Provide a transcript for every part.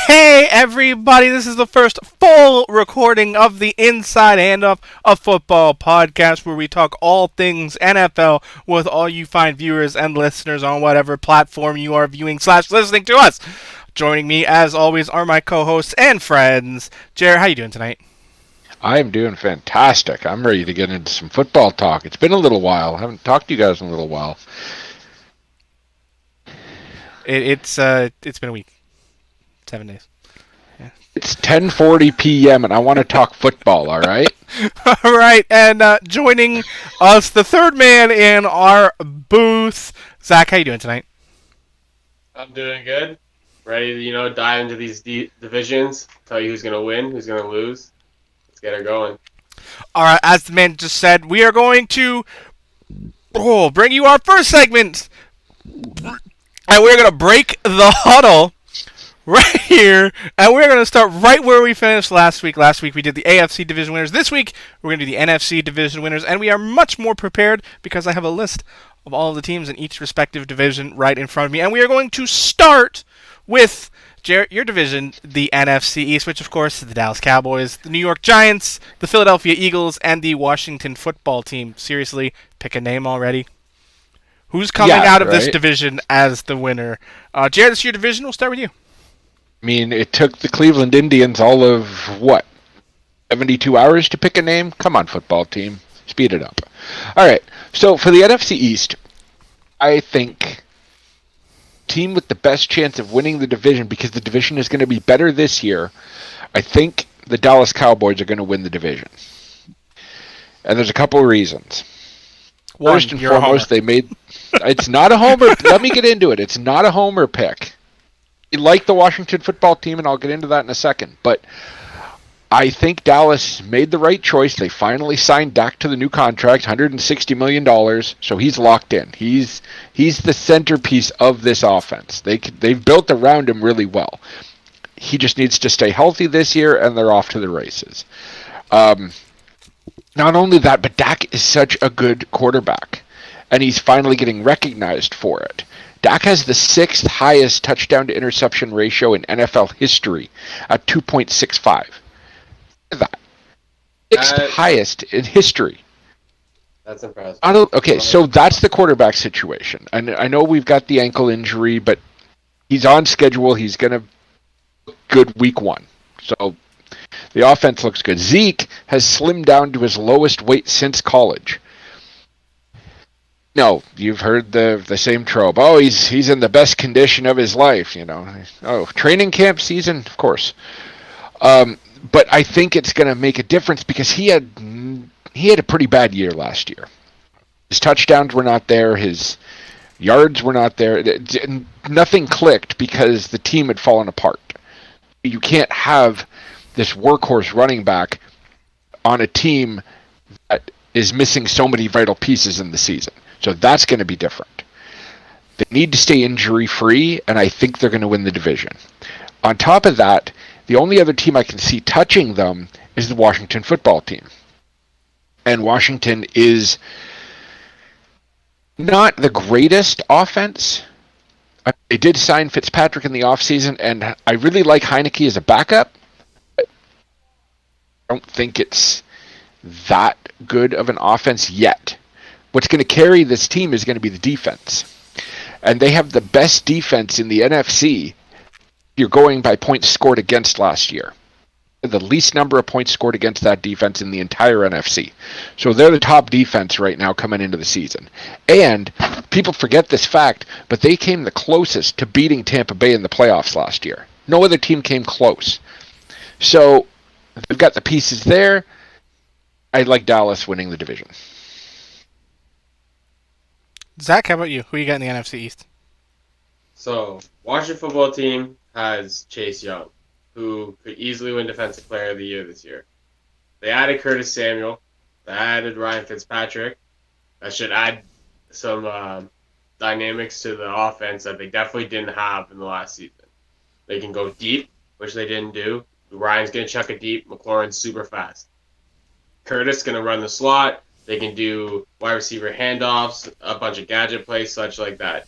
Hey everybody, this is the first full recording of the Inside Handoff, a football podcast where we talk all things NFL with all you fine viewers and listeners on whatever platform you are viewing / listening to us. Joining me as always are my co-hosts and friends. JEr, how you doing tonight? I'm doing fantastic. I'm ready to get into some football talk. It's been a little while. I haven't talked to you guys in a little while. It's been a week. 7 days. Yeah. It's 10:40 p.m. and I want to talk football, all right? All right, and joining us, the third man in our booth. Zach, how you doing tonight? I'm doing good. Ready to, dive into these divisions, tell you who's going to win, who's going to lose. Let's get her going. All right, as the man just said, we are going to bring you our first segment. And we're going to break the huddle right here. And we're going to start right where we finished last week. Last week we did the AFC division winners. This week we're going to do the NFC division winners. And we are much more prepared because I have a list of all of the teams in each respective division right in front of me. And we are going to start with your division, the NFC East, which of course is the Dallas Cowboys, the New York Giants, the Philadelphia Eagles, and the Washington football team. Seriously, pick a name already. Who's coming out of this division as the winner? JEr, this is your division. We'll start with you. I mean, it took the Cleveland Indians all of, 72 hours to pick a name? Come on, football team. Speed it up. All right, so for the NFC East, I think team with the best chance of winning the division, because the division is going to be better this year, I think the Dallas Cowboys are going to win the division. And there's a couple of reasons. First and foremost, they made... It's not a homer. Let me get into it. It's not a homer pick. You like the Washington football team, and I'll get into that in a second. But I think Dallas made the right choice. They finally signed Dak to the new contract, $160 million, so he's locked in. He's the centerpiece of this offense. They've built around him really well. He just needs to stay healthy this year, and they're off to the races. Not only that, but Dak is such a good quarterback, and he's finally getting recognized for it. Dak has the 6th highest touchdown-to-interception ratio in NFL history at 2.65. That 6th highest in history. That's impressive. Okay, so that's the quarterback situation. And I know we've got the ankle injury, but he's on schedule. He's going to look good week 1. So the offense looks good. Zeke has slimmed down to his lowest weight since college. No, you've heard the same trope. Oh, he's in the best condition of his life, Oh, training camp season, of course. But I think it's going to make a difference because he had a pretty bad year last year. His touchdowns were not there. His yards were not there. Nothing clicked because the team had fallen apart. You can't have this workhorse running back on a team that is missing so many vital pieces in the season. So that's going to be different. They need to stay injury-free, and I think they're going to win the division. On top of that, the only other team I can see touching them is the Washington football team. And Washington is not the greatest offense. They did sign Fitzpatrick in the offseason, and I really like Heineke as a backup. I don't think it's that good of an offense yet. What's going to carry this team is going to be the defense. And they have the best defense in the NFC. You're going by points scored against last year. The least number of points scored against that defense in the entire NFC. So they're the top defense right now coming into the season. And people forget this fact, but they came the closest to beating Tampa Bay in the playoffs last year. No other team came close. So they've got the pieces there. I like Dallas winning the division. Zach, how about you? Who you got in the NFC East? So, Washington football team has Chase Young, who could easily win Defensive Player of the Year this year. They added Curtis Samuel. They added Ryan Fitzpatrick. That should add some dynamics to the offense that they definitely didn't have in the last season. They can go deep, which they didn't do. Ryan's going to chuck it deep. McLaurin's super fast. Curtis going to run the slot. They can do wide receiver handoffs, a bunch of gadget plays, such like that.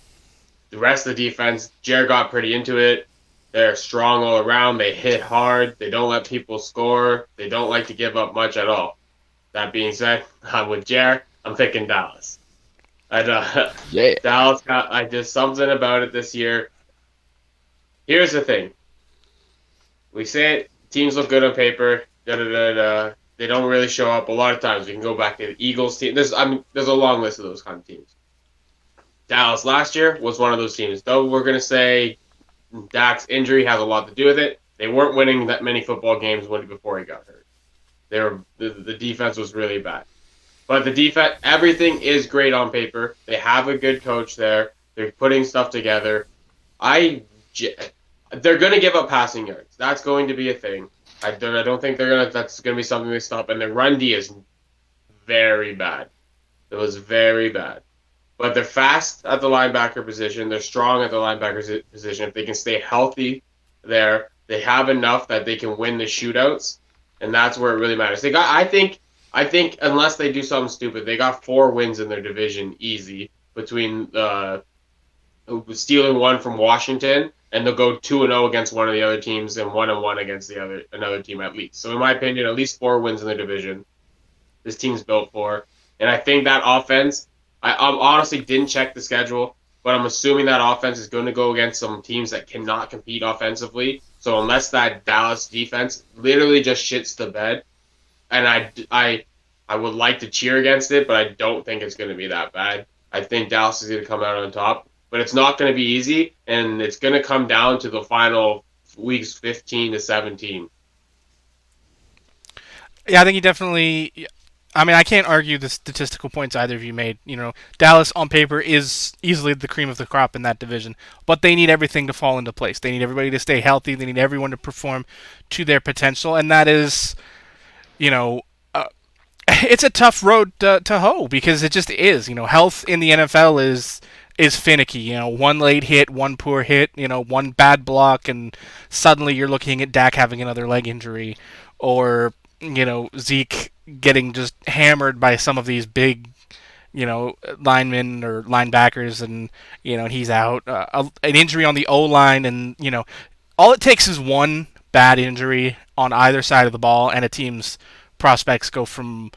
The rest of the defense, JEr got pretty into it. They're strong all around. They hit hard. They don't let people score. They don't like to give up much at all. That being said, I'm with JEr. I'm picking Dallas. Yeah. Dallas I just something about it this year. Here's the thing. We say it, teams look good on paper. They don't really show up a lot of times. We can go back to the Eagles team. There's a long list of those kind of teams. Dallas last year was one of those teams. Though we're gonna say Dak's injury has a lot to do with it. They weren't winning that many football games before he got hurt. The defense was really bad. But the defense, everything is great on paper. They have a good coach there. They're putting stuff together. They're going to give up passing yards. That's going to be a thing. I don't think that's going to be something they stop. And their run D is very bad. It was very bad. But they're fast at the linebacker position. They're strong at the linebacker position. If they can stay healthy there, they have enough that they can win the shootouts. And that's where it really matters. I think unless they do something stupid, they got 4 wins in their division easy between stealing one from Washington, and they'll go 2-0 against one of the other teams and 1-1 against another team at least. So in my opinion, at least 4 wins in the division. This team's built for, and I think that offense. I honestly didn't check the schedule, but I'm assuming that offense is going to go against some teams that cannot compete offensively. So unless that Dallas defense literally just shits the bed, and I would like to cheer against it, but I don't think it's going to be that bad. I think Dallas is going to come out on top, but it's not going to be easy, and it's going to come down to the final weeks 15 to 17. Yeah, I think you definitely. I mean, I can't argue the statistical points either of you made. Dallas on paper is easily the cream of the crop in that division, but they need everything to fall into place. They need everybody to stay healthy. They need everyone to perform to their potential, and that is, it's a tough road to hoe because it just is. Health in the NFL is finicky. One late hit, one poor hit, one bad block, and suddenly you're looking at Dak having another leg injury, or Zeke getting just hammered by some of these big, linemen or linebackers, and he's out. An injury on the O-line, and all it takes is one bad injury on either side of the ball, and a team's prospects go from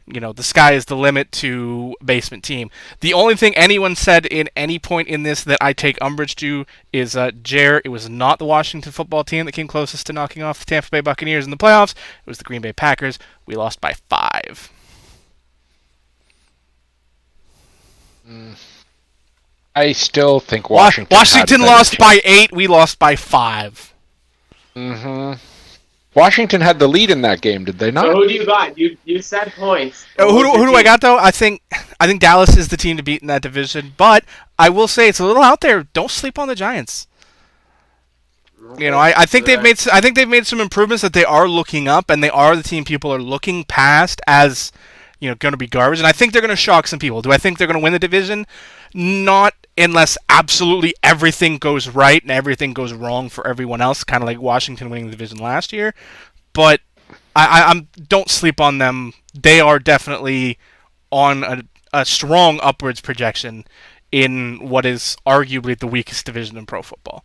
the sky is the limit to basement team. The only thing anyone said in any point in this that I take umbrage to is JEr. It was not the Washington football team that came closest to knocking off the Tampa Bay Buccaneers in the playoffs. It was the Green Bay Packers. We lost by 5. I still think Washington lost by 8. We lost by 5. Mm-hmm. Washington had the lead in that game, did they not? So who do you got? You said points. Who do I got though? I think Dallas is the team to beat in that division, but I will say it's a little out there. Don't sleep on the Giants. Okay. I think they've made some improvements that they are looking up, and they are the team people are looking past as going to be garbage, and I think they're going to shock some people. Do I think they're going to win the division? Not unless absolutely everything goes right and everything goes wrong for everyone else, kind of like Washington winning the division last year. But I don't sleep on them. They are definitely on a strong upwards projection in what is arguably the weakest division in pro football.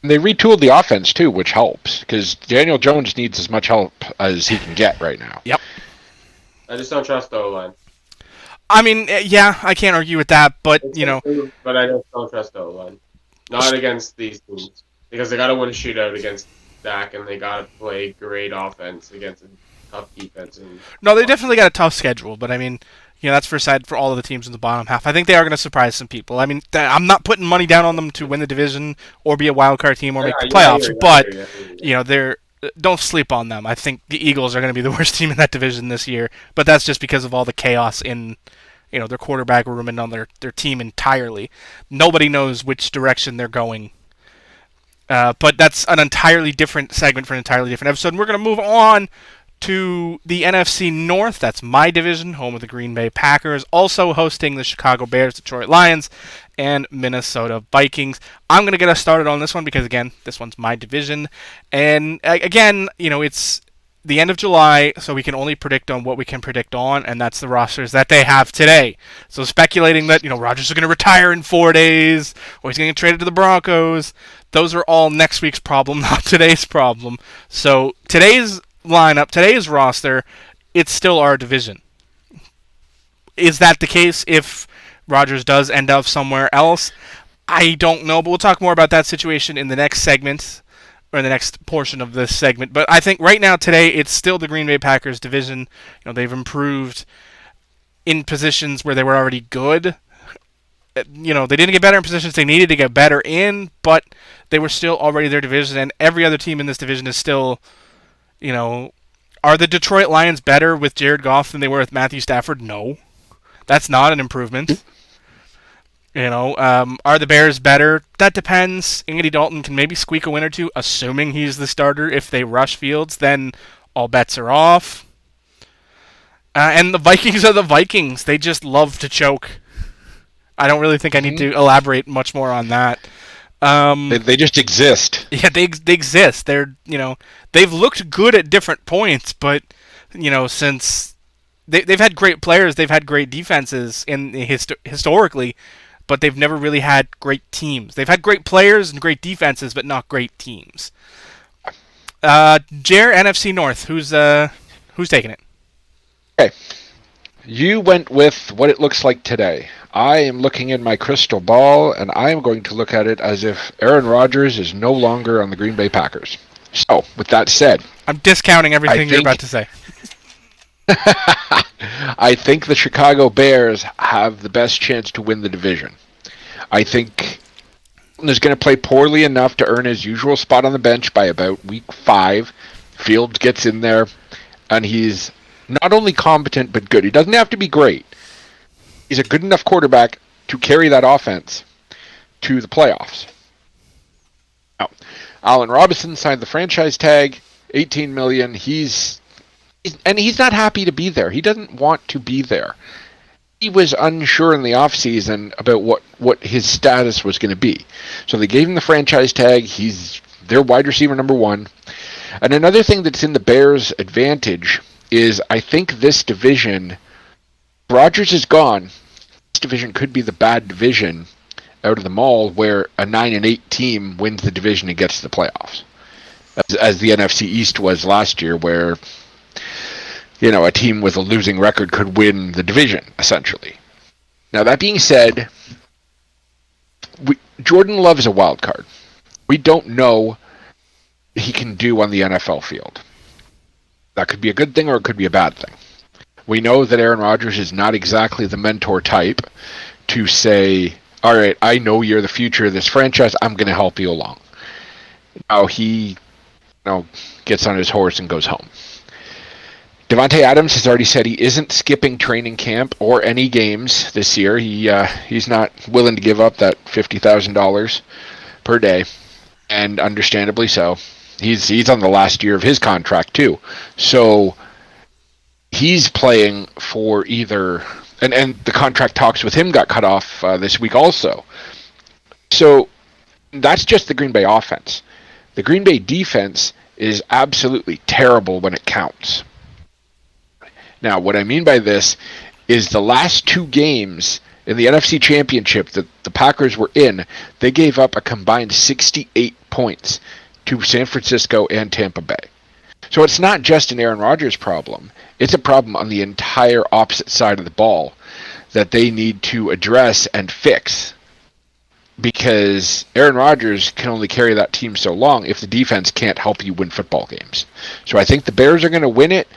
And they retooled the offense too, which helps, because Daniel Jones needs as much help as he can get right now. Yep. I just don't trust the O-line. I mean, yeah, I can't argue with that, but But I just don't trust the O-line. Not against these teams, because they got to win a shootout against Dak, and they got to play great offense against a tough defense. No, they definitely got a tough schedule, but I mean, that's for all of the teams in the bottom half. I think they are going to surprise some people. I mean, I'm not putting money down on them to win the division or be a wild card team or make the playoffs, but they're. Don't sleep on them. I think the Eagles are going to be the worst team in that division this year, but that's just because of all the chaos in their quarterback room and on their team entirely. Nobody knows which direction they're going. But that's an entirely different segment for an entirely different episode. And we're going to move on to the NFC North. That's my division, home of the Green Bay Packers, also hosting the Chicago Bears, Detroit Lions, and Minnesota Vikings. I'm going to get us started on this one because, again, this one's my division. And, again, it's the end of July, so we can only predict on what we can predict on, and that's the rosters that they have today. So speculating that Rodgers is going to retire in 4 days, or he's going to get traded to the Broncos, those are all next week's problem, not today's problem. So today's lineup, today's roster, it's still our division. Is that the case if Rodgers does end up somewhere else? I don't know, but we'll talk more about that situation in the next segment, or in the next portion of this segment. But I think right now, today, it's still the Green Bay Packers division. They've improved in positions where they were already good. They didn't get better in positions they needed to get better in, but they were still already their division, and every other team in this division is still, are the Detroit Lions better with Jared Goff than they were with Matthew Stafford? No. That's not an improvement. Are the Bears better? That depends. Andy Dalton can maybe squeak a win or two, assuming he's the starter. If they rush Fields, then all bets are off. And the Vikings are the Vikings. They just love to choke. I don't really think I need to elaborate much more on that. They just exist. Yeah, they exist. They're they've looked good at different points, but since they've had great players, they've had great defenses historically. But they've never really had great teams. They've had great players and great defenses, but not great teams. JEr, NFC North. Who's taking it? Okay. You went with what it looks like today. I am looking in my crystal ball, and I am going to look at it as if Aaron Rodgers is no longer on the Green Bay Packers. So, with that said, I'm discounting everything you're about to say. I think the Chicago Bears have the best chance to win the division. I think he's going to play poorly enough to earn his usual spot on the bench by about week 5. Fields gets in there, and he's not only competent but good. He doesn't have to be great. He's a good enough quarterback to carry that offense to the playoffs. Now, Allen Robinson signed the franchise tag, $18 million. He's not happy to be there. He doesn't want to be there. He was unsure in the offseason about what his status was going to be. So they gave him the franchise tag. He's their wide receiver number 1. And another thing that's in the Bears' advantage is I think this division, Rodgers is gone. This division could be the bad division out of them all where a 9-8 team wins the division and gets to the playoffs. As the NFC East was last year where a team with a losing record could win the division, essentially. Now, that being said, Jordan Love is a wild card. We don't know what he can do on the NFL field. That could be a good thing or it could be a bad thing. We know that Aaron Rodgers is not exactly the mentor type to say, all right, I know you're the future of this franchise. I'm going to help you along. Now, he gets on his horse and goes home. Devontae Adams has already said he isn't skipping training camp or any games this year. He's not willing to give up that $50,000 per day, and understandably so. He's on the last year of his contract too, so he's playing for either. And the contract talks with him got cut off this week also. So that's just the Green Bay offense. The Green Bay defense is absolutely terrible when it counts. Now, what I mean by this is the last 2 games in the NFC Championship that the Packers were in, they gave up a combined 68 points to San Francisco and Tampa Bay. So it's not just an Aaron Rodgers problem. It's a problem on the entire opposite side of the ball that they need to address and fix. Because Aaron Rodgers can only carry that team so long if the defense can't help you win football games. So I think the Bears are going to win it,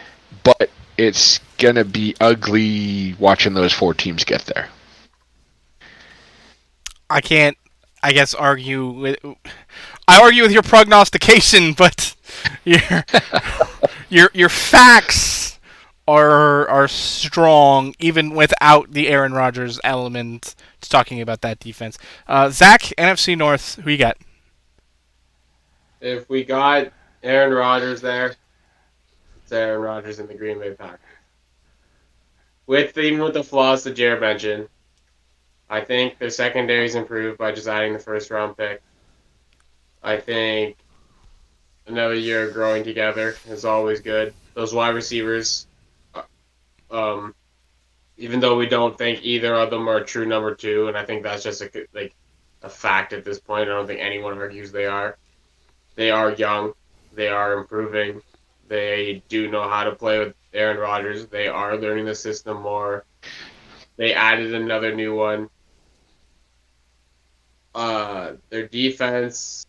but it's going to be ugly watching those 4 teams get there. I can't, I guess, argue with your prognostication, but your facts are strong even without the Aaron Rodgers element to talking about that defense. Zach, NFC North, who you got? If we got Aaron Rodgers there, it's Aaron Rodgers and the Green Bay Packers. Even with the flaws that JEr mentioned, I think their secondary's improved by just adding the first round pick. I think another year growing together is always good. Those wide receivers, even though we don't think either of them are a true number two, and I think that's just a fact at this point. I don't think anyone argues they are. They are young. They are improving. They do know how to play with Aaron Rodgers. They are learning the system more. They added another new one. Their defense,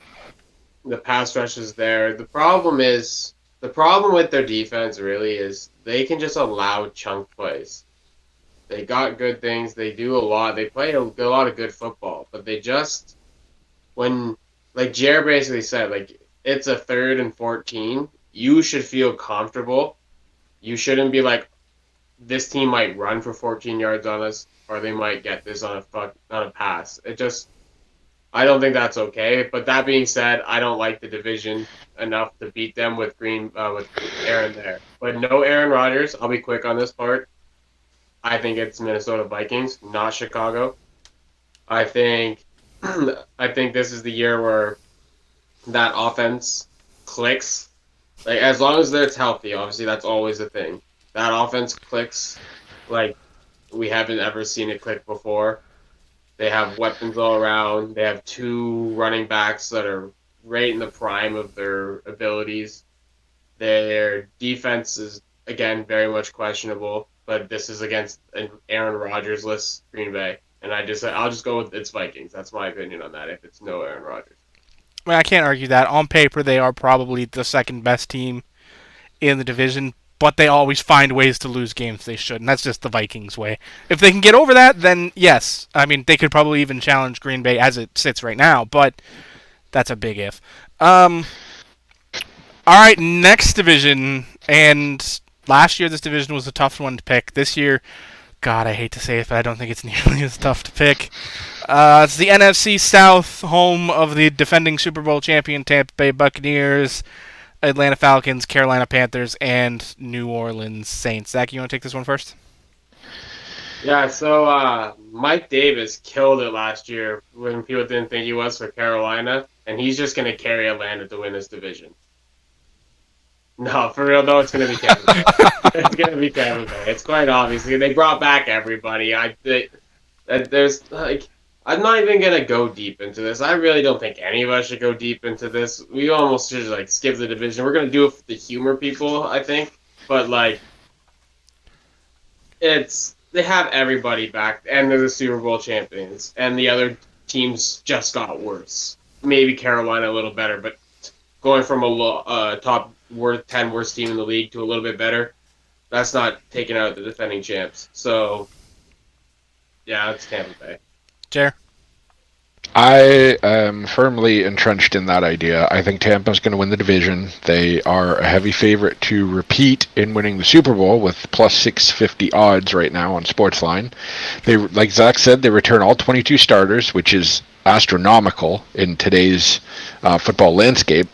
the pass rush is there. The problem with their defense really is they can just allow chunk plays. They got good things. They do a lot. They play a lot of good football, but they just like JEr basically said, like it's a 3rd and 14. You should feel comfortable. You shouldn't be like, this team might run for 14 yards on us, or they might get this on a pass. I don't think that's okay. But that being said, I don't like the division enough to beat them with Aaron there. But no Aaron Rodgers. I'll be quick on this part. I think it's Minnesota Vikings, not Chicago. I think this is the year where that offense clicks. Like, as long as it's healthy, obviously that's always the thing. That offense clicks like we haven't ever seen it click before. They have weapons all around. They have 2 running backs that are right in the prime of their abilities. Their defense is, again, very much questionable, but this is against an Aaron Rodgers-less Green Bay. And I'll just go with it's Vikings. That's my opinion on that, if it's no Aaron Rodgers. I mean, I can't argue that. On paper, they are probably the second best team in the division, but they always find ways to lose games they should, and that's just the Vikings way. If they can get over that, then yes. I mean, they could probably even challenge Green Bay as it sits right now, but that's a big if. All right, next division, and last year this division was a tough one to pick. This year, God, I hate to say it, but I don't think it's nearly as tough to pick. It's the NFC South, home of the defending Super Bowl champion Tampa Bay Buccaneers, Atlanta Falcons, Carolina Panthers, and New Orleans Saints. Zach, you want to take this one first? Yeah, so Mike Davis killed it last year when people didn't think he was for Carolina, and he's just going to carry Atlanta to win this division. No, for real though, it's going to be Tampa Bay. It's going to be Tampa Bay. It's quite obvious. They brought back everybody. I'm not even going to go deep into this. I really don't think any of us should go deep into this. We almost should skip the division. We're going to do it for the humor people, I think. But they have everybody back, and they're the Super Bowl champions, and the other teams just got worse. Maybe Carolina a little better, but going from a top 10 worst team in the league to a little bit better, that's not taking out the defending champs. So, yeah, it's Tampa Bay. JEr? I am firmly entrenched in that idea. I think Tampa's going to win the division. They are a heavy favorite to repeat in winning the Super Bowl with plus 650 odds right now on Sportsline. They, like Zach said, they return all 22 starters, which is astronomical in today's football landscape.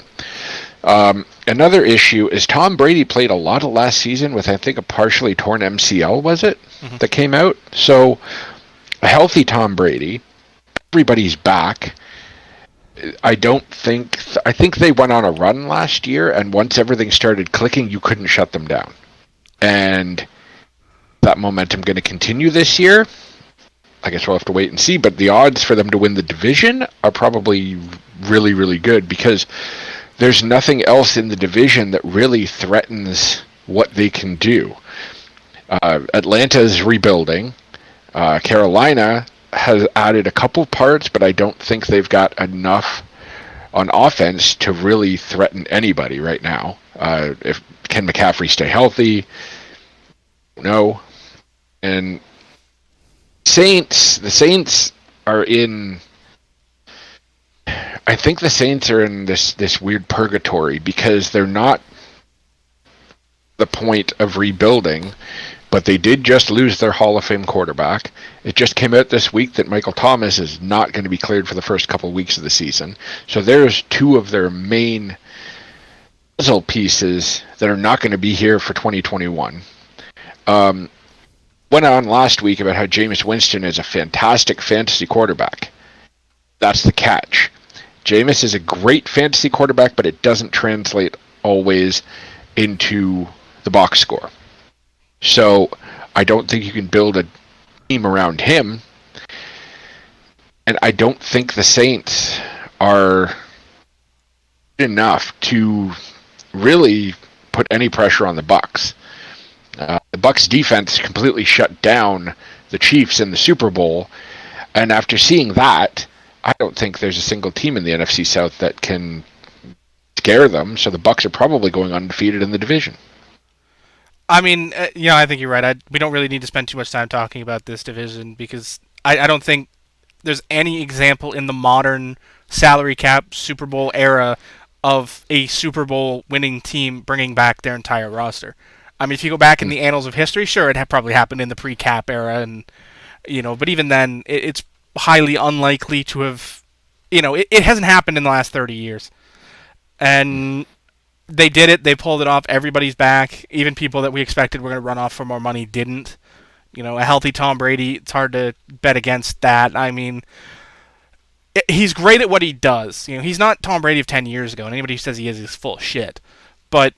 Another issue is Tom Brady played a lot of last season with, I think, a partially torn MCL, was it, that came out? So a healthy Tom Brady, everybody's back. I think they went on a run last year, and once everything started clicking, you couldn't shut them down. And that momentum going to continue this year? I guess we'll have to wait and see, but the odds for them to win the division are probably really, really good because there's nothing else in the division that really threatens what they can do. Atlanta's rebuilding. Carolina has added a couple parts, but I don't think they've got enough on offense to really threaten anybody right now. If can McCaffrey stay healthy? No. And the Saints are in. I think the Saints are in this weird purgatory because they're not the point of rebuilding, but they did just lose their Hall of Fame quarterback. It just came out this week that Michael Thomas is not going to be cleared for the first couple of weeks of the season. So there's two of their main puzzle pieces that are not going to be here for 2021. Went on last week about how Jameis Winston is a fantastic fantasy quarterback. That's the catch. Jameis is a great fantasy quarterback, but it doesn't translate always into the box score. So I don't think you can build a team around him. And I don't think the Saints are enough to really put any pressure on the Bucs. The Bucs defense completely shut down the Chiefs in the Super Bowl, and after seeing that, I don't think there's a single team in the NFC South that can scare them. So the Bucs are probably going undefeated in the division. I mean, I think you're right. We don't really need to spend too much time talking about this division because I don't think there's any example in the modern salary cap Super Bowl era of a Super Bowl winning team bringing back their entire roster. I mean, if you go back in the annals of history, sure, it had probably happened in the pre-cap era, and but even then, it's highly unlikely to have, it hasn't happened in the last 30 years. And they did it. They pulled it off. Everybody's back. Even people that we expected were going to run off for more money didn't. A healthy Tom Brady, it's hard to bet against that. I mean, he's great at what he does. He's not Tom Brady of 10 years ago, and anybody who says he is full of shit. But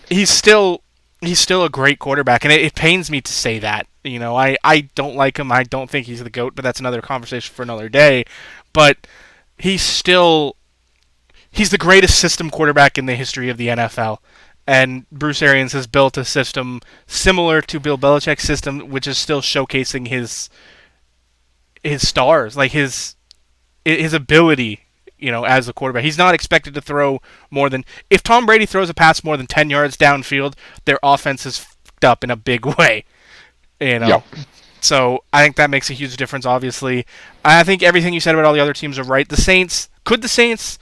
he's still a great quarterback, and it pains me to say that. I don't like him. I don't think he's the GOAT, but that's another conversation for another day. But he's the greatest system quarterback in the history of the NFL. And Bruce Arians has built a system similar to Bill Belichick's system, which is still showcasing his stars, like his ability, as a quarterback. He's not expected to throw more than... If Tom Brady throws a pass more than 10 yards downfield, their offense is fucked up in a big way. Yep. So I think that makes a huge difference, obviously. I think everything you said about all the other teams are right. Could the Saints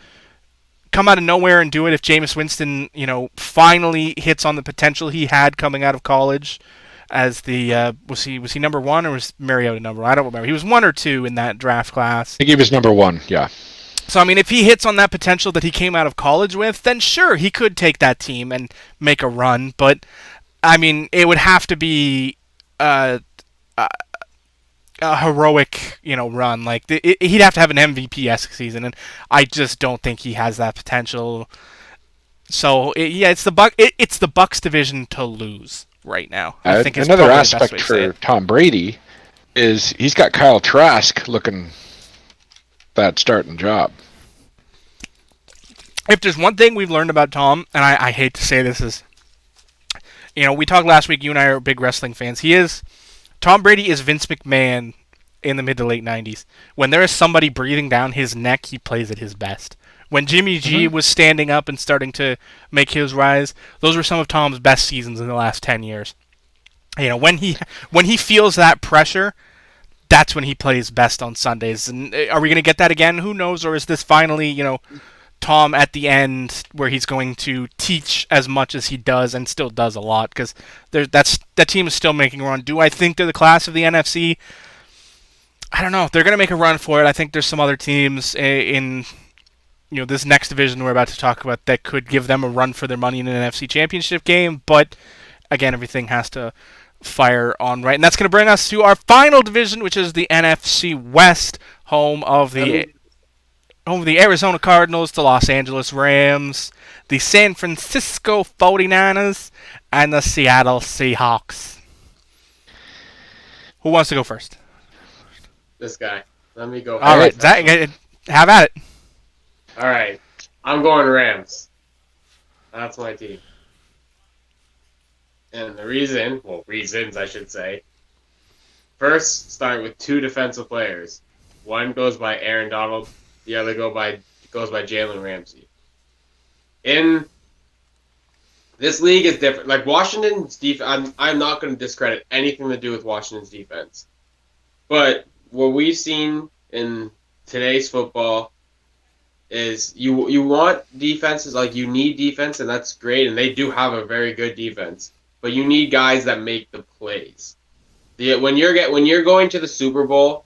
come out of nowhere and do it if Jameis Winston, finally hits on the potential he had coming out of college? As the was he number one or was Mariota number one? I don't remember. He was 1 or 2 in that draft class. I think he was number 1. Yeah. So I mean, if he hits on that potential that he came out of college with, then sure, he could take that team and make a run. But I mean, it would have to be a heroic, run. Like he'd have to have an MVP-esque season, and I just don't think he has that potential. So it's the Bucs division to lose right now. I think another aspect for Tom Brady is he's got Kyle Trask looking that starting job. If there's one thing we've learned about Tom, and I hate to say this, is we talked last week. You and I are big wrestling fans. Tom Brady is Vince McMahon in the mid to late 90s. When there is somebody breathing down his neck, he plays at his best. When Jimmy G was standing up and starting to make his rise, those were some of Tom's best seasons in the last 10 years. When he feels that pressure, that's when he plays best on Sundays. And are we going to get that again? Who knows? Or is this finally, Tom at the end where he's going to teach as much as he does and still does a lot? Because that team is still making a run. Do I think they're the class of the NFC? I don't know. They're going to make a run for it. I think there's some other teams in this next division we're about to talk about that could give them a run for their money in an NFC Championship game. But again, everything has to fire on right. And that's going to bring us to our final division, which is the NFC West, home of the Arizona Cardinals, the Los Angeles Rams, the San Francisco 49ers, and the Seattle Seahawks. Who wants to go first? This guy. Let me go. All right, Zach, have at it. All right, I'm going Rams. That's my team. And the reasons I should say. First, start with 2 defensive players. One goes by Aaron Donald. The other goes by Jalen Ramsey. In this league is different. Like Washington's defense, I'm not going to discredit anything to do with Washington's defense. But what we've seen in today's football is you want defenses, like you need defense, and that's great, and they do have a very good defense. But you need guys that make the plays. When you're going to the Super Bowl,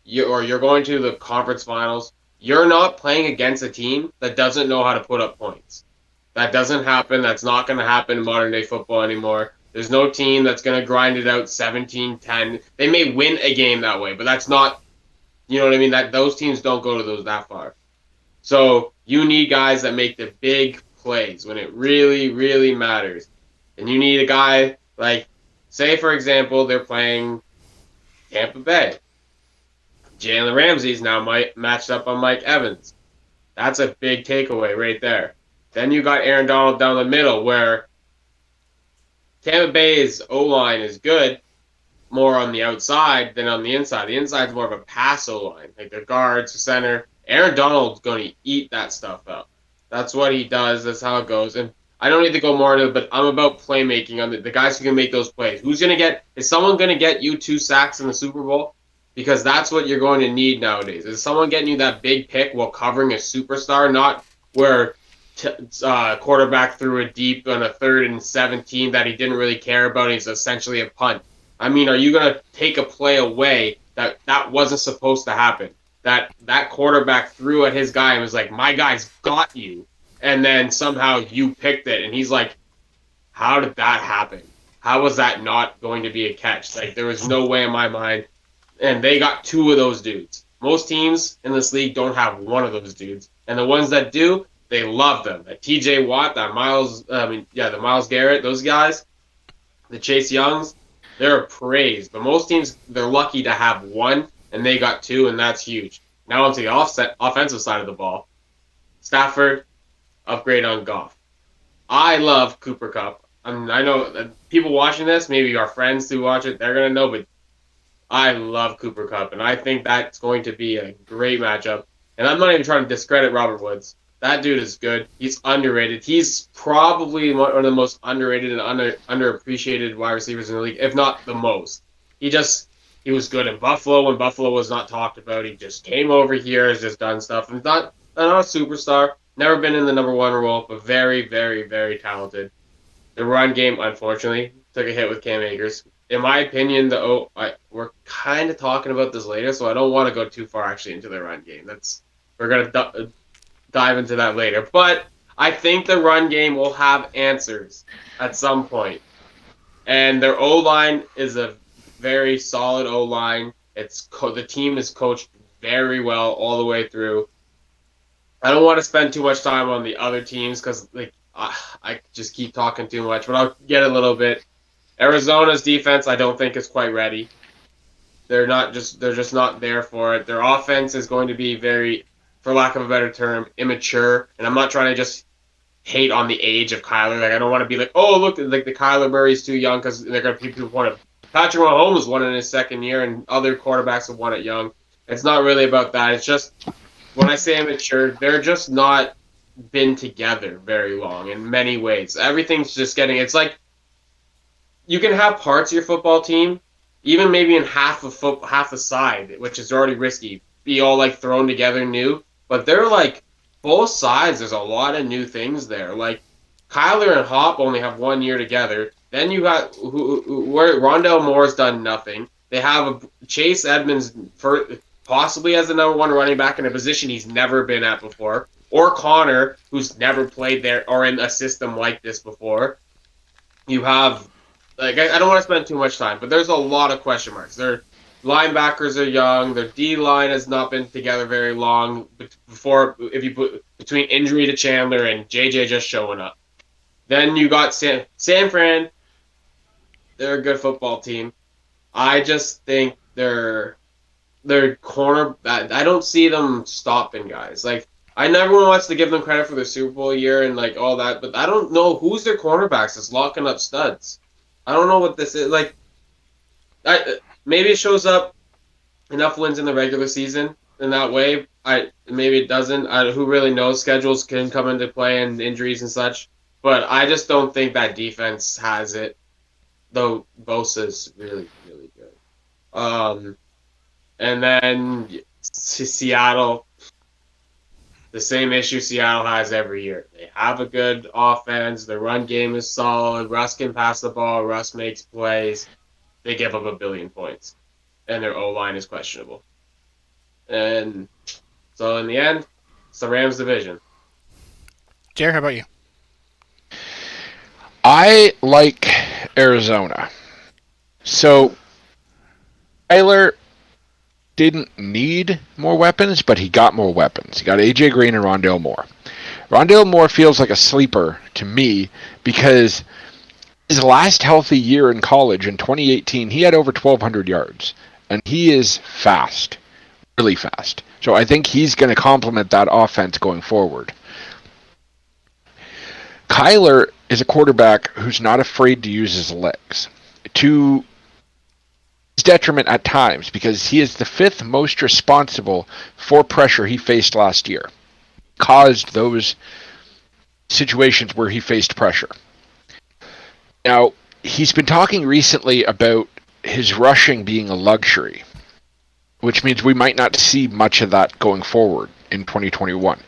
you're going to the conference finals, you're not playing against a team that doesn't know how to put up points. That doesn't happen. That's not going to happen in modern day football anymore. There's no team that's going to grind it out 17-10. They may win a game that way, but that's not, you know what I mean? Those teams don't go to that far. So you need guys that make the big plays when it really, really matters. And you need a guy like, say, for example, they're playing Tampa Bay. Jalen Ramsey's now matched up on Mike Evans. That's a big takeaway right there. Then you got Aaron Donald down the middle, where Tampa Bay's O-line is good, more on the outside than on the inside. The inside's more of a pass O-line, like the guards, the center. Aaron Donald's going to eat that stuff up. That's what he does. That's how it goes. And I don't need to go more into it, but I'm about playmaking on the guys who can make those plays. Is someone going to get you 2 sacks in the Super Bowl? Because that's what you're going to need nowadays. Is someone getting you that big pick while covering a superstar, not where quarterback threw a deep on a 3rd and 17 that he didn't really care about. He's essentially a punt. I mean, are you going to take a play away that wasn't supposed to happen? That quarterback threw at his guy and was like, my guy's got you. And then somehow you picked it. And he's like, how did that happen? How was that not going to be a catch? Like, there was no way in my mind. And they got 2 of those dudes. Most teams in this league don't have 1 of those dudes. And the ones that do, they love them. That TJ Watt, the Myles Garrett, those guys, the Chase Youngs, they're praised. But most teams, they're lucky to have 1, and they got 2, and that's huge. Now onto the offensive side of the ball. Stafford, upgrade on Goff. I love Cooper Kupp. I know people watching this, maybe our friends who watch it, they're going to know, but I love Cooper Kupp, and I think that's going to be a great matchup. And I'm not even trying to discredit Robert Woods. That dude is good. He's underrated. He's probably one of the most underrated and underappreciated wide receivers in the league, if not the most. He was good in Buffalo when Buffalo was not talked about. He just came over here, has just done stuff. And not a superstar, never been in the number 1 role, but very, very, very talented. The run game, unfortunately, took a hit with Cam Akers. In my opinion, we're kind of talking about this later, so I don't want to go too far actually into the run game. We're gonna dive into that later, but I think the run game will have answers at some point. And their O-line is a very solid O-line. The team is coached very well all the way through. I don't want to spend too much time on the other teams because I just keep talking too much, but I'll get a little bit. Arizona's defense, I don't think is quite ready. They're just not there for it. Their offense is going to be very, for lack of a better term, immature. And I'm not trying to just hate on the age of Kyler. Like, I don't want to be like, oh, look, like the Kyler Murray's too young because they're going to people want to. Patrick Mahomes won in his 2nd year, and other quarterbacks have won it young. It's not really about that. It's just when I say immature, they're just not been together very long in many ways. Everything's just getting. It's like you can have parts of your football team, even maybe in half a side, which is already risky, be all like thrown together new. But they're like both sides. There's a lot of new things there. Like Kyler and Hop only have 1 year together. Then you got where Rondell Moore's done nothing. They have Chase Edmonds possibly as the number 1 running back in a position he's never been at before, or Connor, who's never played there or in a system like this before. You have, like, I don't want to spend too much time, but there's a lot of question marks. Their linebackers are young. Their D-line has not been together very long if you put between injury to Chandler and JJ just showing up. Then you got San Fran. They're a good football team. I just think their corner. I don't see them stopping guys. Like, I never wants to give them credit for their Super Bowl year and like all that, but I don't know who's their cornerbacks that's locking up studs. I don't know what this is. Like, maybe it shows up enough wins in the regular season in that way. Maybe it doesn't. Who really knows? Schedules can come into play and injuries and such. But I just don't think that defense has it. Though Bosa's really, really good. And then Seattle, the same issue Seattle has every year. They have a good offense. The run game is solid. Russ can pass the ball. Russ makes plays. They give up 1 billion points. And their O-line is questionable. And so in the end, it's the Rams division. JEr, how about you? I like Arizona. So, Tyler, didn't need more weapons, but he got more weapons. He got AJ Green and Rondale Moore. Rondale Moore feels like a sleeper to me because his last healthy year in college in 2018, he had over 1,200 yards, and he is fast, really fast. So I think he's going to complement that offense going forward. Kyler is a quarterback who's not afraid to use his legs to his detriment at times because he is the fifth most responsible for pressure he faced last year. Caused those situations where he faced pressure. Now, he's been talking recently about his rushing being a luxury, which means we might not see much of that going forward in 2021.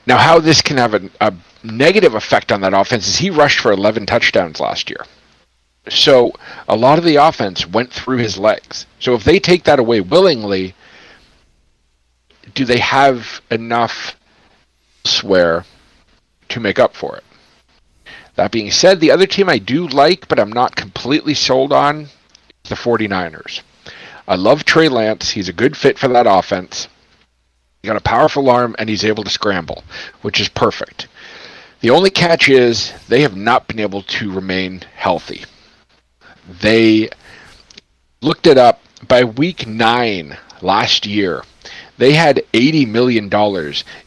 Now, how this can have a negative effect on that offense is he rushed for 11 touchdowns last year. So a lot of the offense went through his legs. So if they take that away willingly, do they have enough elsewhere to make up for it? That being said, the other team I do like, but I'm not completely sold on, is the 49ers. I love Trey Lance. He's a good fit for that offense. He got a powerful arm, and he's able to scramble, which is perfect. The only catch is they have not been able to remain healthy. They looked it up. By week 9 last year, they had $80 million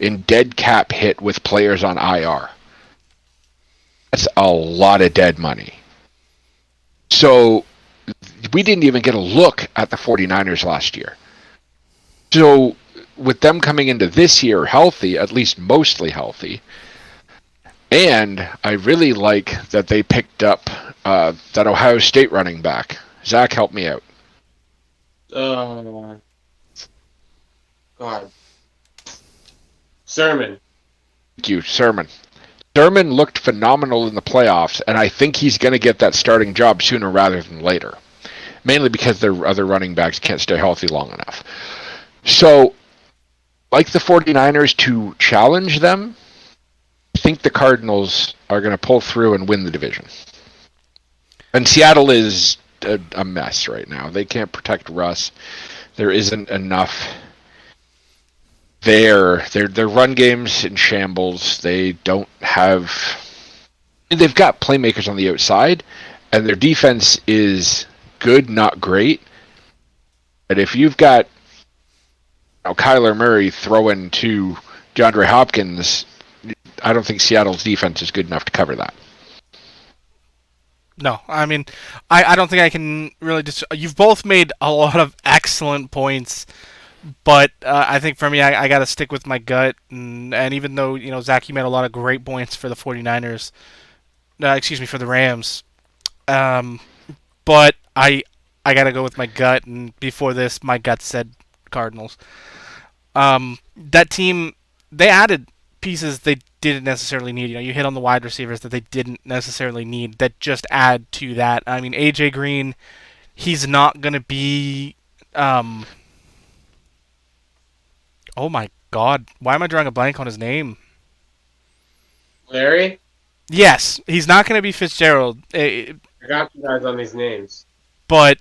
in dead cap hit with players on IR. That's a lot of dead money. So we didn't even get a look at the 49ers last year. So with them coming into this year healthy, at least mostly healthy, and I really like that they picked up that Ohio State running back. Zach, help me out. God. Sermon. Thank you, Sermon. Sermon looked phenomenal in the playoffs, and I think he's going to get that starting job sooner rather than later. Mainly because their other running backs can't stay healthy long enough. So, like the 49ers to challenge them, I think the Cardinals are going to pull through and win the division. And Seattle is a mess right now. They can't protect Russ. There isn't enough there. Their run game's in shambles. They don't have... They've got playmakers on the outside, and their defense is good, not great. But if you've got Kyler Murray throwing to DeAndre Hopkins, I don't think Seattle's defense is good enough to cover that. No, I mean, I don't think I can really you've both made a lot of excellent points, but I think for me, I got to stick with my gut. And even though, Zach, you made a lot of great points for the 49ers, for the Rams, but I got to go with my gut. And before this, my gut said Cardinals. That team, they added pieces they didn't necessarily need. You hit on the wide receivers that they didn't necessarily need that just add to that. I mean, AJ Green, he's not going to be... oh my God. Why am I drawing a blank on his name? Larry? Yes, he's not going to be Fitzgerald. I got you guys on these names. But,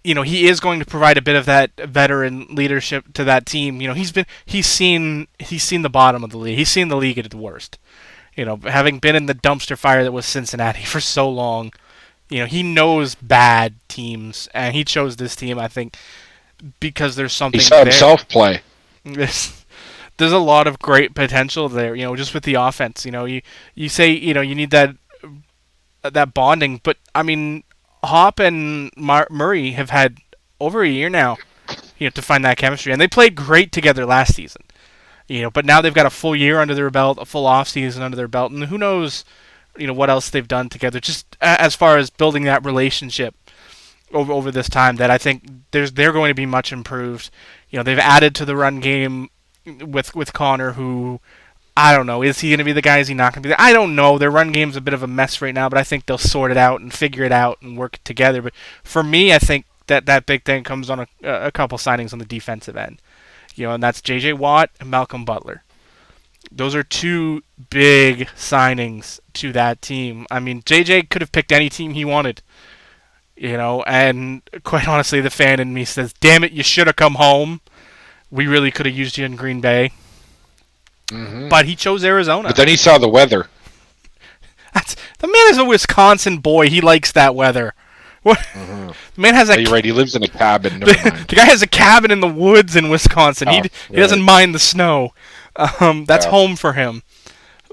he is going to provide a bit of that veteran leadership to that team. He's seen the bottom of the league. He's seen the league at its worst. Having been in the dumpster fire that was Cincinnati for so long, he knows bad teams, and he chose this team, I think, because there's something there. He saw himself play. There's a lot of great potential there, just with the offense. You say, you need that bonding, but I mean, Hop and Murray have had over a year now, to find that chemistry, and they played great together last season. But now they've got a full year under their belt, a full off season under their belt, and who knows, what else they've done together. Just as far as building that relationship over this time, that I think they're going to be much improved. They've added to the run game with Connor, who, I don't know, is he going to be the guy? Is he not going to be I don't know. Their run game's a bit of a mess right now, but I think they'll sort it out and figure it out and work together. But for me, I think that big thing comes on a couple signings on the defensive end. And that's J.J. Watt and Malcolm Butler. Those are two big signings to that team. I mean, J.J. could have picked any team he wanted. And quite honestly, the fan in me says, "Damn it, you should have come home. We really could have used you in Green Bay." Mm-hmm. But he chose Arizona. But then he saw the weather. The man is a Wisconsin boy. He likes that weather. What? Mm-hmm. The man has a. You're right. He lives in a cabin. Never mind. The guy has a cabin in the woods in Wisconsin. Oh, he doesn't mind the snow. That's home for him.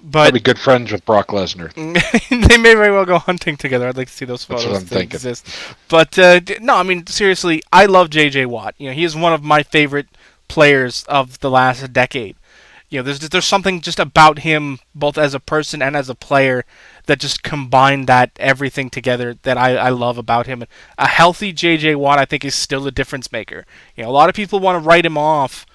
But probably good friends with Brock Lesnar. They may very well go hunting together. I'd like to see those photos. That's what I'm thinking. Exist. But no, I mean seriously, I love J.J. Watt. He is one of my favorite players of the last decade. There's something just about him, both as a person and as a player, that just combined that everything together that I love about him. A healthy J.J. Watt, I think, is still a difference maker. A lot of people want to write him off,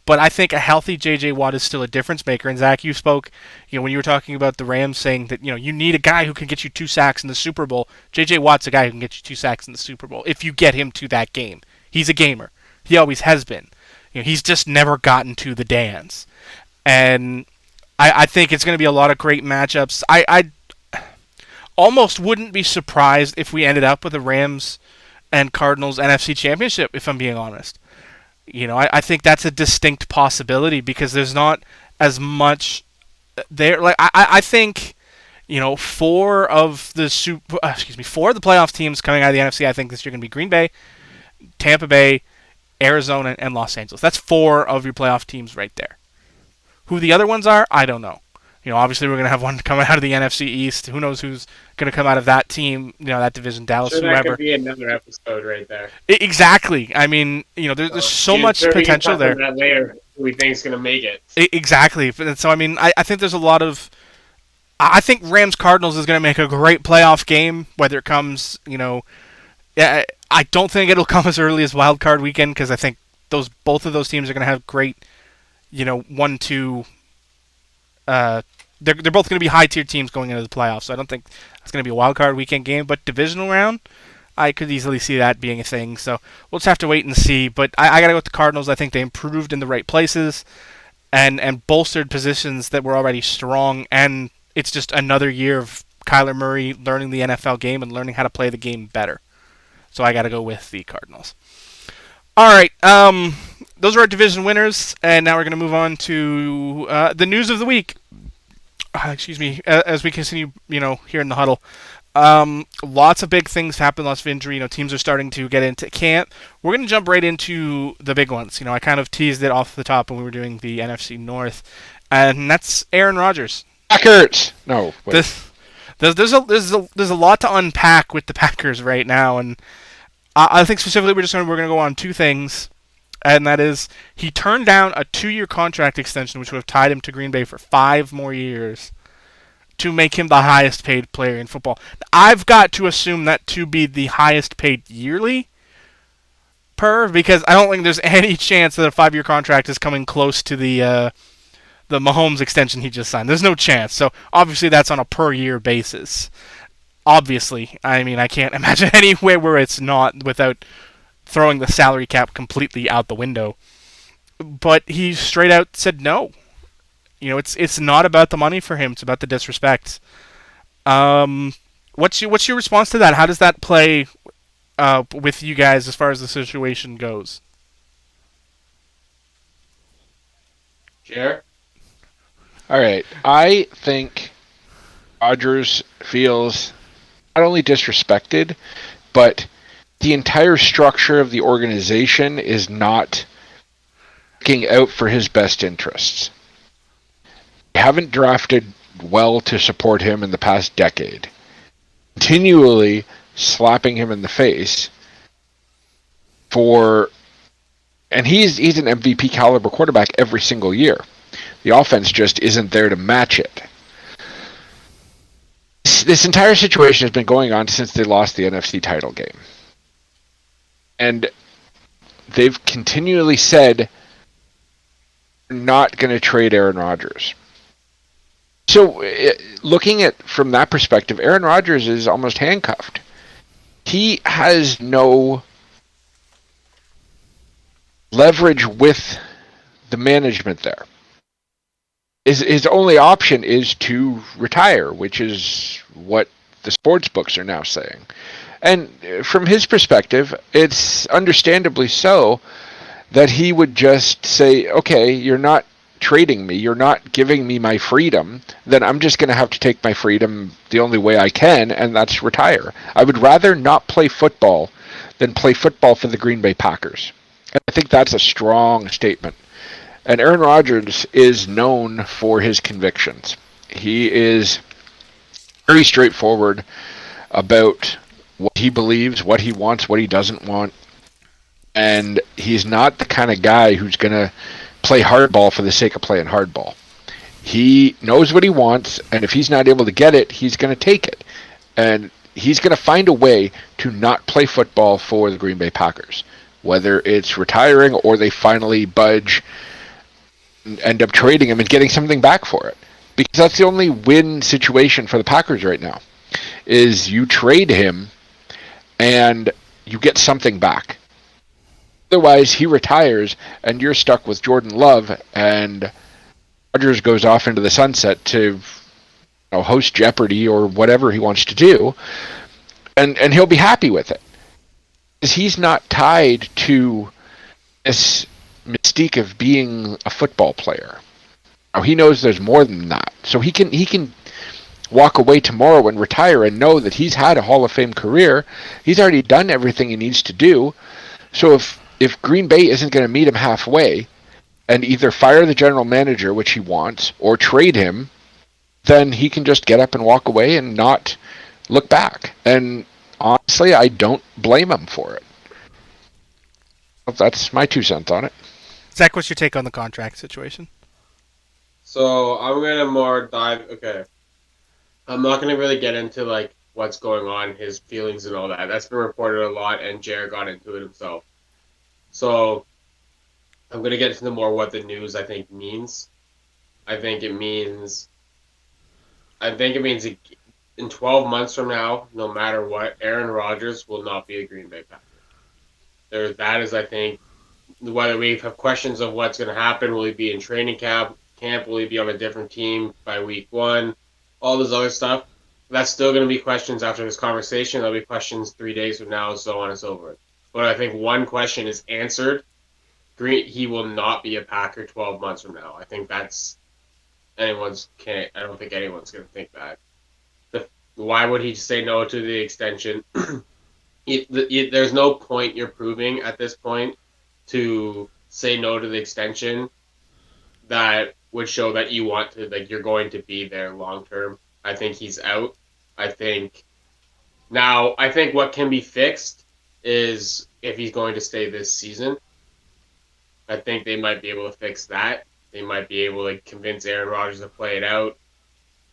but I think a healthy J.J. Watt is still a difference maker. And Zach, you spoke, when you were talking about the Rams, saying that you need a guy who can get you 2 sacks in the Super Bowl. J.J. Watt's a guy who can get you 2 sacks in the Super Bowl if you get him to that game. He's a gamer. He always has been. He's just never gotten to the dance. And I think it's going to be a lot of great matchups. I almost wouldn't be surprised if we ended up with a Rams and Cardinals NFC Championship, if I'm being honest. I think that's a distinct possibility because there's not as much there. Like I think, 4 of the playoff teams coming out of the NFC, I think this year going to be Green Bay, Tampa Bay, Arizona, and Los Angeles. That's 4 of your playoff teams right there. Who the other ones are, I don't know. Obviously we're going to have one coming out of the NFC East. Who knows who's going to come out of that team, that division, Dallas, sure, whoever. That could be another episode right there. Exactly. I mean, there's so much potential there. That layer who we think is going to make it. Exactly. So, I mean, I think there's a lot of... I think Rams-Cardinals is going to make a great playoff game, whether it comes, I don't think it'll come as early as Wild Card Weekend because I think both of those teams are going to have great, 1-2... they're both going to be high-tier teams going into the playoffs, so I don't think it's going to be a wild card weekend game. But divisional round, I could easily see that being a thing. So we'll just have to wait and see. But I got to go with the Cardinals. I think they improved in the right places and bolstered positions that were already strong. And it's just another year of Kyler Murray learning the NFL game and learning how to play the game better. So I got to go with the Cardinals. All right. Those are our division winners, and now we're going to move on to the news of the week. As we continue, here in the huddle. Lots of big things happen, lots of injury. Teams are starting to get into camp. We're going to jump right into the big ones. I kind of teased it off the top when we were doing the NFC North, and that's Aaron Rodgers. Packers. No. Wait. There's a lot to unpack with the Packers right now, and I think specifically we're going to go on 2 things. And that is, he turned down a 2-year contract extension, which would have tied him to Green Bay for 5 more years, to make him the highest paid player in football. I've got to assume that to be the highest paid yearly because I don't think there's any chance that a 5-year contract is coming close to the Mahomes extension he just signed. There's no chance. So obviously that's on a per year basis. Obviously, I mean, I can't imagine anywhere where it's not without throwing the salary cap completely out the window. But he straight out said no. It's not about the money for him. It's about the disrespect. What's your response to that? How does that play with you guys as far as the situation goes? JEr? All right. I think Rodgers feels not only disrespected, but the entire structure of the organization is not looking out for his best interests. They haven't drafted well to support him in the past decade. Continually slapping him in the face and he's an MVP caliber quarterback every single year. The offense just isn't there to match it. This entire situation has been going on since they lost the NFC title game. And they've continually said they're not going to trade Aaron Rodgers. So looking at from that perspective, Aaron Rodgers is almost handcuffed. He has no leverage with the management there. His only option is to retire, which is what the sports books are now saying. And from his perspective, it's understandably so that he would just say, okay, you're not trading me, you're not giving me my freedom, then I'm just going to have to take my freedom the only way I can, and that's retire. I would rather not play football than play football for the Green Bay Packers. And I think that's a strong statement. And Aaron Rodgers is known for his convictions. He is very straightforward about what he believes, what he wants, what he doesn't want. And he's not the kind of guy who's going to play hardball for the sake of playing hardball. He knows what he wants, and if he's not able to get it, he's going to take it. And he's going to find a way to not play football for the Green Bay Packers, whether it's retiring or they finally budge and end up trading him and getting something back for it. Because that's the only win situation for the Packers right now, is you trade him and you get something back. Otherwise, he retires, and you're stuck with Jordan Love, and Rodgers goes off into the sunset to host Jeopardy or whatever he wants to do, and he'll be happy with it. Because he's not tied to this mystique of being a football player. Now, he knows there's more than that, so he can walk away tomorrow and retire and know that he's had a Hall of Fame career. He's already done everything he needs to do. So if Green Bay isn't going to meet him halfway and either fire the general manager, which he wants, or trade him, then he can just get up and walk away and not look back. And honestly, I don't blame him for it. That's my 2 cents on it. Zach, what's your take on the contract situation? So I'm gonna more dive. Okay, I'm not gonna really get into like what's going on, his feelings and all that. That's been reported a lot, and JEr got into it himself. So I'm gonna get into more what the news I think means. I think it means in 12 months from now, no matter what, Aaron Rodgers will not be a Green Bay Packer. That is, I think, whether we have questions of what's going to happen, will he be in training camp, will he be on a different team by week 1, all this other stuff. That's still going to be questions after this conversation. There'll be questions 3 days from now, so on and so forth. But I think one question is answered. He will not be a Packer 12 months from now. I think that's I don't think anyone's going to think that. Why would he say no to the extension? There's no point you're proving at this point to say no to the extension that would show that you want to, like, you're going to be there long term. I think he's out. I think what can be fixed is if he's going to stay this season. I think they might be able to fix that. They might be able to convince Aaron Rodgers to play it out.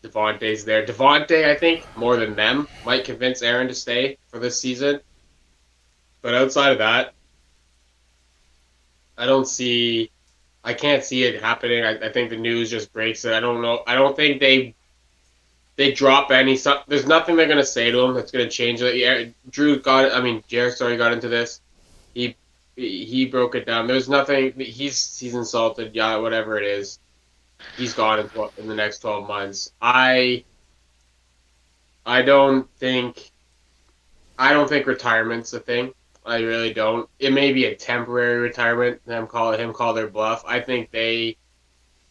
Devontae's there. Devontae, I think, more than them, might convince Aaron to stay for this season. But outside of that, I can't see it happening. I think the news just breaks it. I don't know. I don't think they drop any. There's nothing they're going to say to him that's going to change it. JEr got into this. He broke it down. There's nothing. He's insulted. Yeah, whatever it is. He's gone in the next 12 months. I don't think retirement's a thing. I really don't. It may be a temporary retirement. Them call their bluff. I think they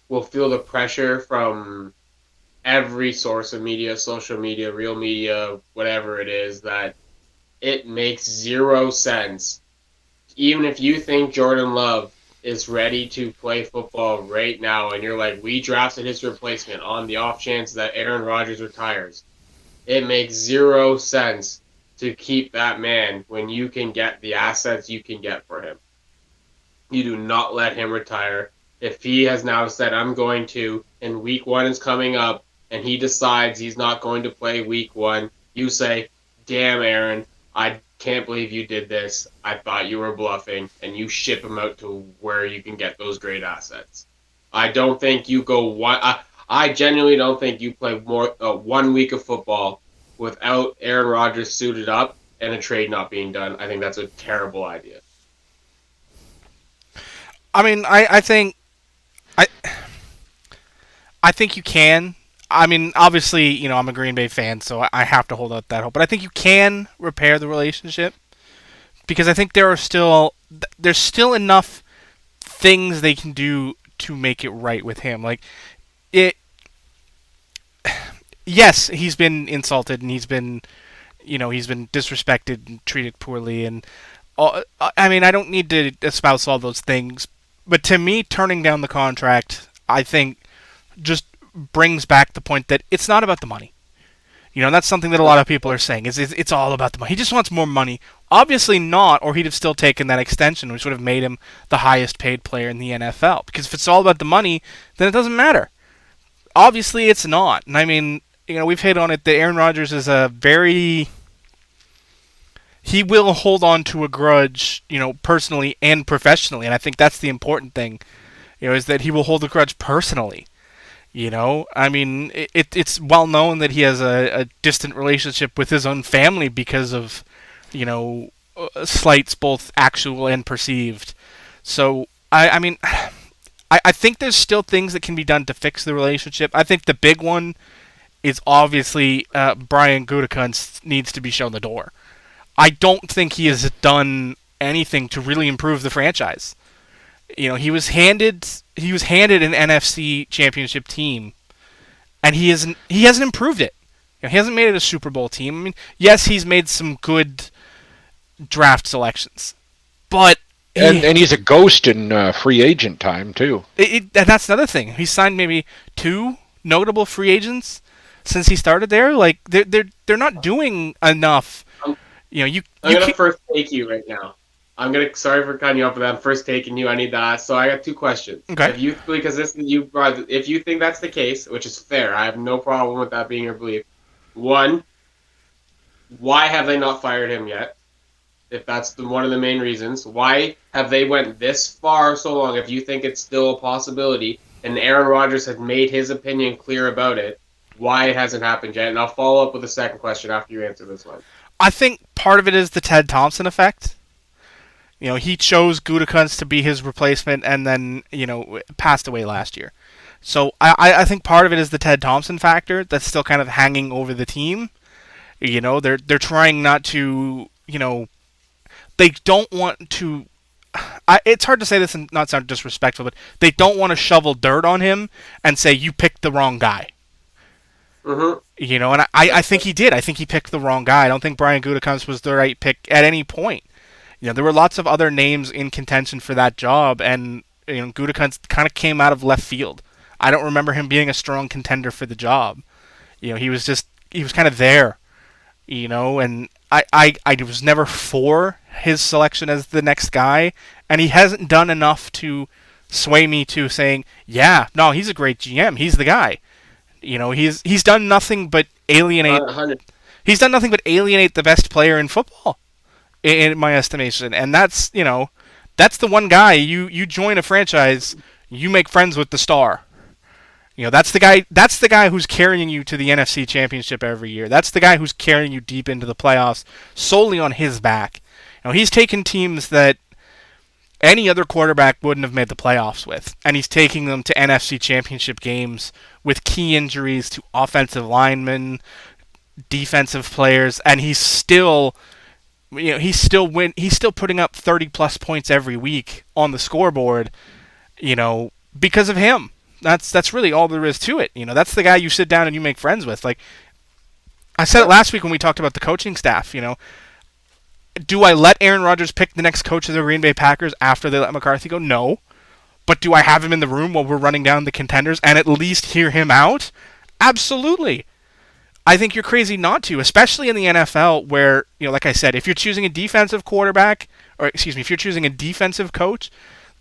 will feel the pressure from every source of media, social media, real media, whatever it is, that it makes zero sense. Even if you think Jordan Love is ready to play football right now, and you're like, we drafted his replacement on the off chance that Aaron Rodgers retires, it makes zero sense to keep that man when you can get the assets you can get for him. You do not let him retire. If he has now said, I'm going to, and week 1 is coming up, and he decides he's not going to play week 1, you say, damn, Aaron, I can't believe you did this. I thought you were bluffing, and you ship him out to where you can get those great assets. I don't think you go one. I genuinely don't think you play more 1 week of football without Aaron Rodgers suited up and a trade not being done. I think that's a terrible idea. I mean, I think you can. I mean, obviously, I'm a Green Bay fan, so I have to hold out that hope. But I think you can repair the relationship because I think there's still enough things they can do to make it right with him. Like it. Yes, he's been insulted and he's been disrespected and treated poorly, and I mean, I don't need to espouse all those things, but to me, turning down the contract, I think, just brings back the point that it's not about the money. That's something that a lot of people are saying. It's all about the money. He just wants more money. Obviously not, or he'd have still taken that extension, which would have made him the highest paid player in the NFL. Because if it's all about the money, then it doesn't matter. Obviously, it's not. And I mean, we've hit on it that Aaron Rodgers is he will hold on to a grudge, personally and professionally, and I think that's the important thing, is that he will hold a grudge personally. I mean, it's well known that he has a distant relationship with his own family because of, slights both actual and perceived. So, I mean, I think there's still things that can be done to fix the relationship. I think the big one is obviously Brian Gutekunst needs to be shown the door. I don't think he has done anything to really improve the franchise. He was handed an NFC championship team, and he hasn't improved it. He hasn't made it a Super Bowl team. I mean, yes, he's made some good draft selections, but and he's a ghost in free agent time too. And that's another thing. He's signed maybe 2 notable free agents since he started there. Like they're not doing enough. I'm gonna first take you right now. Sorry for cutting you off, but I'm first taking you. I need to ask. So I got 2 questions. Okay. If you think that's the case, which is fair, I have no problem with that being your belief. 1, why have they not fired him yet? If that's one of the main reasons, why have they went this far so long? If you think it's still a possibility, and Aaron Rodgers had made his opinion clear about it, why it hasn't happened yet? And I'll follow up with a second question after you answer this one. I think part of it is the Ted Thompson effect. He chose Gutekunst to be his replacement, and then passed away last year. So I think part of it is the Ted Thompson factor that's still kind of hanging over the team. They're trying not to. They don't want to. It's hard to say this and not sound disrespectful, but they don't want to shovel dirt on him and say you picked the wrong guy. Mm-hmm. And I think he did. I think he picked the wrong guy. I don't think Brian Gutekunst was the right pick at any point. There were lots of other names in contention for that job, and Gutekunst kind of came out of left field. I don't remember him being a strong contender for the job. He was kind of there. And I was never for his selection as the next guy, and he hasn't done enough to sway me to saying, yeah, no, he's a great GM. He's the guy. He's done nothing but alienate. He's done nothing but alienate the best player in football, in my estimation. And that's the one guy you join a franchise, you make friends with the star. That's the guy. That's the guy who's carrying you to the NFC Championship every year. That's the guy who's carrying you deep into the playoffs solely on his back. He's taken teams that any other quarterback wouldn't have made the playoffs with, and he's taking them to NFC Championship games with key injuries to offensive linemen, defensive players, and he's still he's still putting up 30+ points every week on the scoreboard, because of him. That's really all there is to it. That's the guy you sit down and you make friends with. Like I said it last week when we talked about the coaching staff, do I let Aaron Rodgers pick the next coach of the Green Bay Packers after they let McCarthy go? No. But do I have him in the room while we're running down the contenders and at least hear him out? Absolutely. I think you're crazy not to, especially in the NFL where, like I said, if you're choosing a defensive quarterback, if you're choosing a defensive coach,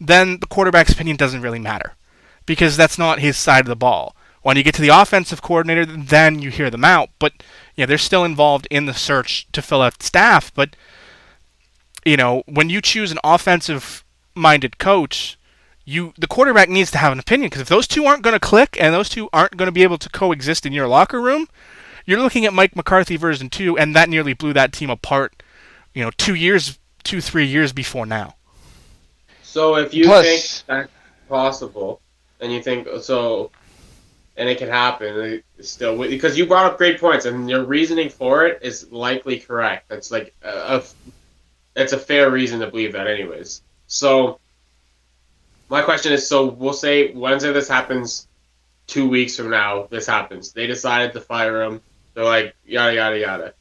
then the quarterback's opinion doesn't really matter because that's not his side of the ball. When you get to the offensive coordinator, then you hear them out. But they're still involved in the search to fill out staff. But when you choose an offensive-minded coach, the quarterback needs to have an opinion, because if those two aren't going to click and those two aren't going to be able to coexist in your locker room, you're looking at Mike McCarthy version 2, and that nearly blew that team apart, 3 years before now. So if you think that's possible, and you think so, and it can happen still. Because you brought up great points, and your reasoning for it is likely correct. That's like it's a fair reason to believe that, anyways. So my question is: so we'll say Wednesday this happens. 2 weeks from now, this happens. They decided to fire him. They're like yada yada yada.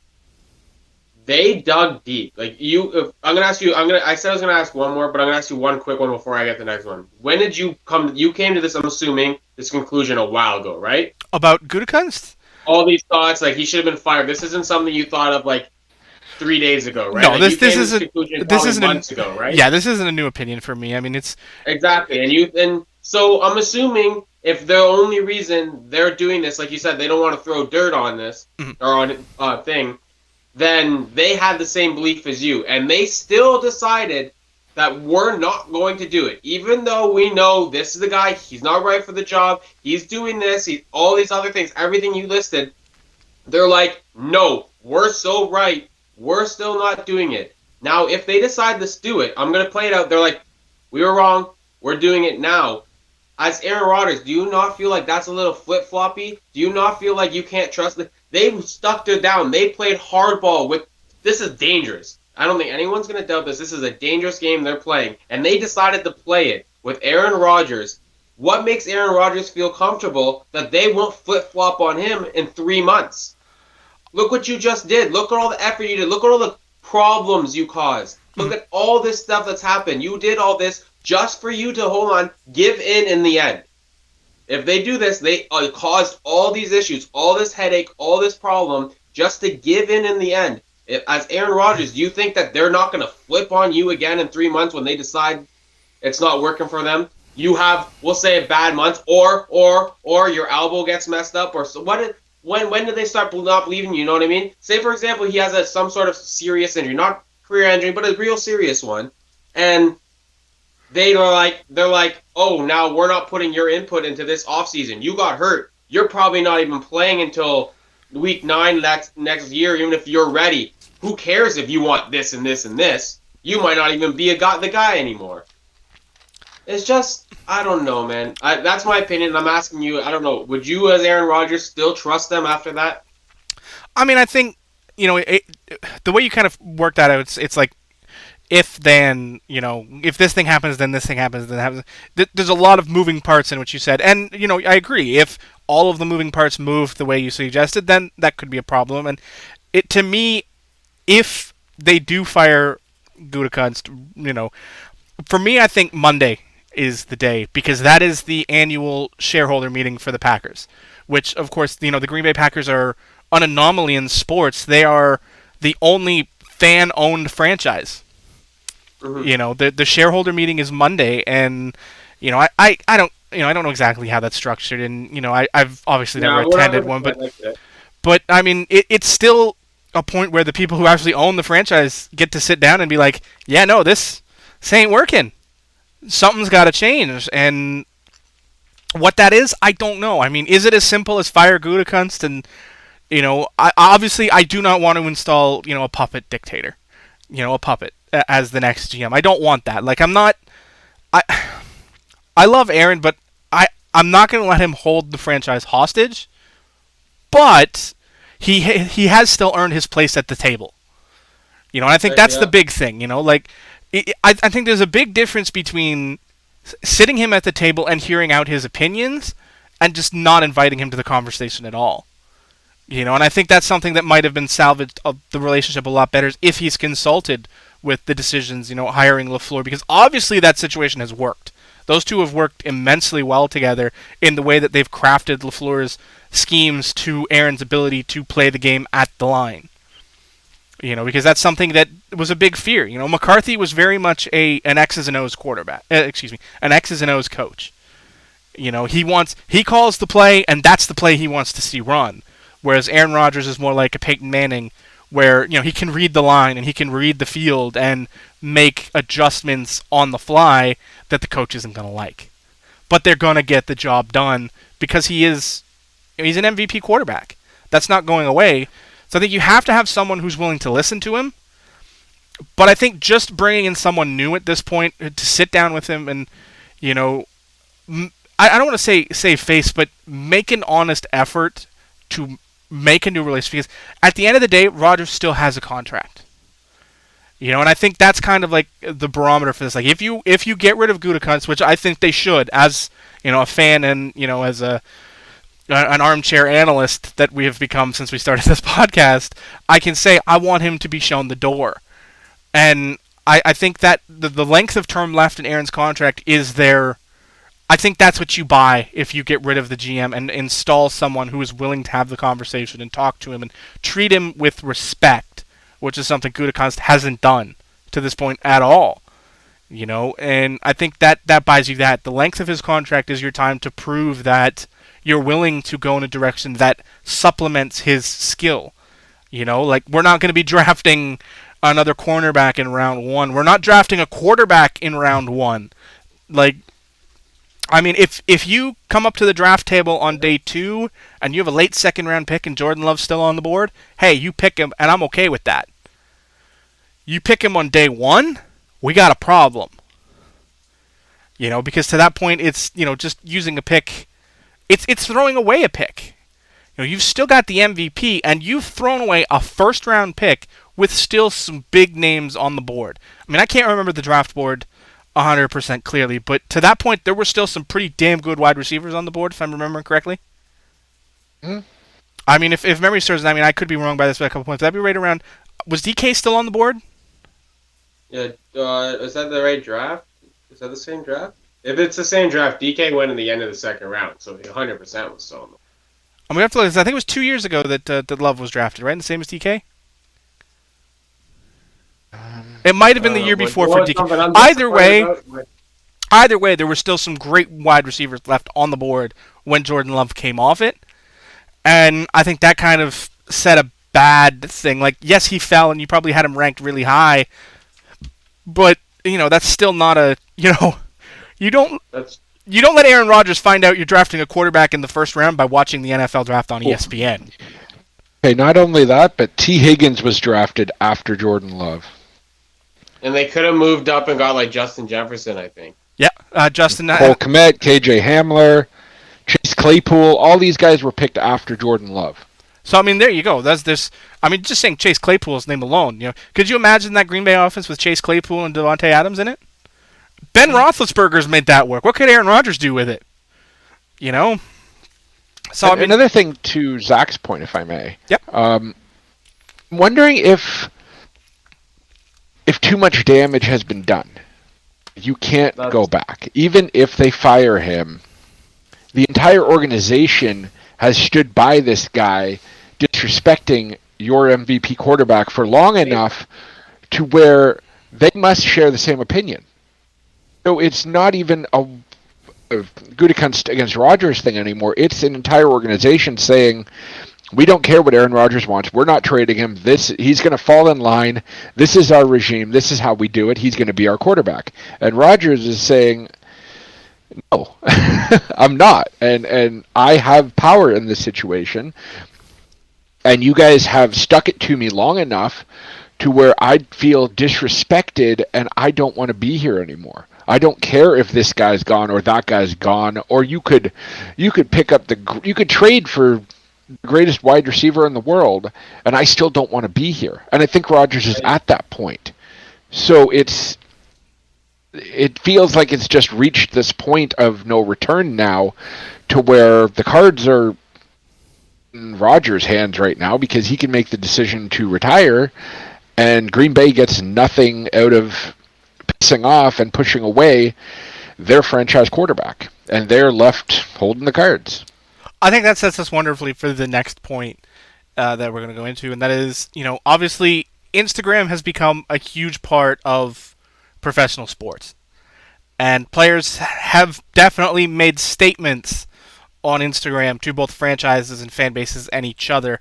They dug deep. Like I'm gonna ask you. I said I was gonna ask one more, but I'm gonna ask you one quick one before I get the next one. When did you come? You came to this. I'm assuming this conclusion a while ago, right? About Gutekunst? All these thoughts, like he should have been fired. This isn't something you thought of like 3 days ago, right? No, like, this isn't months ago, right? Yeah, this isn't a new opinion for me. I mean, it's exactly, and so I'm assuming if the only reason they're doing this, like you said, they don't want to throw dirt on this or on thing, then they had the same belief as you, and they still decided that we're not going to do it, even though we know this is the guy. He's not right for the job. He's doing this. All these other things, everything you listed. They're like, no, we're so right. We're still not doing it. Now, if they decide to do it, I'm going to play it out. They're like, we were wrong. We're doing it now. As Aaron Rodgers, do you not feel like that's a little flip-floppy? Do you not feel like you can't trust them? They stuck their down. They played hardball with – this is dangerous. I don't think anyone's going to doubt this. This is a dangerous game they're playing. And they decided to play it with Aaron Rodgers. What makes Aaron Rodgers feel comfortable that they won't flip-flop on him in 3 months? Look what you just did. Look at all the effort you did. Look at all the problems you caused. Look at all this stuff that's happened. You did all this just for you to, hold on, give in the end. If they do this, they caused all these issues, all this headache, all this problem, just to give in the end. As Aaron Rodgers, do you think that they're not going to flip on you again in 3 months when they decide it's not working for them? You have, we'll say, a bad month, or your elbow gets messed up, or so. When do they start not believing you? You know what I mean? Say, for example, he has some sort of serious injury, not career injury, but a real serious one, and they're like, oh, now we're not putting your input into this offseason. You got hurt. You're probably not even playing until week 9 next year, even if you're ready. Who cares if you want this and this and this? You might not even be the guy anymore. It's just, I don't know, man. That's my opinion. I'm asking you, I don't know. Would you, as Aaron Rodgers, still trust them after that? I mean, I think, the way you kind of work that out, it's like, if then, if this thing happens, then this thing happens, then that happens. There's a lot of moving parts in what you said. And, I agree. If all of the moving parts move the way you suggested, then that could be a problem. And to me, if they do fire Gutekunst, for me, I think Monday is the day, because that is the annual shareholder meeting for the Packers, which, of course, the Green Bay Packers are an anomaly in sports. They are the only fan-owned franchise. Mm-hmm. The shareholder meeting is Monday, and I don't know exactly how that's structured, and I've obviously never attended one, but I mean it's still a point where the people who actually own the franchise get to sit down and be like, yeah, no, this ain't working. Something's got to change, and what that is, I don't know. I mean, is it as simple as fire Gutekunst? And I do not want to install a puppet dictator, a puppet as the next GM. I don't want that. Like, I love Aaron, but I'm not going to let him hold the franchise hostage. But he has still earned his place at the table. And I think that's the big thing. I think there's a big difference between sitting him at the table and hearing out his opinions and just not inviting him to the conversation at all. And I think that's something that might have been salvaged of the relationship a lot better if he's consulted with the decisions, hiring LaFleur, because obviously that situation has worked. Those two have worked immensely well together in the way that they've crafted LaFleur's schemes to Aaron's ability to play the game at the line. Because that's something that was a big fear. McCarthy was very much an X's and O's quarterback. An X's and O's coach. He calls the play, and that's the play he wants to see run. Whereas Aaron Rodgers is more like a Peyton Manning, where he can read the line and he can read the field and make adjustments on the fly that the coach isn't going to like. But they're going to get the job done because he's an MVP quarterback. That's not going away. So I think you have to have someone who's willing to listen to him. But I think just bringing in someone new at this point to sit down with him and, I don't want to say save face, but make an honest effort to make a new release, because at the end of the day, Rodgers still has a contract. You know, and I think that's kind of like the barometer for this. Like, if you get rid of Gutekunst, which I think they should, as you know, a fan and as an armchair analyst that we have become since we started this podcast, I can say I want him to be shown the door. And I think that the length of term left in Aaron's contract is there. I think that's what you buy if you get rid of the GM and install someone who is willing to have the conversation and talk to him and treat him with respect, which is something Gutekunst hasn't done to this point at all. And I think that buys you that. The length of his contract is your time to prove that you're willing to go in a direction that supplements his skill. Like, we're not going to be drafting another cornerback in round 1. We're not drafting a quarterback in round 1. Like, I mean, if you come up to the draft table on day 2 and you have a late second round pick and Jordan Love's still on the board, hey, you pick him, and I'm okay with that. You pick him on day 1, we got a problem. Because to that point, it's just using a pick. It's throwing away a pick. You've still got the MVP, and you've thrown away a first round pick with still some big names on the board. I mean, I can't remember the draft board 100% clearly, but to that point, there were still some pretty damn good wide receivers on the board, if I'm remembering correctly. Mm-hmm. I mean, if memory serves, I mean, I could be wrong by this by a couple points. That'd be right around. Was DK still on the board? Yeah, is that the right draft? Is that the same draft? If it's the same draft, DK went in the end of the second round, so 100% was still on the board. I'm gonna have to look. I think it was 2 years ago that Love was drafted, right? The same as DK. It might have been the year before for DK. Either way, there were still some great wide receivers left on the board when Jordan Love came off it, and I think that kind of set a bad thing. Like, yes, he fell, and you probably had him ranked really high, but that's still not a you don't let Aaron Rodgers find out you're drafting a quarterback in the first round by watching the NFL draft on ESPN. Okay, not only that, but T. Higgins was drafted after Jordan Love. And they could have moved up and got like Justin Jefferson, I think. Yeah, Justin. Cole Kmet, KJ Hamler, Chase Claypool, all these guys were picked after Jordan Love. So, I mean, there you go. That's this. I mean, just saying Chase Claypool's name alone. Could you imagine that Green Bay offense with Chase Claypool and Devontae Adams in it? Ben Roethlisberger's made that work. What could Aaron Rodgers do with it? So, another thing to Zach's point, if I may. Yep. I'm wondering if too much damage has been done. You can't go back. Even if they fire him, the entire organization has stood by this guy disrespecting your MVP quarterback for long enough to where they must share the same opinion. So it's not even a Gutekunst against Rodgers thing anymore. It's an entire organization saying, we don't care what Aaron Rodgers wants. We're not trading him. He's going to fall in line. This is our regime. This is how we do it. He's going to be our quarterback. And Rodgers is saying, no, I'm not. And I have power in this situation. And you guys have stuck it to me long enough to where I feel disrespected and I don't want to be here anymore. I don't care if this guy's gone or that guy's gone, or you could pick up you could trade for the greatest wide receiver in the world, and I still don't want to be here. And I think Rodgers is at that point. So it feels like it's just reached this point of no return now, to where the cards are in Rodgers' hands right now because he can make the decision to retire, and Green Bay gets nothing out of pissing off and pushing away their franchise quarterback, and they're left holding the cards. I think that sets us wonderfully for the next point that we're going to go into, and that is, obviously Instagram has become a huge part of professional sports, and players have definitely made statements on Instagram to both franchises and fan bases and each other.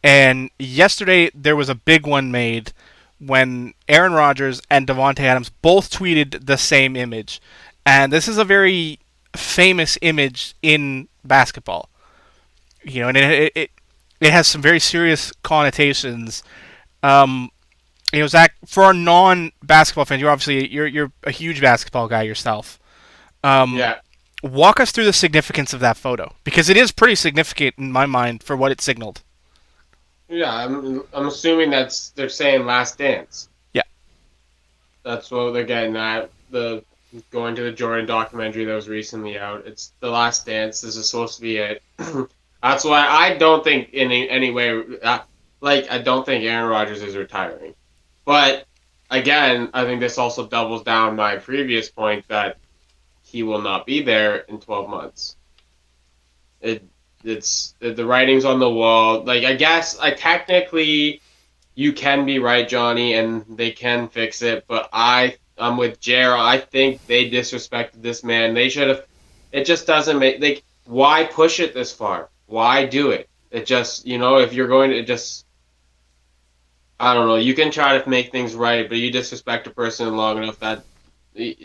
And yesterday there was a big one made when Aaron Rodgers and Devontae Adams both tweeted the same image. And this is a very famous image in basketball. And it has some very serious connotations. Zach, for our non-basketball fans, you're a huge basketball guy yourself. Yeah. walk us through the significance of that photo, because it is pretty significant in my mind for what it signaled. Yeah, I'm assuming they're saying Last Dance. Yeah. That's what they're getting at. The going to the Jordan documentary that was recently out. It's The Last Dance. This is supposed to be it. That's why I don't think in any way, I don't think Aaron Rodgers is retiring. But again, I think this also doubles down my previous point that he will not be there in 12 months. It's the writing's on the wall. Like, I guess technically you can be right, Johnny, and they can fix it. But I'm with JEr. I think they disrespected this man. They should have. It just doesn't make why push it this far? Why do it? It just if you're going to just. I don't know. You can try to make things right, but you disrespect a person long enough that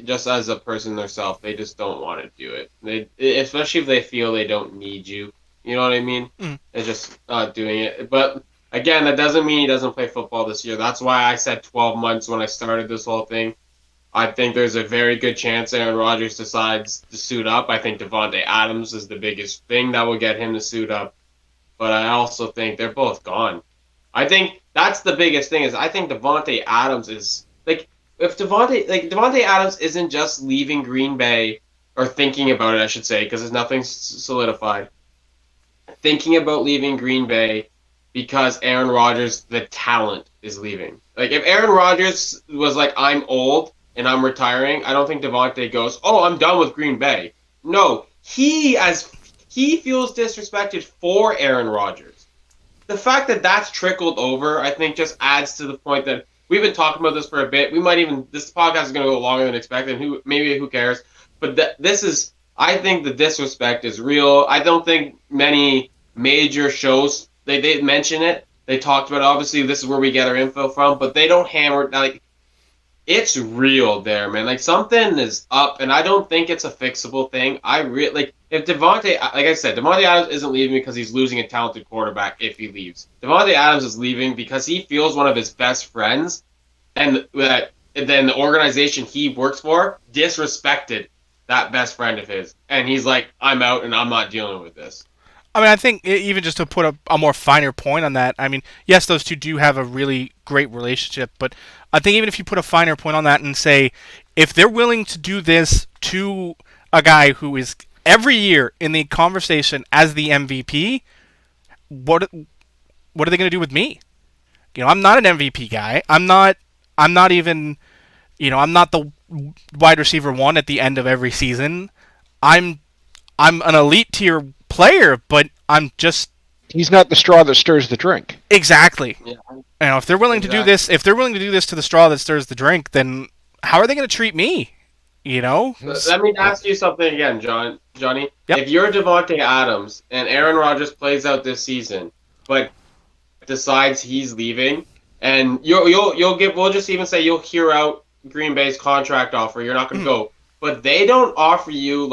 just as a person themselves, they just don't want to do it. Especially if they feel they don't need you. You know what I mean? They're just not doing it. But again, that doesn't mean he doesn't play football this year. That's why I said 12 months when I started this whole thing. I think there's a very good chance Aaron Rodgers decides to suit up. I think Davante Adams is the biggest thing that will get him to suit up. But I also think they're both gone. I think that's the biggest thing is I think Davante Adams is if Davante Adams isn't just leaving Green Bay or thinking about it, I should say, because there's nothing solidified. Thinking about leaving Green Bay because Aaron Rodgers, the talent, is leaving. Like if Aaron Rodgers was like, I'm old and I'm retiring, I don't think Davante goes, oh, I'm done with Green Bay. No, he feels disrespected for Aaron Rodgers. The fact that that's trickled over, I think, just adds to the point that we've been talking about this for a bit. This podcast is going to go longer than expected. Who cares? But I think the disrespect is real. I don't think many major shows, they mention it. They talked about it. Obviously, this is where we get our info from, but they don't hammer it. It's real there, man. Like, something is up, and I don't think it's a fixable thing. If Davante, like I said, Davante Adams isn't leaving because he's losing a talented quarterback if he leaves. Davante Adams is leaving because he feels one of his best friends and then the organization he works for disrespected that best friend of his. And he's like, I'm out and I'm not dealing with this. I mean, I think even just to put a more finer point on that, I mean, yes, those two do have a really great relationship, but I think even if you put a finer point on that and say, if they're willing to do this to a guy who is every year in the conversation as the MVP, what are they going to do with me? I'm not an MVP guy. I'm not even, I'm not the wide receiver one at the end of every season. I'm an elite tier player, but I'm just. He's not the straw that stirs the drink. Exactly. Yeah. If they're willing to do this, to the straw that stirs the drink, then how are they going to treat me? Let me ask you something again, Johnny. Yep. If you're Davante Adams and Aaron Rodgers plays out this season, but decides he's leaving, and we'll just even say you'll hear out Green Bay's contract offer, you're not going to go, but they don't offer you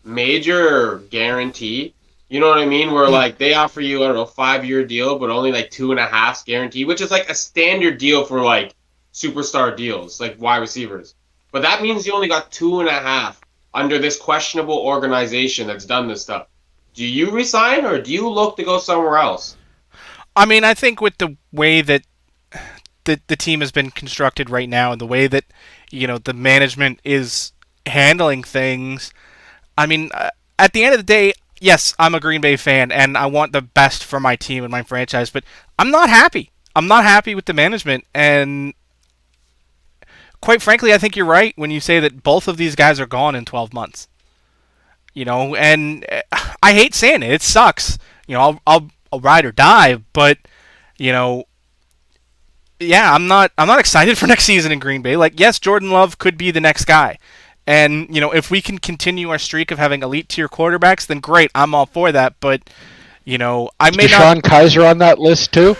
major guarantee. You know what I mean? Where they offer you, I don't know, 5-year deal, but only 2.5 guarantee, which is a standard deal for superstar deals, wide receivers. But that means you only got 2.5 under this questionable organization that's done this stuff. Do you resign or do you look to go somewhere else? I mean, I think with the way that the team has been constructed right now and the way that the management is handling things, I mean, at the end of the day, yes, I'm a Green Bay fan and I want the best for my team and my franchise, but I'm not happy. I'm not happy with the management, and quite frankly, I think you're right when you say that both of these guys are gone in 12 months. And I hate saying it. It sucks. I'll ride or die, but yeah, I'm not excited for next season in Green Bay. Yes, Jordan Love could be the next guy. And, if we can continue our streak of having elite tier quarterbacks, then great. I'm all for that. But, I may Deshaun Kaiser on that list too?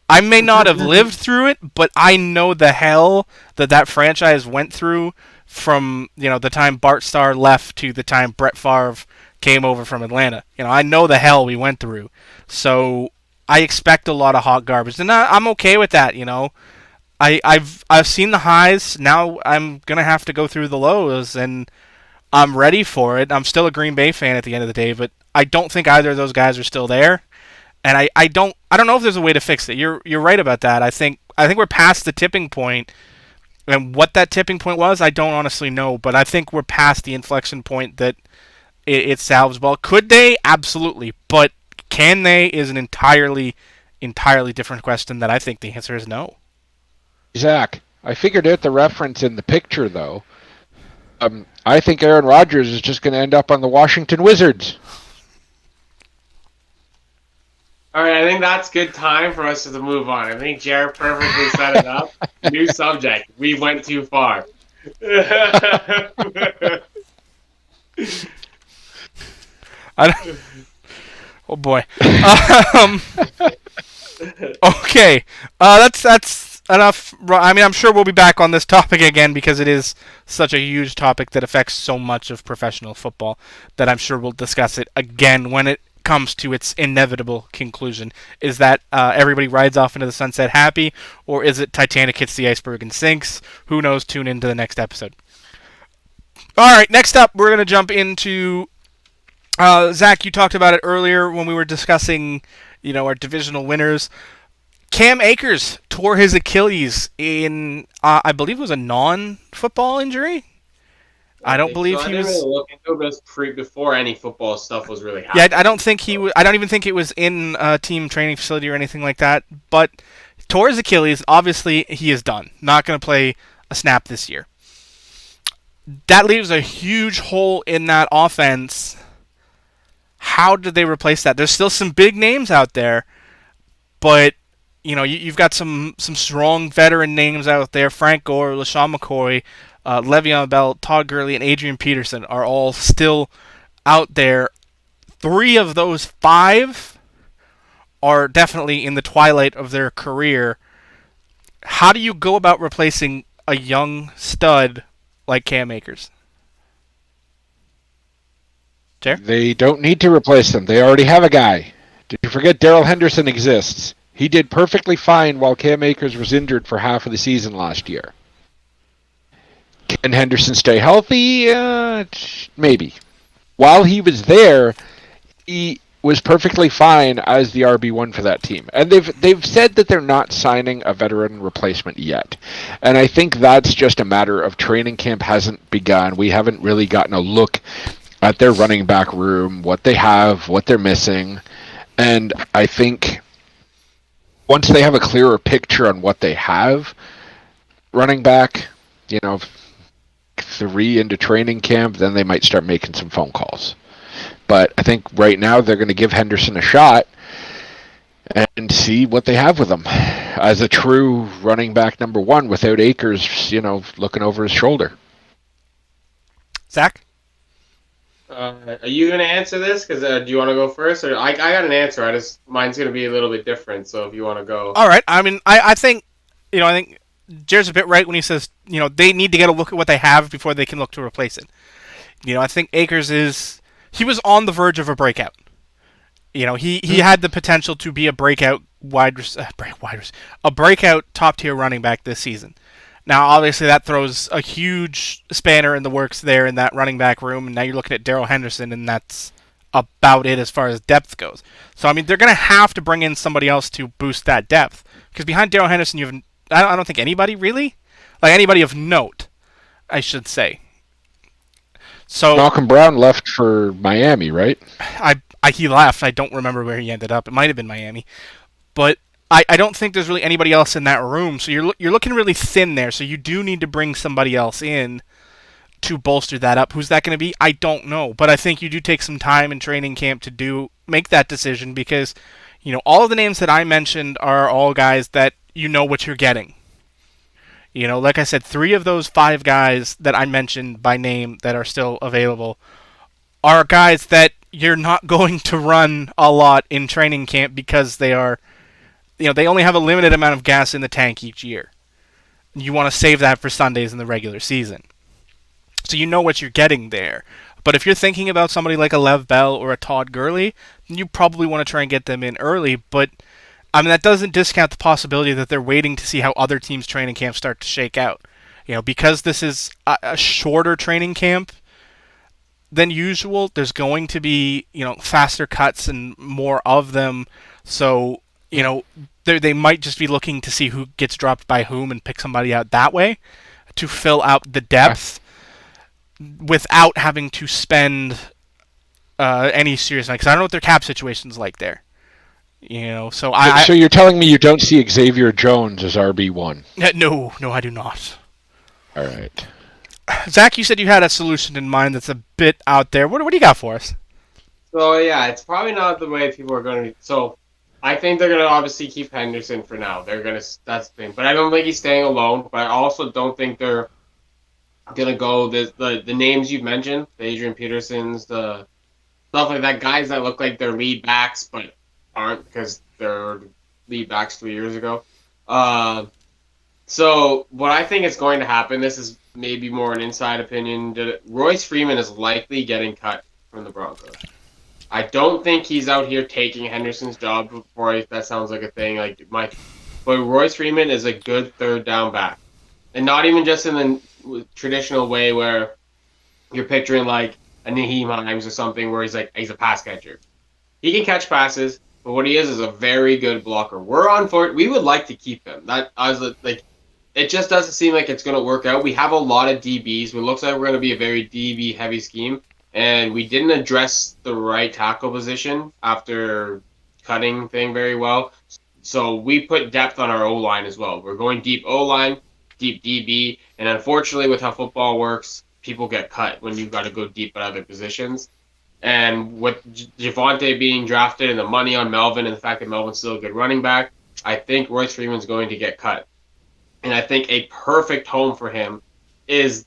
I may not have lived through it, but I know the hell that franchise went through from, the time Bart Starr left to the time Brett Favre came over from Atlanta. I know the hell we went through. So I expect a lot of hot garbage. And I'm okay with that, I've seen the highs. Now I'm going to have to go through the lows. And I'm ready for it. I'm still a Green Bay fan at the end of the day, but I don't think either of those guys are still there. And I don't know if there's a way to fix it. You're right about that. I think we're past the tipping point. And what that tipping point was, I don't honestly know, but I think we're past the inflection point that it's salvageable. Could they? Absolutely. But can they is an entirely different question that I think the answer is no. Zach, I figured out the reference in the picture, though. I think Aaron Rodgers is just going to end up on the Washington Wizards. All right, I think that's good time for us to move on. I think JEr perfectly set it up. New subject. We went too far. Oh boy. Okay. That's enough. I mean, I'm sure we'll be back on this topic again because it is such a huge topic that affects so much of professional football that I'm sure we'll discuss it again when it comes to its inevitable conclusion. Is that everybody rides off into the sunset happy, or is it Titanic hits the iceberg and sinks? Who knows? Tune into the next episode. All right, next up, we're going to jump into Zach, you talked about it earlier when we were discussing, our divisional winners. Cam Akers tore his Achilles in, I believe it was a non-football injury. I don't believe he was. I didn't really look into it before any football stuff was really happening. Yeah, I don't think he was. I don't even think it was in a team training facility or anything like that. But tore his Achilles. Obviously, he is done. Not going to play a snap this year. That leaves a huge hole in that offense. How did they replace that? There's still some big names out there, but you've got some strong veteran names out there. Frank Gore, LaShawn McCoy, Le'Veon Bell, Todd Gurley, and Adrian Peterson are all still out there. 3 of those 5 are definitely in the twilight of their career. How do you go about replacing a young stud like Cam Akers? JEr? They don't need to replace them. They already have a guy. Did you forget Darrell Henderson exists? He did perfectly fine while Cam Akers was injured for half of the season last year. Can Henderson stay healthy? Maybe. While he was there, he was perfectly fine as the RB1 for that team. And they've said that they're not signing a veteran replacement yet. And I think that's just a matter of training camp hasn't begun. We haven't really gotten a look at their running back room, what they have, what they're missing. And I think once they have a clearer picture on what they have running back, 3 into training camp, then they might start making some phone calls. But I think right now they're going to give Henderson a shot and see what they have with him as a true running back number 1 without Akers, looking over his shoulder. Zach? Are you going to answer this? Because do you want to go first? Or I got an answer. Mine's going to be a little bit different. So if you want to go, all right. I mean, I think JEr's a bit right when he says they need to get a look at what they have before they can look to replace it. I think Akers he was on the verge of a breakout. He had the potential to be a breakout a breakout top tier running back this season. Now, obviously, that throws a huge spanner in the works there in that running back room, and now you're looking at Darrell Henderson, and that's about it as far as depth goes. So, I mean, they're going to have to bring in somebody else to boost that depth, because behind Darrell Henderson, you have I don't think anybody really, like anybody of note, I should say. So Malcolm Brown left for Miami, right? He left. I don't remember where he ended up. It might have been Miami, but I don't think there's really anybody else in that room, so you're looking really thin there. So you do need to bring somebody else in to bolster that up. Who's that going to be? I don't know, but I think you do take some time in training camp to make that decision because all of the names that I mentioned are all guys that you know what you're getting. Like I said, 3 of those 5 guys that I mentioned by name that are still available are guys that you're not going to run a lot in training camp because they are. They only have a limited amount of gas in the tank each year. You want to save that for Sundays in the regular season. So you know what you're getting there. But if you're thinking about somebody like a Lev Bell or a Todd Gurley, then you probably want to try and get them in early. But, I mean, that doesn't discount the possibility that they're waiting to see how other teams' training camps start to shake out. Because this is a shorter training camp, than usual. There's going to be, faster cuts and more of them. So, they might just be looking to see who gets dropped by whom and pick somebody out that way to fill out the depth without having to spend any serious money. Because I don't know what their cap situation's like there. So So you're telling me you don't see Xavier Jones as RB1? No, I do not. All right. Zach, you said you had a solution in mind that's a bit out there. What do you got for us? So yeah, it's probably not the way people are going to. So I think they're going to obviously keep Henderson for now. That's the thing. But I don't think he's staying alone. But I also don't think they're going to go the names you've mentioned, the Adrian Petersons, the stuff like that, guys that look like they're lead backs but aren't because they're lead backs 3 years ago. So what I think is going to happen, this is maybe more an inside opinion, Royce Freeman is likely getting cut from the Broncos. I don't think he's out here taking Henderson's job before that sounds like a thing. But Royce Freeman is a good third down back. And not even just in the traditional way where you're picturing like a Naheem Hines or something where he's a pass catcher. He can catch passes, but what he is a very good blocker. We would like to keep him. It just doesn't seem like it's going to work out. We have a lot of DBs. It looks like we're going to be a very DB heavy scheme, and we didn't address the right tackle position after cutting thing very well. So we put depth on our O-line as well. We're going deep O-line, deep DB, and unfortunately with how football works, people get cut when you've got to go deep at other positions. And with Javonte being drafted and the money on Melvin and the fact that Melvin's still a good running back, I think Royce Freeman's going to get cut. And I think a perfect home for him is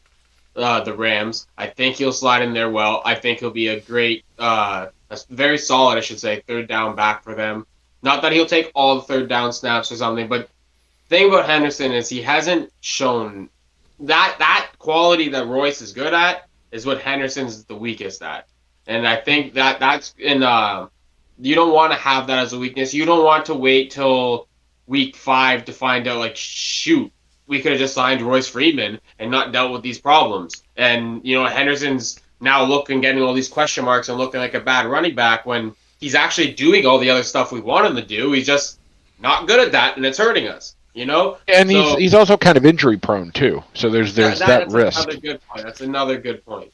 the Rams. I think he'll slide in there well. I think he'll be a great, very solid, I should say, third down back for them. Not that he'll take all the third down snaps or something, but the thing about Henderson is he hasn't shown that quality that Royce is good at is what Henderson's the weakest at. And I think that's in you don't want to have that as a weakness. You don't want to wait till week 5 to find out, shoot, we could have just signed Royce Freeman and not dealt with these problems. And, Henderson's now getting all these question marks and looking like a bad running back when he's actually doing all the other stuff we want him to do. He's just not good at that, and it's hurting us, And he's also kind of injury prone, too. So there's that risk. That's another good point.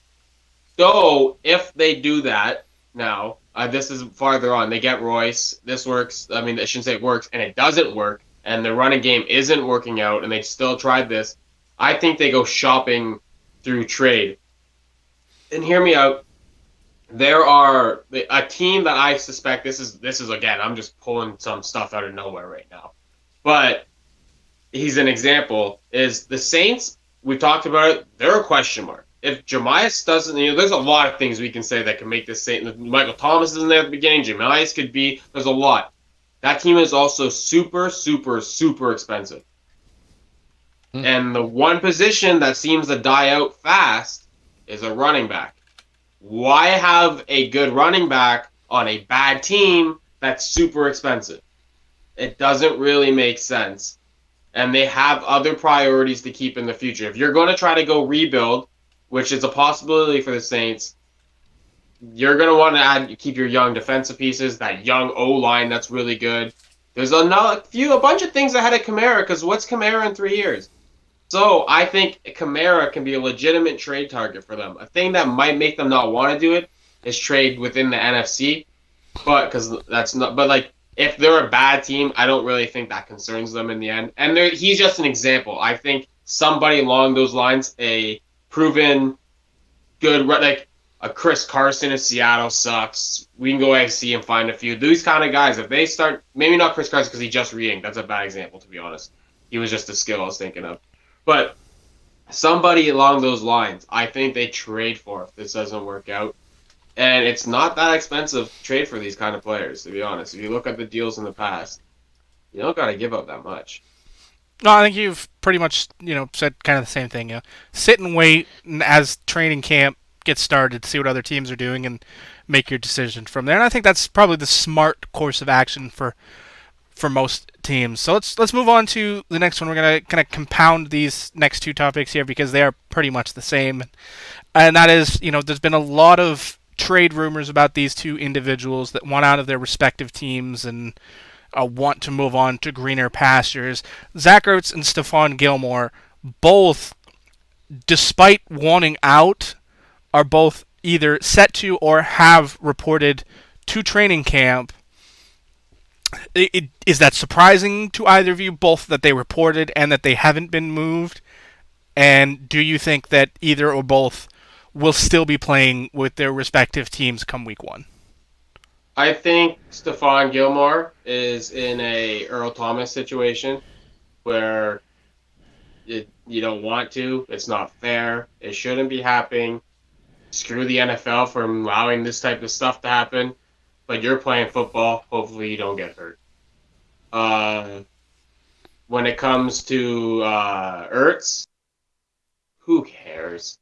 So if they do that now, this is farther on. They get Royce. This works. I mean, I shouldn't say it works, and it doesn't work, and the running game isn't working out, and they still tried this. I think they go shopping through trade. And hear me out. There are a team that I suspect this is again. I'm just pulling some stuff out of nowhere right now, but he's an example. Is the Saints? We talked about it. They're a question mark. If Jamias doesn't, there's a lot of things we can say that can make this Saint. Michael Thomas isn't there at the beginning. Jamias could be. There's a lot. That team is also super, super, super expensive. And the one position that seems to die out fast is a running back. Why have a good running back on a bad team that's super expensive? It doesn't really make sense. And they have other priorities to keep in the future. If you're going to try to go rebuild, which is a possibility for the Saints, you're going to want to keep your young defensive pieces, that young O-line that's really good. There's a bunch of things ahead of Kamara, because what's Kamara in 3 years? So I think Kamara can be a legitimate trade target for them. A thing that might make them not want to do it is trade within the NFC, if they're a bad team, I don't really think that concerns them in the end. And he's just an example. I think somebody along those lines, a proven good, like a Chris Carson of Seattle sucks. We can go AFC and find a few. These kind of guys, if they start, maybe not Chris Carson because he just re-inked. That's a bad example, to be honest. He was just a skill I was thinking of. But somebody along those lines, I think they trade for if this doesn't work out. And it's not that expensive to trade for these kind of players, to be honest. If you look at the deals in the past, you don't got to give up that much. No, I think you've pretty much, said kind of the same thing. Sit and wait as training camp gets started to see what other teams are doing and make your decision from there. And I think that's probably the smart course of action for for most teams. So let's move on to the next one. We're gonna kind of compound these next two topics here because they are pretty much the same, and that is, there's been a lot of trade rumors about these two individuals that want out of their respective teams and want to move on to greener pastures. Zach Ertz and Stefan Gilmore, both, despite wanting out, are both either set to or have reported to training camp. Is that surprising to either of you, both that they reported and that they haven't been moved? And do you think that either or both will still be playing with their respective teams come week 1? I think Stefan Gilmore is in a Earl Thomas situation where you don't want to. It's not fair. It shouldn't be happening. Screw the NFL for allowing this type of stuff to happen. But you're playing football. Hopefully you don't get hurt. When it comes to Ertz, who cares?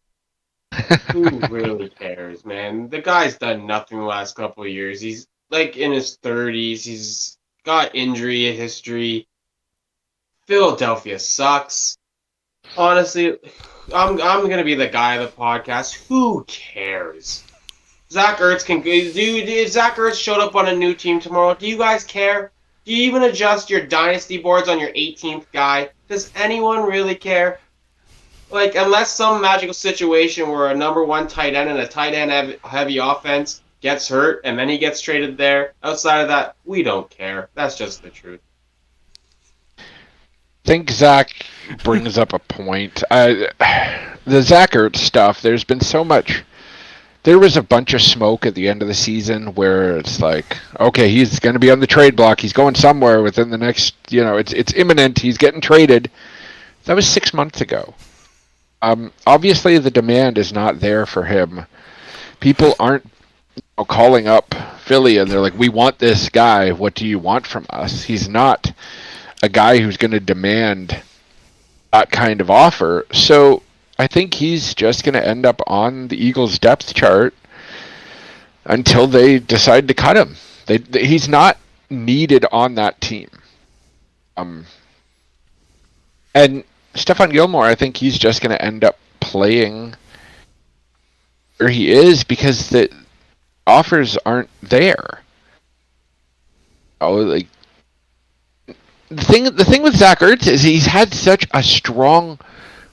Who really cares, man? The guy's done nothing the last couple of years. He's like in his 30s. He's got injury history. Philadelphia sucks. Honestly, I'm gonna be the guy of the podcast. Who cares? Zach Ertz can do. If Zach Ertz showed up on a new team tomorrow, do you guys care? Do you even adjust your dynasty boards on your 18th guy? Does anyone really care? Like, unless some magical situation where a number 1 tight end and a tight end heavy offense gets hurt and then he gets traded there, outside of that, we don't care. That's just the truth. I think Zach brings up a point. The Zach Ertz stuff, there's been so much. There was a bunch of smoke at the end of the season where it's like, okay, he's going to be on the trade block. He's going somewhere within the next, it's imminent. He's getting traded. That was 6 months ago. Obviously, the demand is not there for him. People aren't calling up Philly and they're like, we want this guy. What do you want from us? He's not a guy who's going to demand that kind of offer. So I think he's just going to end up on the Eagles' depth chart until they decide to cut him. He's not needed on that team. And Stefan Gilmore, I think he's just going to end up playing where he is because the offers aren't there. The thing with Zach Ertz is he's had such a strong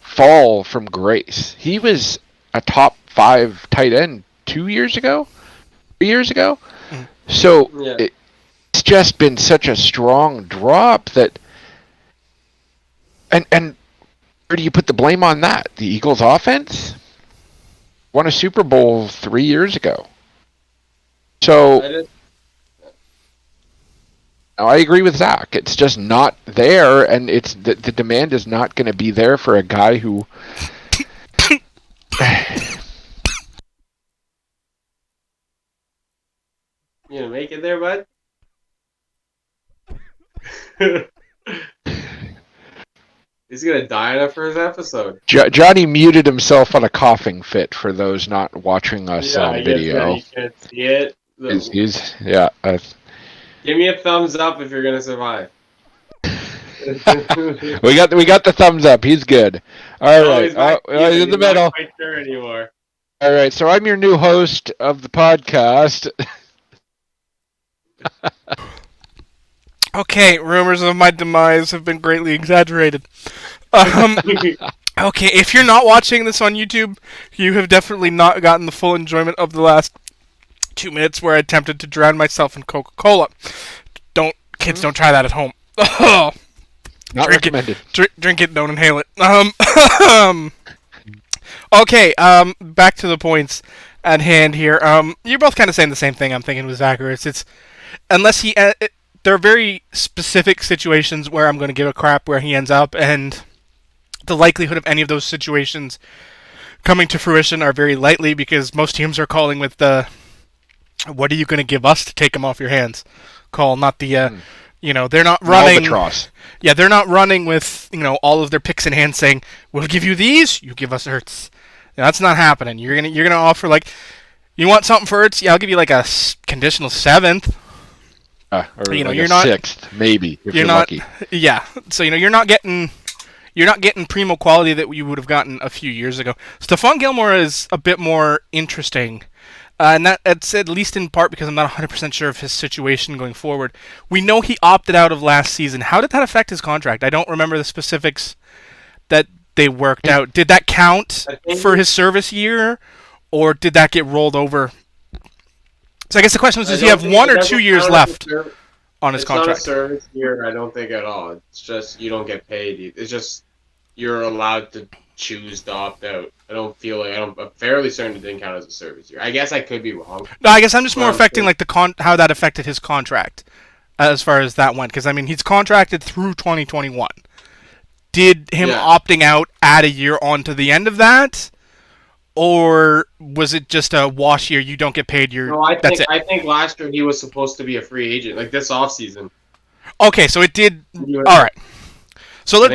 fall from grace. He was a top 5 tight end 2 years ago, 3 years ago. So it's just been such a strong drop that, and where do you put the blame on that? The Eagles' offense won a Super Bowl 3 years ago. So I agree with Zach. It's just not there, and it's the demand is not going to be there for a guy who. You gonna make it there, bud? He's gonna die in our first episode. Johnny muted himself on a coughing fit for those not watching us on video. You can't see it. Give me a thumbs up if you're gonna survive. we got the thumbs up. He's good. All right. He's in the middle. Not quite sure anymore. All right. So I'm your new host of the podcast. Okay, rumors of my demise have been greatly exaggerated. Okay, if you're not watching this on YouTube, you have definitely not gotten the full enjoyment of the last 2 minutes where I attempted to drown myself in Coca-Cola. Kids, don't try that at home. Not recommended. Drink it, don't inhale it. Okay, back to the points at hand here. You're both kind of saying the same thing I'm thinking with Zachary. It's unless he... there are very specific situations where I'm going to give a crap where he ends up, and the likelihood of any of those situations coming to fruition are very lightly because most teams are calling with the "what are you going to give us to take him off your hands?" call, not the they're not running. Albatross. Yeah, they're not running with all of their picks in hand saying, "We'll give you these, you give us Ertz." That's not happening. You're gonna offer like, you want something for Ertz? Yeah, I'll give you like a conditional 7th. Or You know, like you're a not- sixth, maybe, if you're you're not- lucky. Yeah. So you're not getting primo quality that you would have gotten a few years ago. Stefan Gilmore is a bit more interesting. And that's at least in part because I'm not 100% sure of his situation going forward. We know he opted out of last season. How did that affect his contract? I don't remember the specifics that they worked out. Did that count for his service year, or did that get rolled over? So I guess the question is, does he have 1 or 2 years left on his contract? It's not a service year, I don't think, at all. It's just you don't get paid. It's just you're allowed to choose to opt out. I'm fairly certain it didn't count as a service year. I guess I could be wrong. No, I guess I'm just more affecting like how that affected his contract as far as that went. Because I mean, he's contracted through 2021. Did him opting out add a year on to the end of that, or was it just a wash year? You don't get paid. That's it. I think last year he was supposed to be a free agent, like this offseason. Okay, so it did. All right. So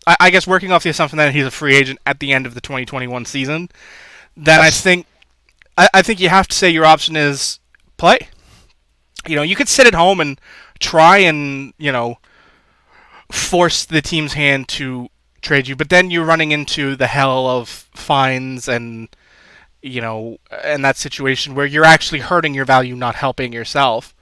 I guess working off the assumption that he's a free agent at the end of the 2021 season, then I think you have to say your option is play. You know, you could sit at home and try and, force the team's hand to trade you, but then you're running into the hell of fines and, and that situation where you're actually hurting your value, not helping yourself.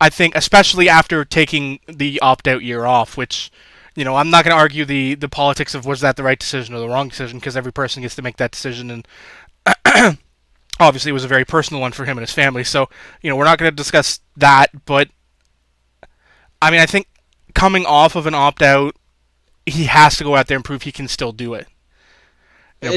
I think, especially after taking the opt-out year off, which... I'm not going to argue the politics of was that the right decision or the wrong decision, because every person gets to make that decision, and obviously it was a very personal one for him and his family. So, we're not going to discuss that, but I mean, I think coming off of an opt-out, he has to go out there and prove he can still do it. I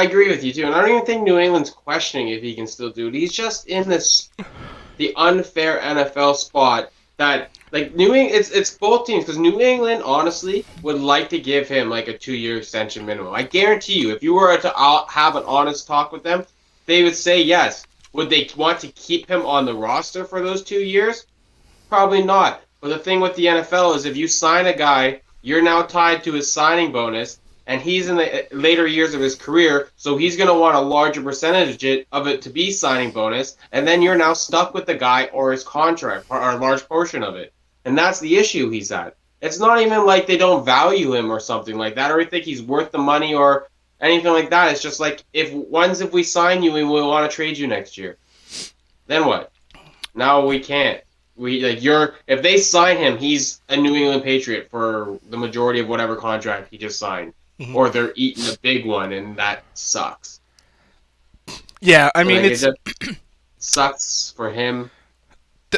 agree with you too, and I don't even think New England's questioning if he can still do it. He's just in the unfair NFL spot that. Like it's both teams, because New England honestly would like to give him like a 2-year extension minimum. I guarantee you, if you were to have an honest talk with them, they would say yes. Would they want to keep him on the roster for those 2 years? Probably not. But the thing with the NFL is, if you sign a guy, you're now tied to his signing bonus, and he's in the later years of his career, so he's going to want a larger percentage of it to be signing bonus, and then you're now stuck with the guy or his contract, or a large portion of it. And that's the issue he's at. It's not even like they don't value him or something like that, or they think he's worth the money or anything like that. It's just like, if we sign you and we want to trade you next year, then what? Now we can't. If they sign him, he's a New England Patriot for the majority of whatever contract he just signed. Mm-hmm. Or they're eating a big one, and that sucks. Yeah, I mean, it just sucks for him.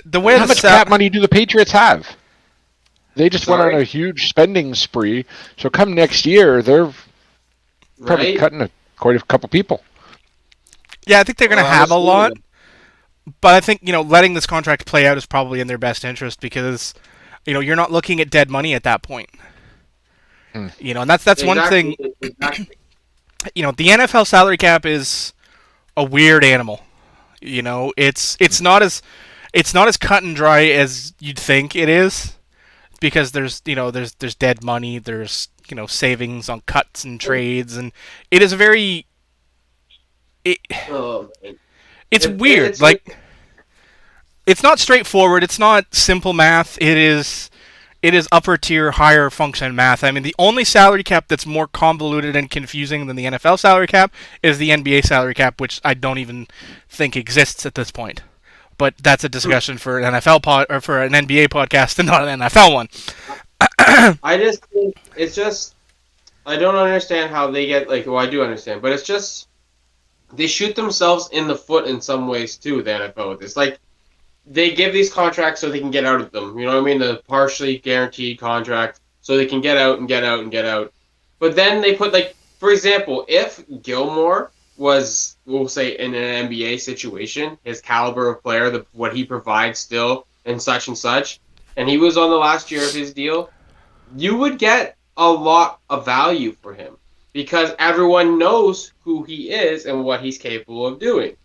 The way how much cap money do the Patriots have? They just went on a huge spending spree. So come next year, they're probably cutting quite a couple people. Yeah, I think they're going to have a lot. But I think, letting this contract play out is probably in their best interest, because, you're not looking at dead money at that point. And that's one thing. Exactly. The NFL salary cap is a weird animal. It's not as cut and dry as you'd think it is, because there's dead money, there's savings on cuts and trades, and it is a very it's weird. It's not straightforward. It's not simple math. It is upper tier, higher function math. I mean, the only salary cap that's more convoluted and confusing than the NFL salary cap is the NBA salary cap, which I don't even think exists at this point. But that's a discussion for an NFL or for an NBA podcast, and not an NFL one. I just think it's just, I don't understand how they get, I do understand, but it's just, they shoot themselves in the foot in some ways too, the NFL with this. They give these contracts so they can get out of them. You know what I mean? The partially guaranteed contract, so they can get out and get out and get out. But then they put, for example, if Gilmore was, we'll say, in an NBA situation, his caliber of player, what he provides still, and such, and he was on the last year of his deal, you would get a lot of value for him, because everyone knows who he is and what he's capable of doing.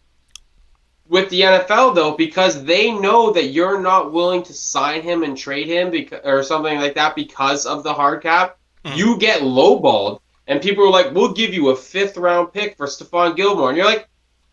With the NFL, though, because they know that you're not willing to sign him and trade him or something like that because of the hard cap, you get lowballed, and people are like, we'll give you a 5th-round pick for Stefan Gilmore. And you're like,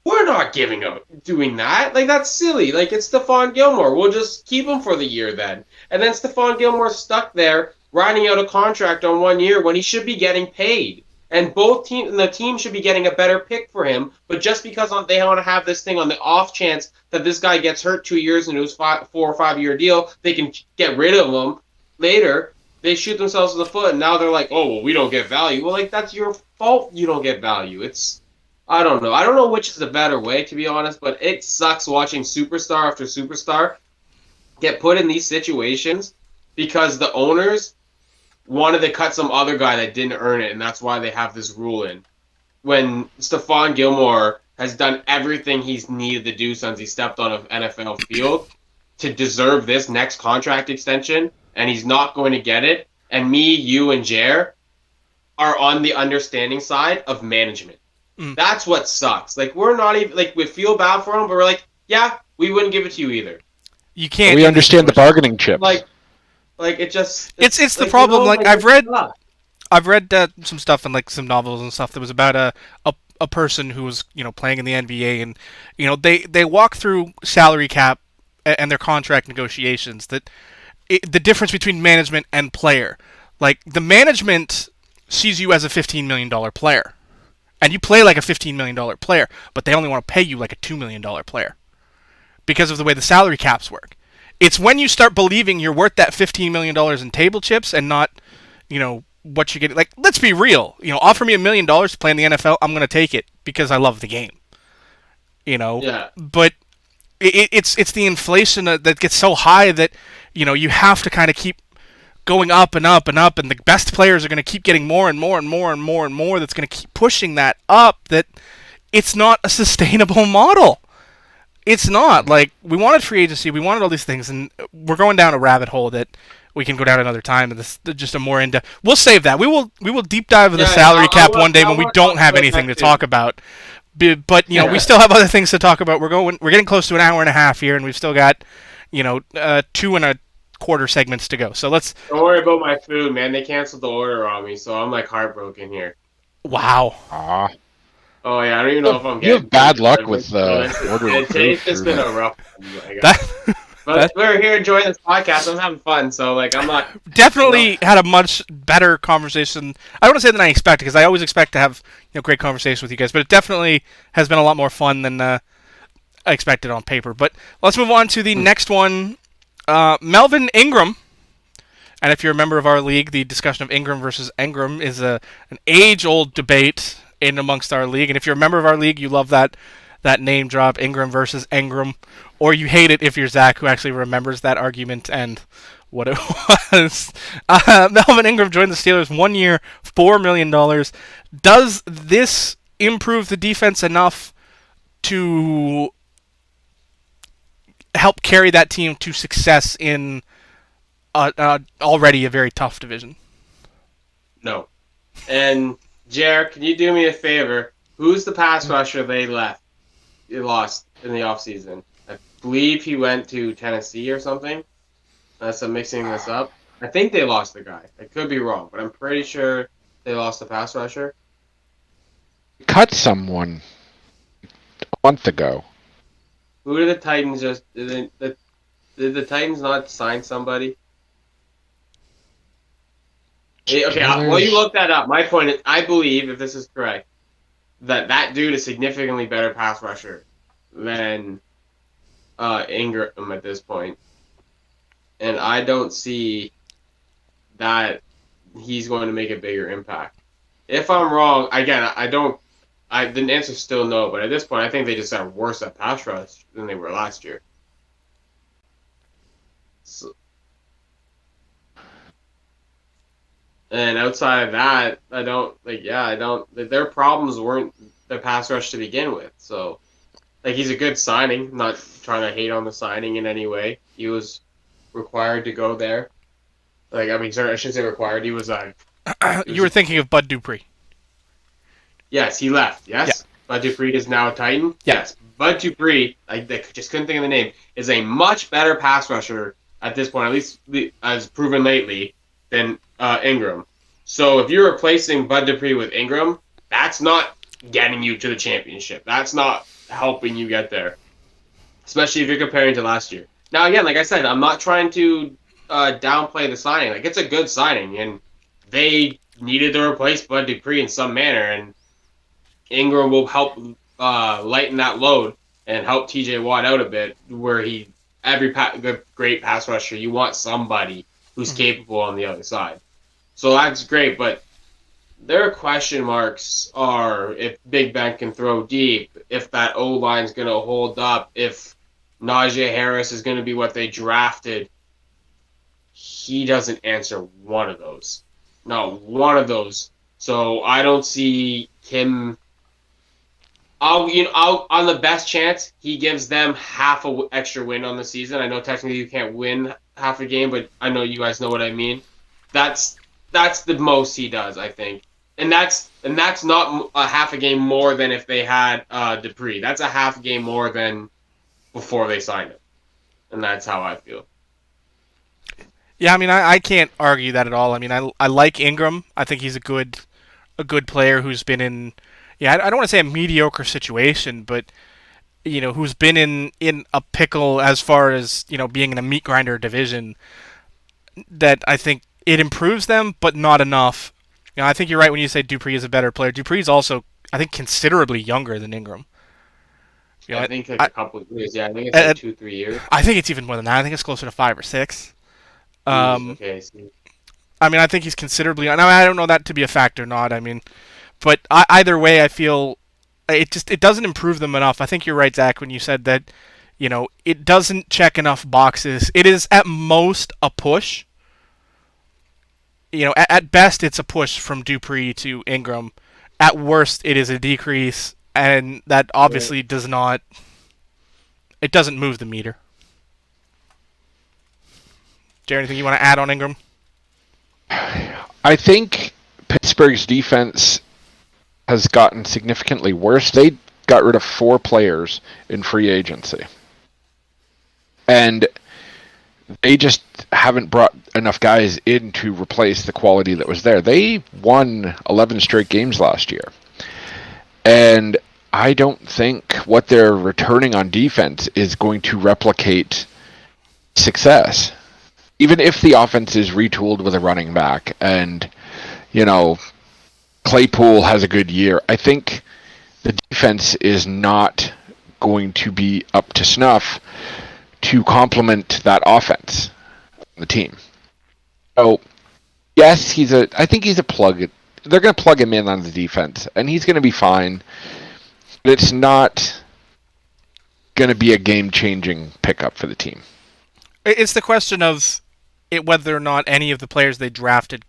we're not doing that. Like, that's silly. Like, it's Stefan Gilmore. We'll just keep him for the year then. And then Stefan Gilmore's stuck there, riding out a contract on 1 year when he should be getting paid. And the team should be getting a better pick for him. But just because they want to have this thing on the off chance that this guy gets hurt 2 years into his 4 or 5 year deal, they can get rid of him later. They shoot themselves in the foot, and now they're like, oh, well, we don't get value. Well, like, that's your fault you don't get value. I don't know. I don't know which is the better way, to be honest, but it sucks watching superstar after superstar get put in these situations because the owners wanted to cut some other guy that didn't earn it, and that's why they have this rule in. When Stefan Gilmore has done everything he's needed to do since he stepped on an NFL field to deserve this next contract extension, and he's not going to get it, and me, you, and JEr are on the understanding side of management. That's what sucks. Like, we're not even, like, we feel bad for him, but we're like, yeah, we wouldn't give it to you either. You can't. We understand the bargaining chips. Like it just. It's the like, problem. You know, like I've read some stuff in like some novels and stuff that was about a person who was playing in the NBA, and they walk through salary cap and their contract negotiations. The difference between management and player, like the management sees you as a $15 million player. And you play like a $15 million player, but they only want to pay you like a $2 million player because of the way the salary caps work. It's when you start believing you're worth that $15 million in table chips and not, what you're getting. Like, let's be real. Offer me $1 million to play in the NFL, I'm going to take it because I love the game. Yeah. But it's the inflation that gets so high that, you have to kind of keep going up and up and up, and the best players are going to keep getting more and more and more and more and more. That's going to keep pushing that up. That it's not a sustainable model. It's not. Like, we wanted free agency, we wanted all these things, and we're going down a rabbit hole that we can go down another time. And this just a more into. We'll save that. We will deep dive into the salary cap one day when we don't have anything to talk about. But we still have other things to talk about. We're getting close to an hour and a half here, and we've still got 2.25 segments to go. So let's. Don't worry about my food, man. They canceled the order on me, so I'm like heartbroken here. Wow. Oh yeah, I don't even know if I'm getting. You have bad luck with ordering food. Today's just been a rough one. But we're here enjoying this podcast. I'm having fun, so like I'm not. Definitely had a much better conversation. I don't want to say than I expected, because I always expect to have great conversation with you guys, but it definitely has been a lot more fun than I expected on paper. But let's move on to the next one. Melvin Ingram, and if you're a member of our league, the discussion of Ingram versus Ingram is an age-old debate in amongst our league. And if you're a member of our league, you love that name drop, Ingram versus Ingram, or you hate it if you're Zach, who actually remembers that argument and what it was. Melvin Ingram joined the Steelers 1 year, $4 million. Does this improve the defense enough to help carry that team to success in already a very tough division? No. And JEr, can you do me a favor? Who's the pass rusher they lost in the offseason? I believe he went to Tennessee or something. Unless I'm mixing this up. I think they lost the guy. I could be wrong, but I'm pretty sure they lost the pass rusher. Cut someone a month ago. Who did the Titans just... Did the Titans not sign somebody? Okay, well, you look that up. My point is, I believe, if this is correct, that dude is significantly better pass rusher than Ingram at this point. And I don't see that he's going to make a bigger impact. If I'm wrong, again, the answer's still no, but at this point, I think they just are worse at pass rush than they were last year. So, and outside of that, their problems weren't their pass rush to begin with. So, like, he's a good signing. I'm not trying to hate on the signing in any way. He was required to go there. Like, I mean, sorry, I shouldn't say required. He was you were thinking of Bud Dupree. Yes, he left. Yes, yeah. Bud Dupree is now a Titan. Yeah. Yes, Bud Dupree. I just couldn't think of the name. Is a much better pass rusher at this point, at least as proven lately, than Ingram. So if you're replacing Bud Dupree with Ingram, that's not getting you to the championship. That's not helping you get there, especially if you're comparing to last year. Now, again, like I said, I'm not trying to downplay the signing. Like, it's a good signing, and they needed to replace Bud Dupree in some manner, and Ingram will help lighten that load and help TJ Watt out a bit, where great pass rusher, you want somebody who's capable on the other side. So that's great, but their question marks are if Big Ben can throw deep, if that O-line's going to hold up, if Najee Harris is going to be what they drafted. He doesn't answer one of those. No, one of those. So I don't see him. On the best chance, he gives them half a extra win on the season. I know technically you can't win half a game, but I know you guys know what I mean. That's the most he does, I think, and that's not a half a game more than if they had Dupree. That's a half a game more than before they signed him, and that's how I feel. Yeah, I mean, I can't argue that at all. I mean, I like Ingram. I think he's a good player who's been in. Yeah, I don't want to say a mediocre situation, but who's been in a pickle as far as being in a meat grinder division. That I think it improves them, but not enough. I think you're right when you say Dupree is a better player. Dupree's also, I think, considerably younger than Ingram. I think a couple of years. Yeah, I think it's like 2-3 years. I think it's even more than that. I think it's closer to 5 or 6. Okay. I mean, I think he's considerably. I don't know that to be a fact or not. I mean, but either way, I feel it doesn't improve them enough. I think you're right, Zach, when you said that. It doesn't check enough boxes. It is at most a push. At best, it's a push from Dupree to Ingram. At worst, it is a decrease, and that obviously does not. It doesn't move the meter. JEr, anything you want to add on Ingram? I think Pittsburgh's defense has gotten significantly worse. They got rid of 4 players in free agency. And they just haven't brought enough guys in to replace the quality that was there. They won 11 straight games last year. And I don't think what they're returning on defense is going to replicate success. Even if the offense is retooled with a running back and, Claypool has a good year, I think the defense is not going to be up to snuff to complement that offense on the team. So, yes, I think he's a plug. They're going to plug him in on the defense, and he's going to be fine. But it's not going to be a game-changing pickup for the team. It's the question of whether or not any of the players they drafted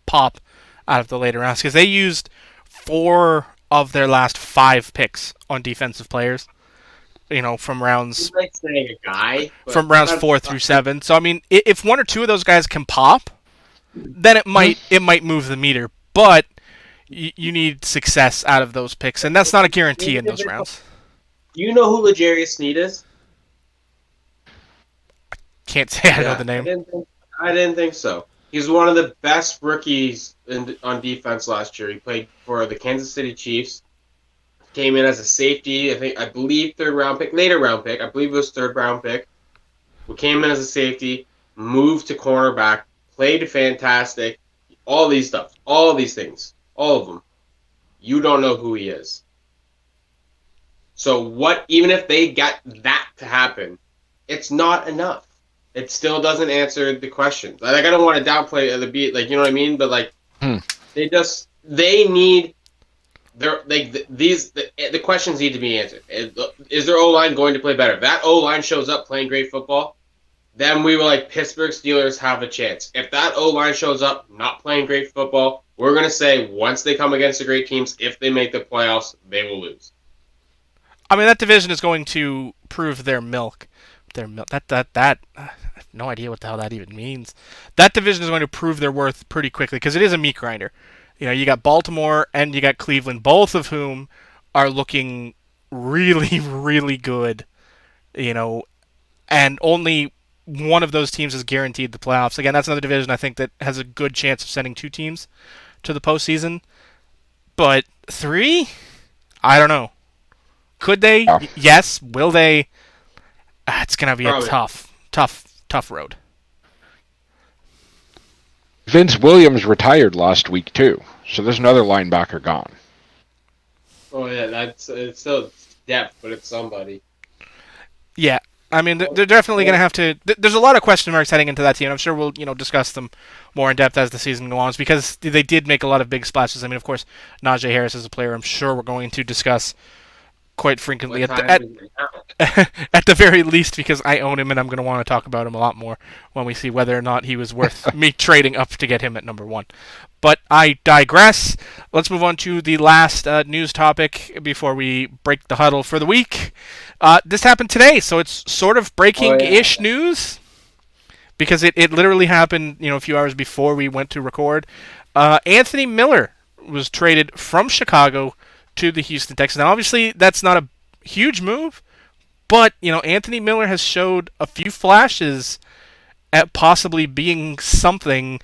pop out of the later rounds, because they used 4 of their last 5 picks on defensive players. From rounds from rounds 4 through 7. So I mean, if 1 or 2 of those guys can pop, then it might move the meter. But you need success out of those picks, and that's not a guarantee in those rounds. You know who L'Jarius Sneed is? Can't say I know the name. I didn't think so. He's one of the best rookies on defense last year. He played for the Kansas City Chiefs. Came in as a safety. I believe later round pick. I believe it was 3rd round pick. Who came in as a safety, moved to cornerback, played fantastic. All these things, all of them. You don't know who he is. So what? Even if they get that to happen, it's not enough. It still doesn't answer the questions. Like, I don't want to downplay the beat, like, you know what I mean? But like, they need the questions need to be answered. Is their O-line going to play better? If that O-line shows up playing great football, then we were like, Pittsburgh Steelers have a chance. If that O-line shows up not playing great football, we're going to say once they come against the great teams, if they make the playoffs, they will lose. I mean, that division is going to prove their milk. I have no idea what the hell that even means. That division is going to prove their worth pretty quickly because it is a meat grinder. You got Baltimore and you got Cleveland, both of whom are looking really, really good. And only one of those teams is guaranteed the playoffs. Again, that's another division I think that has a good chance of sending 2 teams to the postseason. But 3? I don't know. Could they? Yeah. Yes. Will they? It's gonna be Probably. a tough road. Vince Williams retired last week too, so there's another linebacker gone. Oh yeah, it's still depth, but it's somebody. Yeah. I mean, they're definitely going to have to. There's a lot of question marks heading into that team. I'm sure we'll, discuss them more in depth as the season goes on, because they did make a lot of big splashes. I mean, of course, Najee Harris is a player I'm sure we're going to discuss quite frequently at the very least, because I own him and I'm going to want to talk about him a lot more when we see whether or not he was worth me trading up to get him at number 1. But I digress. Let's move on to the last news topic before we break the huddle for the week. This happened today, so it's sort of breaking-ish news, because it literally happened a few hours before we went to record. Anthony Miller was traded from Chicago to the Houston Texans. Now, obviously, that's not a huge move, but Anthony Miller has showed a few flashes at possibly being something.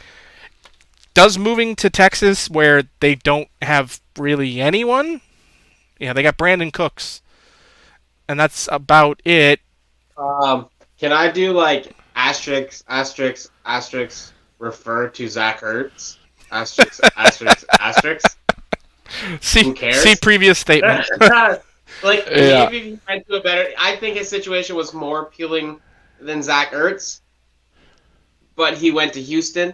Does moving to Texas, where they don't have really anyone, they got Brandon Cooks, and that's about it. Can I do asterisk refer to Zach Ertz? Asterisk. Who cares? See previous statement. Maybe he went to a better. I think his situation was more appealing than Zach Ertz, but he went to Houston.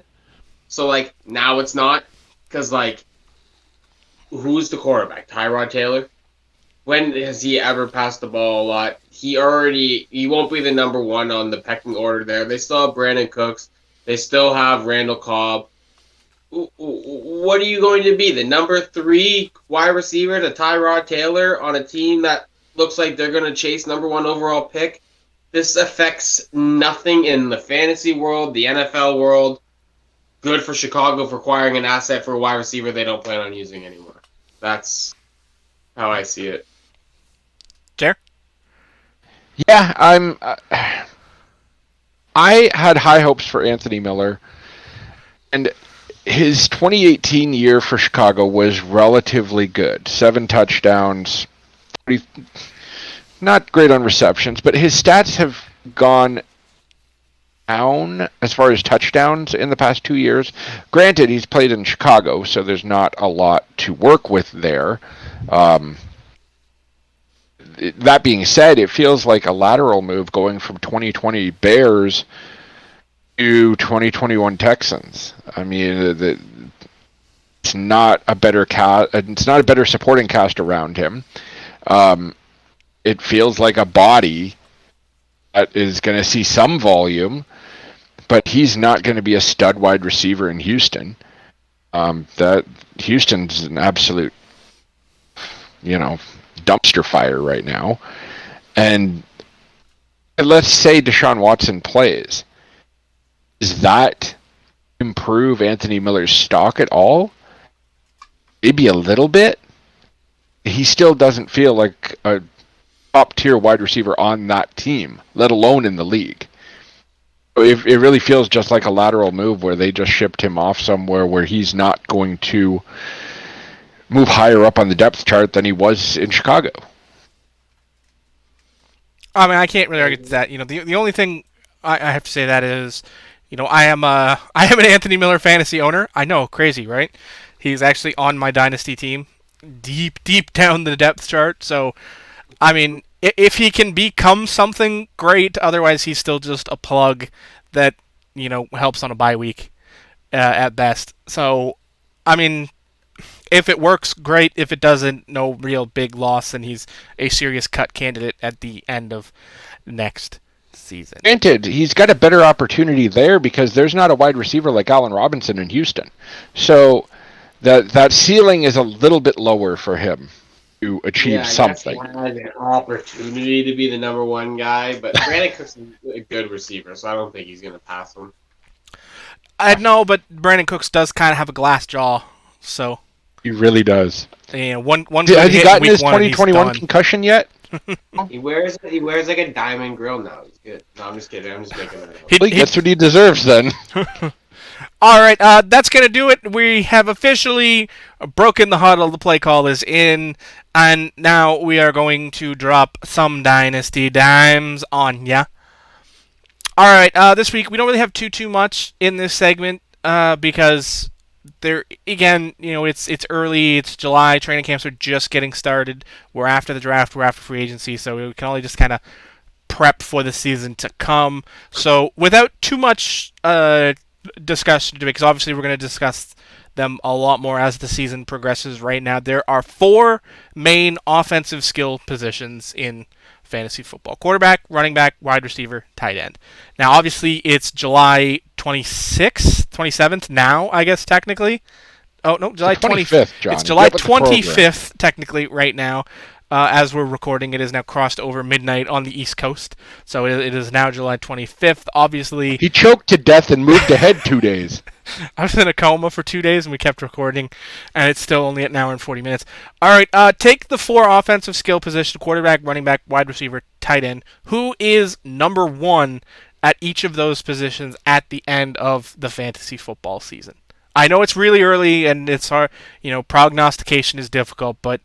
So, now it's not. Because, who's the quarterback? Tyrod Taylor? When has he ever passed the ball a lot? He won't be the number 1 on the pecking order there. They still have Brandon Cooks. They still have Randall Cobb. What are you going to be? The number 3 wide receiver to Tyrod Taylor on a team that looks like they're going to chase number 1 overall pick? This affects nothing in the fantasy world, the NFL world. Good for Chicago for acquiring an asset for a wide receiver they don't plan on using anymore. That's how I see it. JEr? Yeah, I had high hopes for Anthony Miller, and his 2018 year for Chicago was relatively good. 7 touchdowns, not great on receptions, but his stats have gone down as far as touchdowns in the past 2 years. Granted, he's played in Chicago, so there's not a lot to work with there. That being said, it feels like a lateral move going from 2020 Bears to 2021 Texans. I mean, it's not a better it's not a better supporting cast around him. It feels like a body that is going to see some volume, but he's not going to be a stud wide receiver in Houston. That Houston's an absolute, dumpster fire right now. And let's say Deshaun Watson plays. Does that improve Anthony Miller's stock at all? Maybe a little bit. He still doesn't feel like a top-tier wide receiver on that team, let alone in the league. It really feels just like a lateral move where they just shipped him off somewhere where he's not going to move higher up on the depth chart than he was in Chicago. I mean, I can't really argue to that. The only thing I have to say that is, I am an Anthony Miller fantasy owner. I know, crazy, right? He's actually on my dynasty team, deep down the depth chart. So, I mean, if he can become something, great. Otherwise, he's still just a plug that, helps on a bye week at best. So, I mean, if it works, great. If it doesn't, no real big loss, and he's a serious cut candidate at the end of next season. Granted, he's got a better opportunity there because there's not a wide receiver like Allen Robinson in Houston. So that ceiling is a little bit lower for him to achieve something. He has an opportunity to be the number 1 guy, but Brandon Cooks is a good receiver, so I don't think he's going to pass him. I know, but Brandon Cooks does kind of have a glass jaw, so He really does. One Has he gotten his 2021 2021 concussion yet? He wears like a diamond grill now. He's good. No, I'm just kidding. I'm just making that up. That's what he deserves then. All right, that's going to do it. We have officially broken the huddle. The play call is in. And now we are going to drop some Dynasty dimes on ya. All right, this week we don't really have too much in this segment because there again, it's early, it's July, training camps are just getting started. We're after the draft, we're after free agency, so we can only just kind of prep for the season to come. So without too much discussion to it, because obviously we're going to discuss them a lot more as the season progresses. Right now, there are 4 main offensive skill positions in fantasy football: quarterback, running back, wide receiver, tight end. Now, obviously, it's July 26th, 27th now, I guess, technically. Oh, no, July 25th, John. It's July 25th, technically, right now. As we're recording, it is now crossed over midnight on the East Coast. So it is now July 25th. Obviously, he choked to death and moved ahead 2 days. I was in a coma for 2 days, and we kept recording, and it's still only an hour and 40 minutes. All right, take the 4 offensive skill positions: quarterback, running back, wide receiver, tight end. Who is number 1 at each of those positions at the end of the fantasy football season? I know it's really early, and it's hard. Prognostication is difficult, but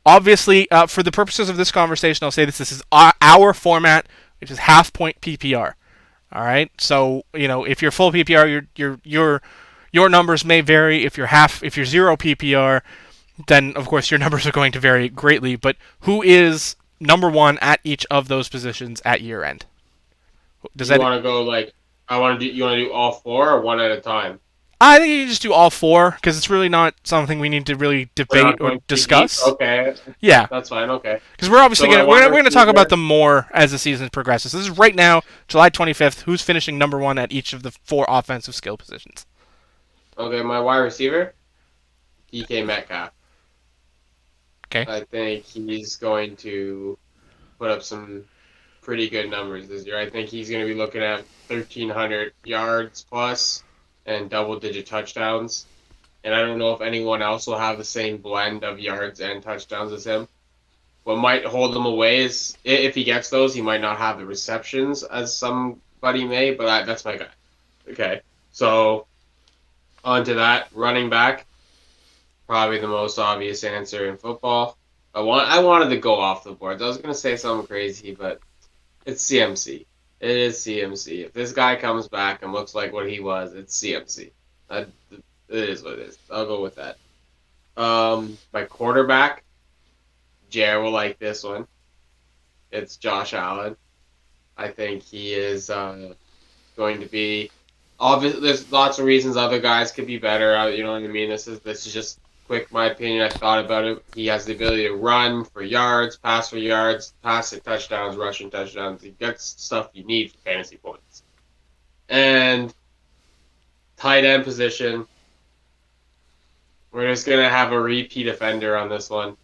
obviously, for the purposes of this conversation, I'll say this is our format, which is half-point PPR. All right, so if you're full PPR, your numbers may vary. If you're 0 PPR, then of course your numbers are going to vary greatly. But who is number 1 at each of those positions at year end? You want to go you want to do all 4 or one at a time? I think you can just do all 4 because it's really not something we need to really debate or discuss. Okay. Yeah, that's fine. Okay. Because we're obviously we're going to talk about them more as the season progresses. This is right now, July 25th. Who's finishing number 1 at each of the 4 offensive skill positions? Okay, my wide receiver, DK Metcalf. Okay. I think he's going to put up some pretty good numbers this year. I think he's going to be looking at 1,300 yards plus and double-digit touchdowns. And I don't know if anyone else will have the same blend of yards and touchdowns as him. What might hold him away is, if he gets those, he might not have the receptions as somebody may, but that's my guy. Okay, so on to that. Running back, probably the most obvious answer in football. I wanted to go off the board. I was going to say something crazy, but it's CMC. It is CMC. If this guy comes back and looks like what he was, it's CMC. It is what it is. I'll go with that. My quarterback, JEr will like this one. It's Josh Allen. I think he is going to be. Obviously, there's lots of reasons other guys could be better. You know what I mean? This is just quick, my opinion. I thought about it. He has the ability to run for yards, pass for yards, pass at touchdowns, rushing touchdowns. He gets stuff you need for fantasy points. And tight end position, we're just going to have a repeat offender on this one.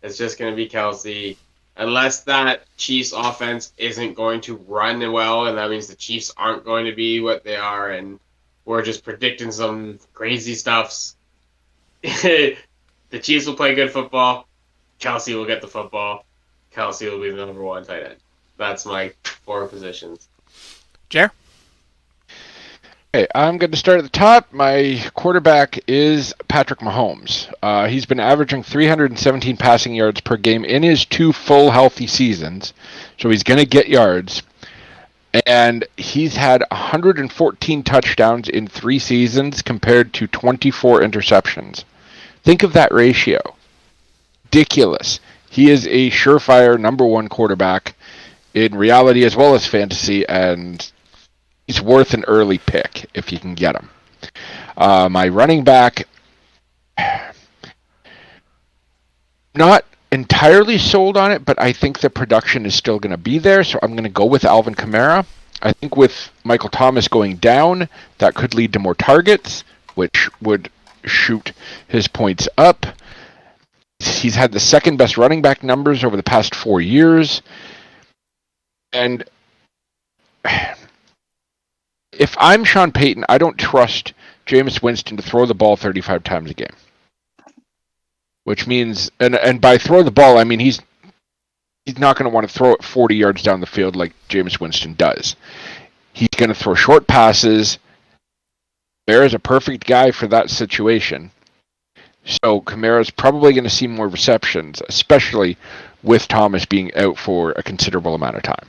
It's just going to be Kelsey. Unless that Chiefs offense isn't going to run well, and that means the Chiefs aren't going to be what they are, and we're just predicting some crazy stuffs. The Chiefs will play good football. Kelsey will get the football. Kelsey will be the number 1 tight end. That's my 4 positions. JEr? Okay, I'm going to start at the top. My quarterback is Patrick Mahomes. He's been averaging 317 passing yards per game in his 2 full healthy seasons, so he's going to get yards. And he's had 114 touchdowns in 3 seasons compared to 24 interceptions. Think of that ratio. Ridiculous. He is a surefire number 1 quarterback in reality as well as fantasy, and he's worth an early pick if you can get him. My running back, not entirely sold on it, but I think the production is still going to be there, so I'm going to go with Alvin Kamara. I think with Michael Thomas going down, that could lead to more targets, which would shoot his points up. He's had the second best running back numbers over the past 4 years. And if I'm Sean Payton, I don't trust Jameis Winston to throw the ball 35 times a game. Which means, and by throw the ball, I mean he's not going to want to throw it 40 yards down the field like Jameis Winston does. He's going to throw short passes Kamara's a perfect guy for that situation. So Kamara's probably going to see more receptions, especially with Thomas being out for a considerable amount of time.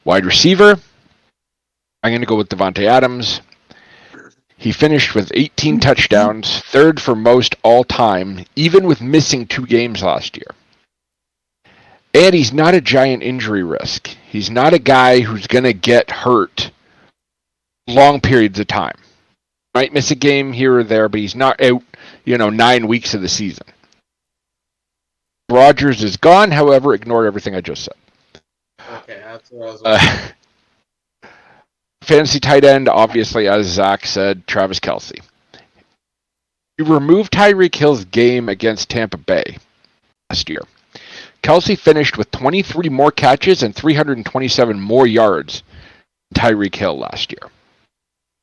Wide receiver, I'm going to go with Devontae Adams. He finished with 18 touchdowns, third for most all time, even with missing 2 games last year. And he's not a giant injury risk. He's not a guy who's going to get hurt long periods of time. Might miss a game here or there, but he's not out, 9 weeks of the season. Rodgers is gone, however, ignore everything I just said. Okay, that's what I was wondering. Fantasy tight end, obviously, as Zach said, Travis Kelce. You remove Tyreek Hill's game against Tampa Bay last year. Kelce finished with 23 more catches and 327 more yards than Tyreek Hill last year.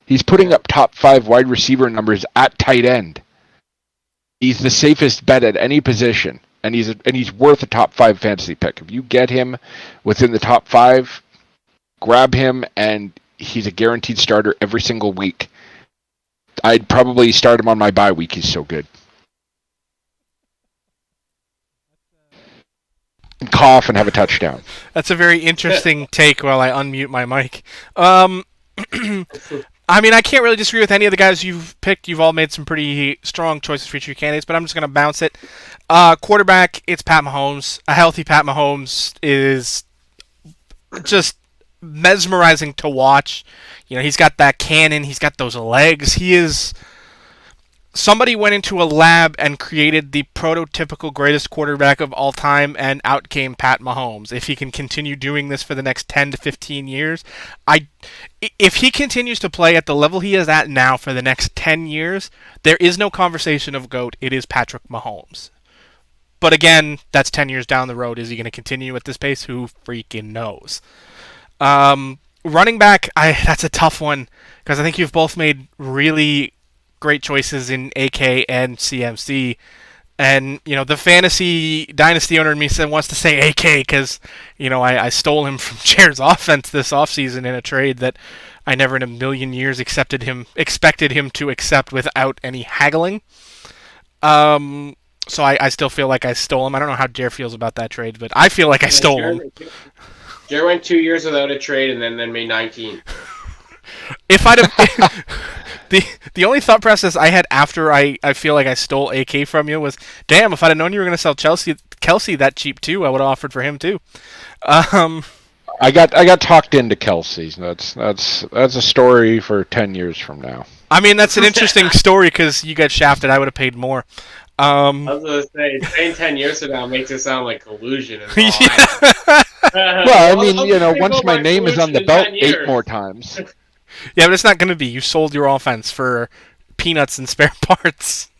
He's putting up top 5 wide receiver numbers at tight end. He's the safest bet at any position, and he's worth a top 5 fantasy pick. If you get him within the top 5, grab him, and he's a guaranteed starter every single week. I'd probably start him on my bye week. He's so good. And cough and have a touchdown. That's a very interesting take while I unmute my mic. I mean, I can't really disagree with any of the guys you've picked. You've all made some pretty strong choices for future candidates, but I'm just going to bounce it. Quarterback, it's Pat Mahomes. A healthy Pat Mahomes is just mesmerizing to watch. He's got that cannon. He's got those legs. He is... Somebody went into a lab and created the prototypical greatest quarterback of all time, and out came Pat Mahomes. If he can continue doing this for the next 10 to 15 years, if he continues to play at the level he is at now for the next 10 years, there is no conversation of GOAT. It is Patrick Mahomes. But again, that's 10 years down the road. Is he going to continue at this pace? Who freaking knows? Running back, that's a tough one, because I think you've both made really great choices in AK and CMC. And, the fantasy dynasty owner in me wants to say AK because, I stole him from JEr's offense this offseason in a trade that I never in a million years expected him to accept without any haggling. So I still feel like I stole him. I don't know how JEr feels about that trade, but I feel like I stole him. JEr went 2 years without a trade and then made 19. If I'd have... The only thought process I had after I feel like I stole AK from you was, damn, if I'd have known you were going to sell Kelce that cheap too, I would have offered for him too. I got talked into Kelce. That's a story for 10 years from now. I mean, that's an interesting story because you got shafted. I would have paid more. I was going to say, saying 10 years from now makes it sound like collusion. Well, I mean, once my name is on the belt 8 more times. Yeah, but it's not going to be. You sold your offense for peanuts and spare parts.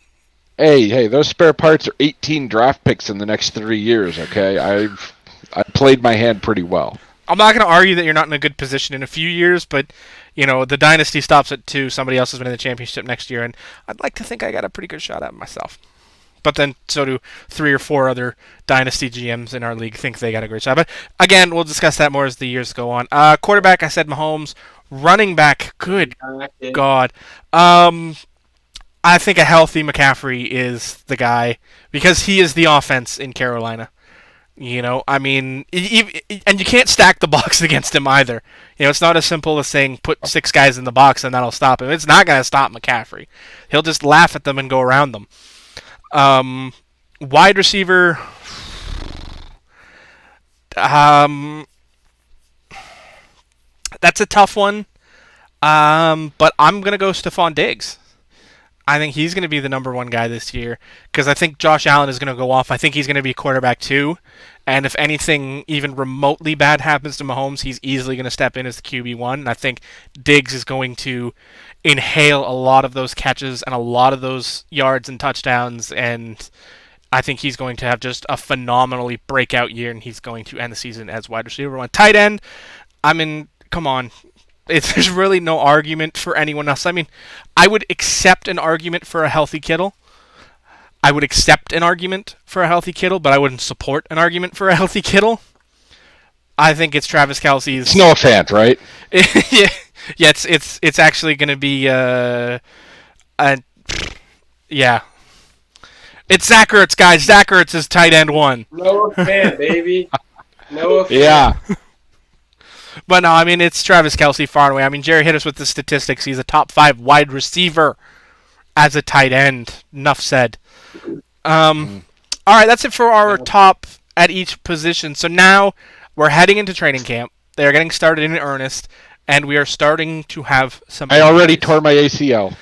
Hey, those spare parts are 18 draft picks in the next 3 years, okay? I played my hand pretty well. I'm not going to argue that you're not in a good position in a few years, but, the dynasty stops at 2. Somebody else is winning the championship next year, and I'd like to think I got a pretty good shot at it myself. But then so do 3 or 4 other dynasty GMs in our league think they got a great shot. But, again, we'll discuss that more as the years go on. Quarterback, I said Mahomes. Running back, good God. I think a healthy McCaffrey is the guy because he is the offense in Carolina. I mean, and you can't stack the box against him either. It's not as simple as saying put 6 guys in the box and that'll stop him. It's not going to stop McCaffrey. He'll just laugh at them and go around them. Wide receiver, that's a tough one, but I'm going to go Stefon Diggs. I think he's going to be the number 1 guy this year because I think Josh Allen is going to go off. I think he's going to be quarterback 2, and if anything even remotely bad happens to Mahomes, he's easily going to step in as the QB1, and I think Diggs is going to inhale a lot of those catches and a lot of those yards and touchdowns, and I think he's going to have just a phenomenally breakout year, and he's going to end the season as wide receiver 1. Tight end, come on. There's really no argument for anyone else. I mean, I would accept an argument for a healthy Kittle. But I wouldn't support an argument for a healthy Kittle. I think it's Travis Kelce's... It's Noah Fant, right? Yeah. Yeah, it's actually going to be yeah. It's Zach Ertz, guys. Zach Ertz is tight end 1. Noah fan, baby. Noah fan. Yeah. But no, I mean, it's Travis Kelce far and away. I mean, Jerry hit us with the statistics. He's a top 5 wide receiver as a tight end. Enough said. All right, that's it for our top at each position. So now we're heading into training camp. They are getting started in earnest, and we are starting to have some... I already tore my ACL.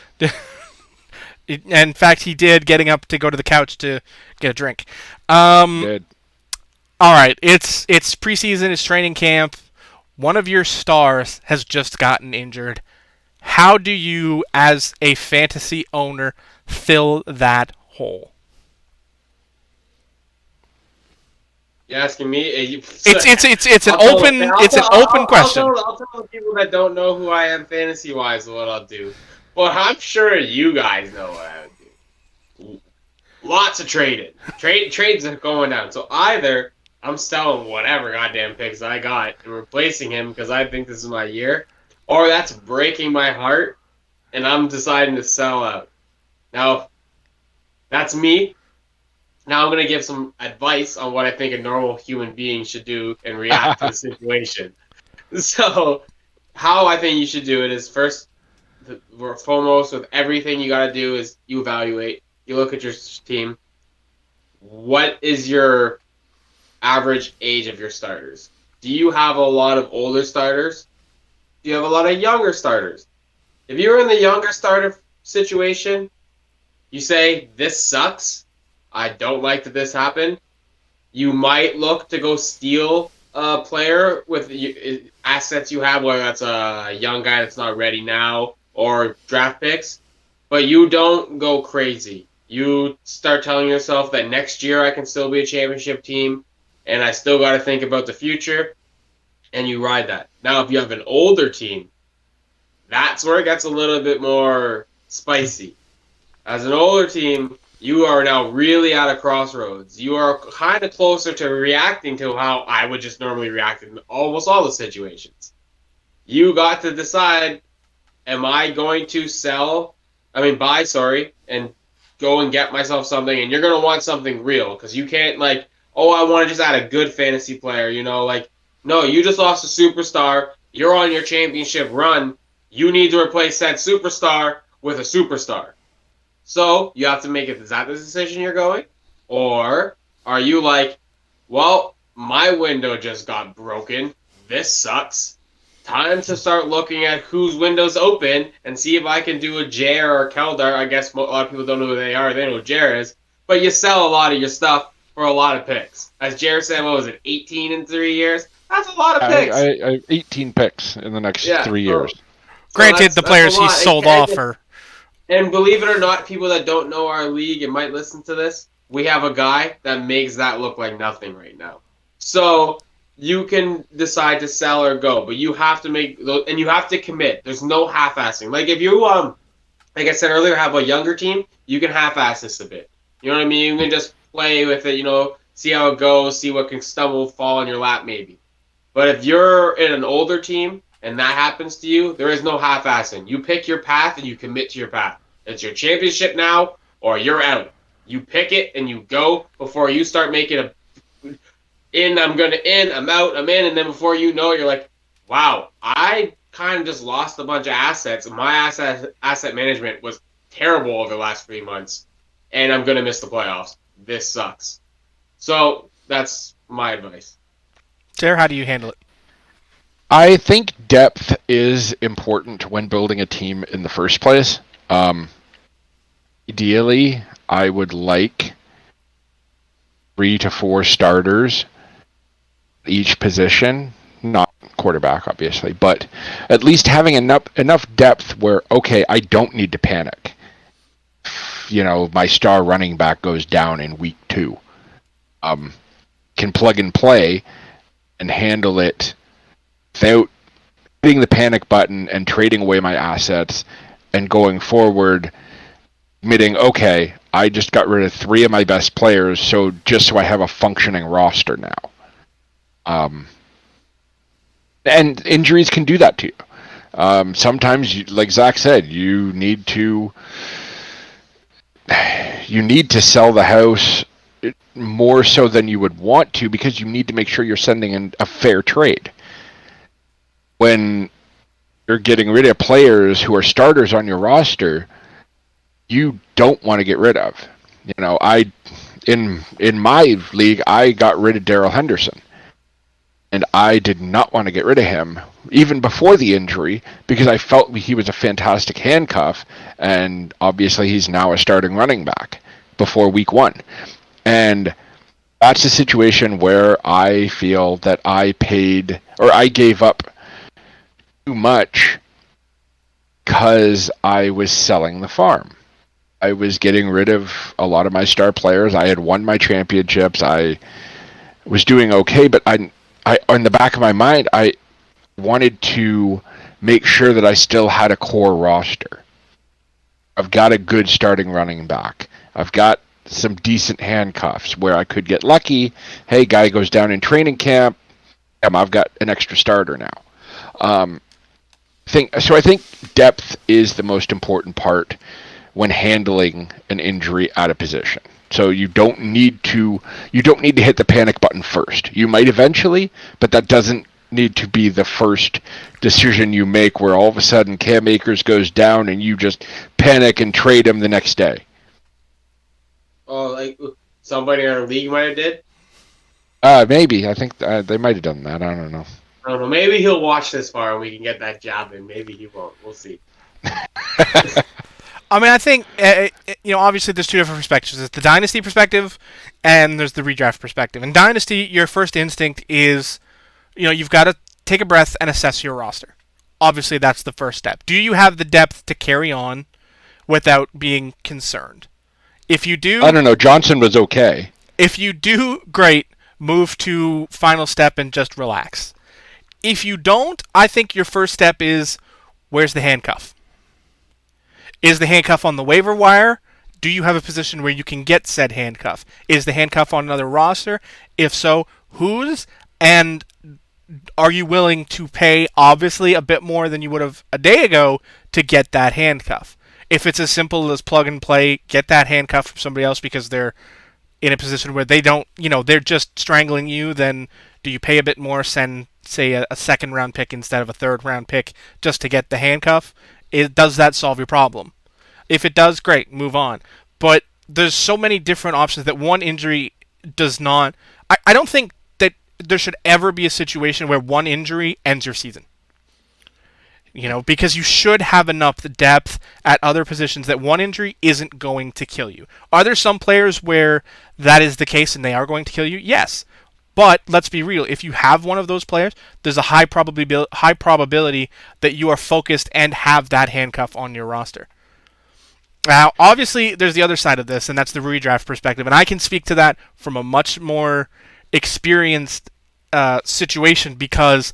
In fact, he did, getting up to go to the couch to get a drink. Good. All right, it's preseason, it's training camp. One of your stars has just gotten injured. How do you, as a fantasy owner, fill that hole? You asking me? It's an open question. I'll tell the people that don't know who I am fantasy wise what I'll do. But I'm sure you guys know what I would do. Lots of trading. Trades are going down. So either I'm selling whatever goddamn picks I got and replacing him because I think this is my year, or that's breaking my heart and I'm deciding to sell out. Now, that's me. Now I'm going to give some advice on what I think a normal human being should do and react to the situation. So, how I think you should do it is first, foremost, with everything you got to do is you evaluate. You look at your team. What is your average age of your starters? Do you have a lot of older starters? Do you have a lot of younger starters? If you're in the younger starter situation, you say, this sucks. I don't like that this happened. You might look to go steal a player with assets you have, whether that's a young guy that's not ready now or draft picks, but you don't go crazy. You start telling yourself that next year I can still be a championship team and I still got to think about the future, and you ride that. Now, if you have an older team, that's where it gets a little bit more spicy. As an older team, you are now really at a crossroads. You are kind of closer to reacting to how I would just normally react in almost all the situations. You got to decide, am I going to buy, and go and get myself something, and you're going to want something real, because you can't, I want to just add a good fantasy player, no, you just lost a superstar, you're on your championship run, you need to replace that superstar with a superstar. So, you have to make it, is that the decision you're going? Or are you well, my window just got broken, this sucks, time to start looking at whose window's open and see if I can do a JEr or Keldar. I guess a lot of people don't know who they are. They know who JEr is. But you sell a lot of your stuff for a lot of picks. As JEr said, what was it, 18 in 3 years? That's a lot of picks. I 18 picks in the next 3 years. Granted, the players he sold off are... And believe it or not, people that don't know our league and might listen to this, we have a guy that makes that look like nothing right now. So... you can decide to sell or go, but you have to and you have to commit. There's no half-assing. If you, like I said earlier, have a younger team, you can half-ass this a bit. You know what I mean? You can just play with it, see how it goes, see what can fall in your lap maybe. But if you're in an older team and that happens to you, there is no half-assing. You pick your path and you commit to your path. It's your championship now or you're out. You pick it and you go before you start making I'm going to I'm out, I'm in, and then before you know it, you're like, wow, I kind of just lost a bunch of assets, and my asset management was terrible over the last 3 months, and I'm going to miss the playoffs. This sucks. So that's my advice. JEr, how do you handle it? I think depth is important when building a team in the first place. Ideally, I would like 3 to 4 starters each position, not quarterback obviously, but at least having enough depth where, okay, I don't need to panic. My star running back goes down in week 2. Can plug and play and handle it without hitting the panic button and trading away my assets and going forward admitting, okay, I just got rid of 3 of my best players, so I have a functioning roster now. And injuries can do that to you. Sometimes, like Zach said, you need to sell the house more so than you would want to, because you need to make sure you're sending in a fair trade. When you're getting rid of players who are starters on your roster, you don't want to get rid of. In my league, I got rid of Darrell Henderson. And I did not want to get rid of him, even before the injury, because I felt he was a fantastic handcuff, and obviously he's now a starting running back before week 1. And that's a situation where I feel that I gave up too much because I was selling the farm. I was getting rid of a lot of my star players. I had won my championships. I was doing okay, but I in the back of my mind, I wanted to make sure that I still had a core roster. I've got a good starting running back. I've got some decent handcuffs where I could get lucky. Hey, guy goes down in training camp. I've got an extra starter now. I think depth is the most important part when handling an injury at a position. So you don't need to hit the panic button first. You might eventually, but that doesn't need to be the first decision you make where all of a sudden Cam Akers goes down and you just panic and trade him the next day. Oh, like somebody in our league might have did? Maybe. I think they might have done that. I don't know. I don't know. Maybe he'll watch this far and we can get that job in. Maybe he won't. We'll see. I mean, I think, obviously there's two different perspectives. There's the dynasty perspective, and there's the redraft perspective. In dynasty, your first instinct is, you've got to take a breath and assess your roster. Obviously, that's the first step. Do you have the depth to carry on without being concerned? If you do... I don't know. Johnson was okay. If you do, great. Move to final step and just relax. If you don't, I think your first step is, where's the handcuff? Is the handcuff on the waiver wire? Do you have a position where you can get said handcuff? Is the handcuff on another roster? If so, whose? And are you willing to pay, obviously, a bit more than you would have a day ago to get that handcuff? If it's as simple as plug and play, get that handcuff from somebody else because they're in a position where they don't, they're just strangling you, then do you pay a bit more, send, say, a second-round pick instead of a third-round pick just to get the handcuff? Does that solve your problem? If it does, great, move on. But there's so many different options that one injury does not... I don't think that there should ever be a situation where one injury ends your season. Because you should have enough depth at other positions that one injury isn't going to kill you. Are there some players where that is the case and they are going to kill you? Yes. But let's be real. If you have one of those players, there's a high probability that you are focused and have that handcuff on your roster. Now, obviously, there's the other side of this, and that's the redraft perspective. And I can speak to that from a much more experienced situation because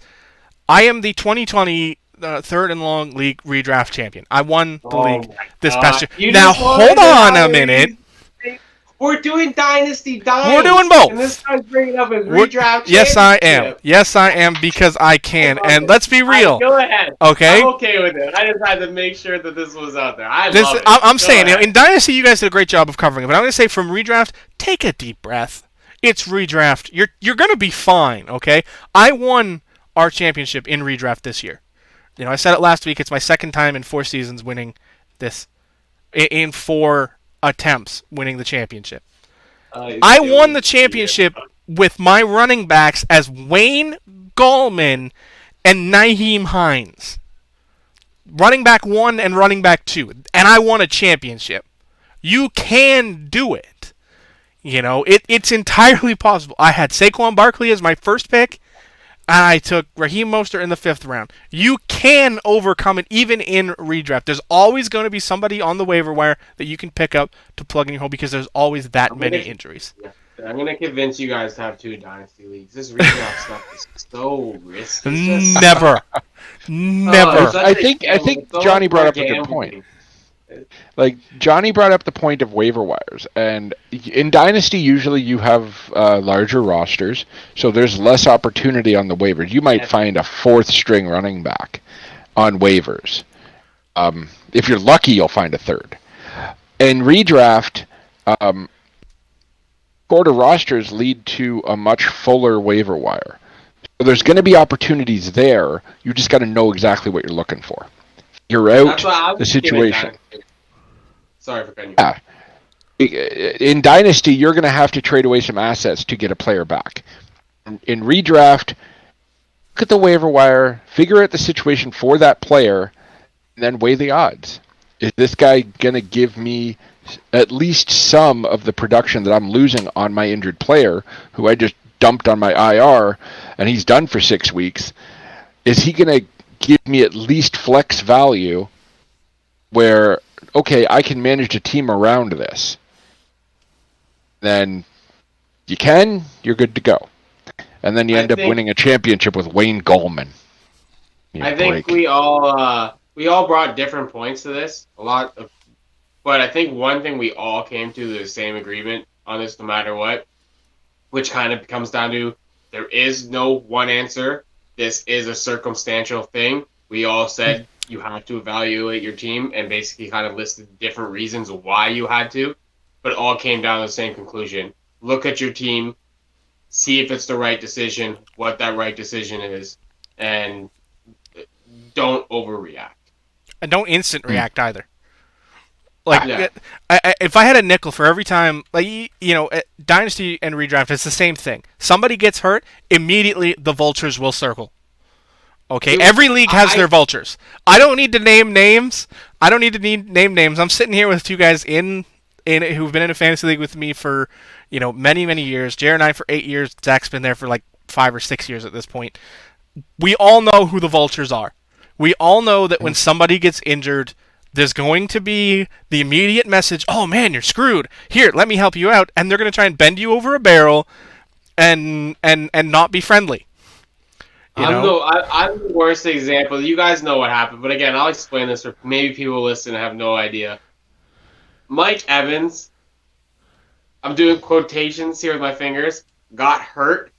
I am the 2020 third and long league redraft champion. I won the league this past year. Now, hold on a minute. We're doing Dynasty. We're doing both. And this guy's bringing up his redraft. Yes, I am. Yes, I am because I can. And let's be real. Go ahead. Okay. I'm okay with it. I just had to make sure that this was out there. Love it. I'm saying, in Dynasty, you guys did a great job of covering it. But I'm going to say from redraft, take a deep breath. It's redraft. You're going to be fine. Okay. I won our championship in redraft this year. I said it last week. It's my second time in 4 seasons winning this. In 4 attempts winning the championship. I won the championship with my running backs as Wayne Gallman and Nyheim Hines. Running back 1 and running back 2. And I won a championship. You can do it. It's entirely possible. I had Saquon Barkley as my first pick. And I took Raheem Mostert in the 5th round. You can overcome it even in redraft. There's always going to be somebody on the waiver wire that you can pick up to plug in your hole because there's always that many injuries. Yeah. I'm going to convince you guys to have 2 dynasty leagues. This redraft stuff is so risky. Never. Never. I think Johnny brought up a good point. Like, Johnny brought up the point of waiver wires, and in Dynasty, usually you have larger rosters, so there's less opportunity on the waivers. You might find a 4th string running back, on waivers. If you're lucky, you'll find a third. In redraft, quarter rosters lead to a much fuller waiver wire. So there's going to be opportunities there. You just got to know exactly what you're looking for. You're out the situation. Sorry for cutting you. Yeah. In Dynasty, you're going to have to trade away some assets to get a player back. In redraft, look at the waiver wire, figure out the situation for that player, and then weigh the odds. Is this guy going to give me at least some of the production that I'm losing on my injured player, who I just dumped on my IR, and he's done for 6 weeks? Is he going to give me at least flex value where, okay, I can manage a team around this? Then you're good to go. And then you end up winning a championship with Wayne Gallman. I think we all brought different points to this. But I think one thing we all came to the same agreement on this no matter what, which kind of comes down to there is no one answer. This is a circumstantial thing. We all said you have to evaluate your team and basically kind of listed different reasons why you had to, but it all came down to the same conclusion. Look at your team, see if it's the right decision, what that right decision is, and don't overreact. And don't instant react either. Like, if I had a nickel for every time, Dynasty and Redraft, it's the same thing. Somebody gets hurt, immediately the vultures will circle. Okay, every league has their vultures. I don't need to name names. Name names. I'm sitting here with two guys in who've been in a fantasy league with me for, many, many years. JEr and I for 8 years. Zach's been there for like 5 or 6 years at this point. We all know who the vultures are. We all know that when somebody gets injured, there's going to be the immediate message, oh man, you're screwed. Here, let me help you out. And they're going to try and bend you over a barrel and not be friendly. I'm the worst example. You guys know what happened. But again, I'll explain this for maybe people listening have no idea. Mike Evans, I'm doing quotations here with my fingers, got hurt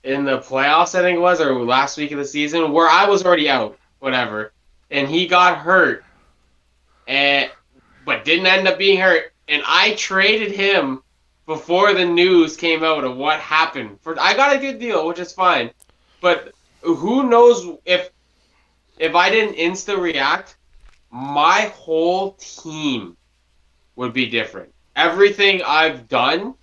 in the playoffs, I think it was, or last week of the season, where I was already out, whatever. And he got hurt. But didn't end up being hurt, and I traded him before the news came out of what happened. I got a good deal, which is fine, but who knows if I didn't insta react, my whole team would be different. Everything I've done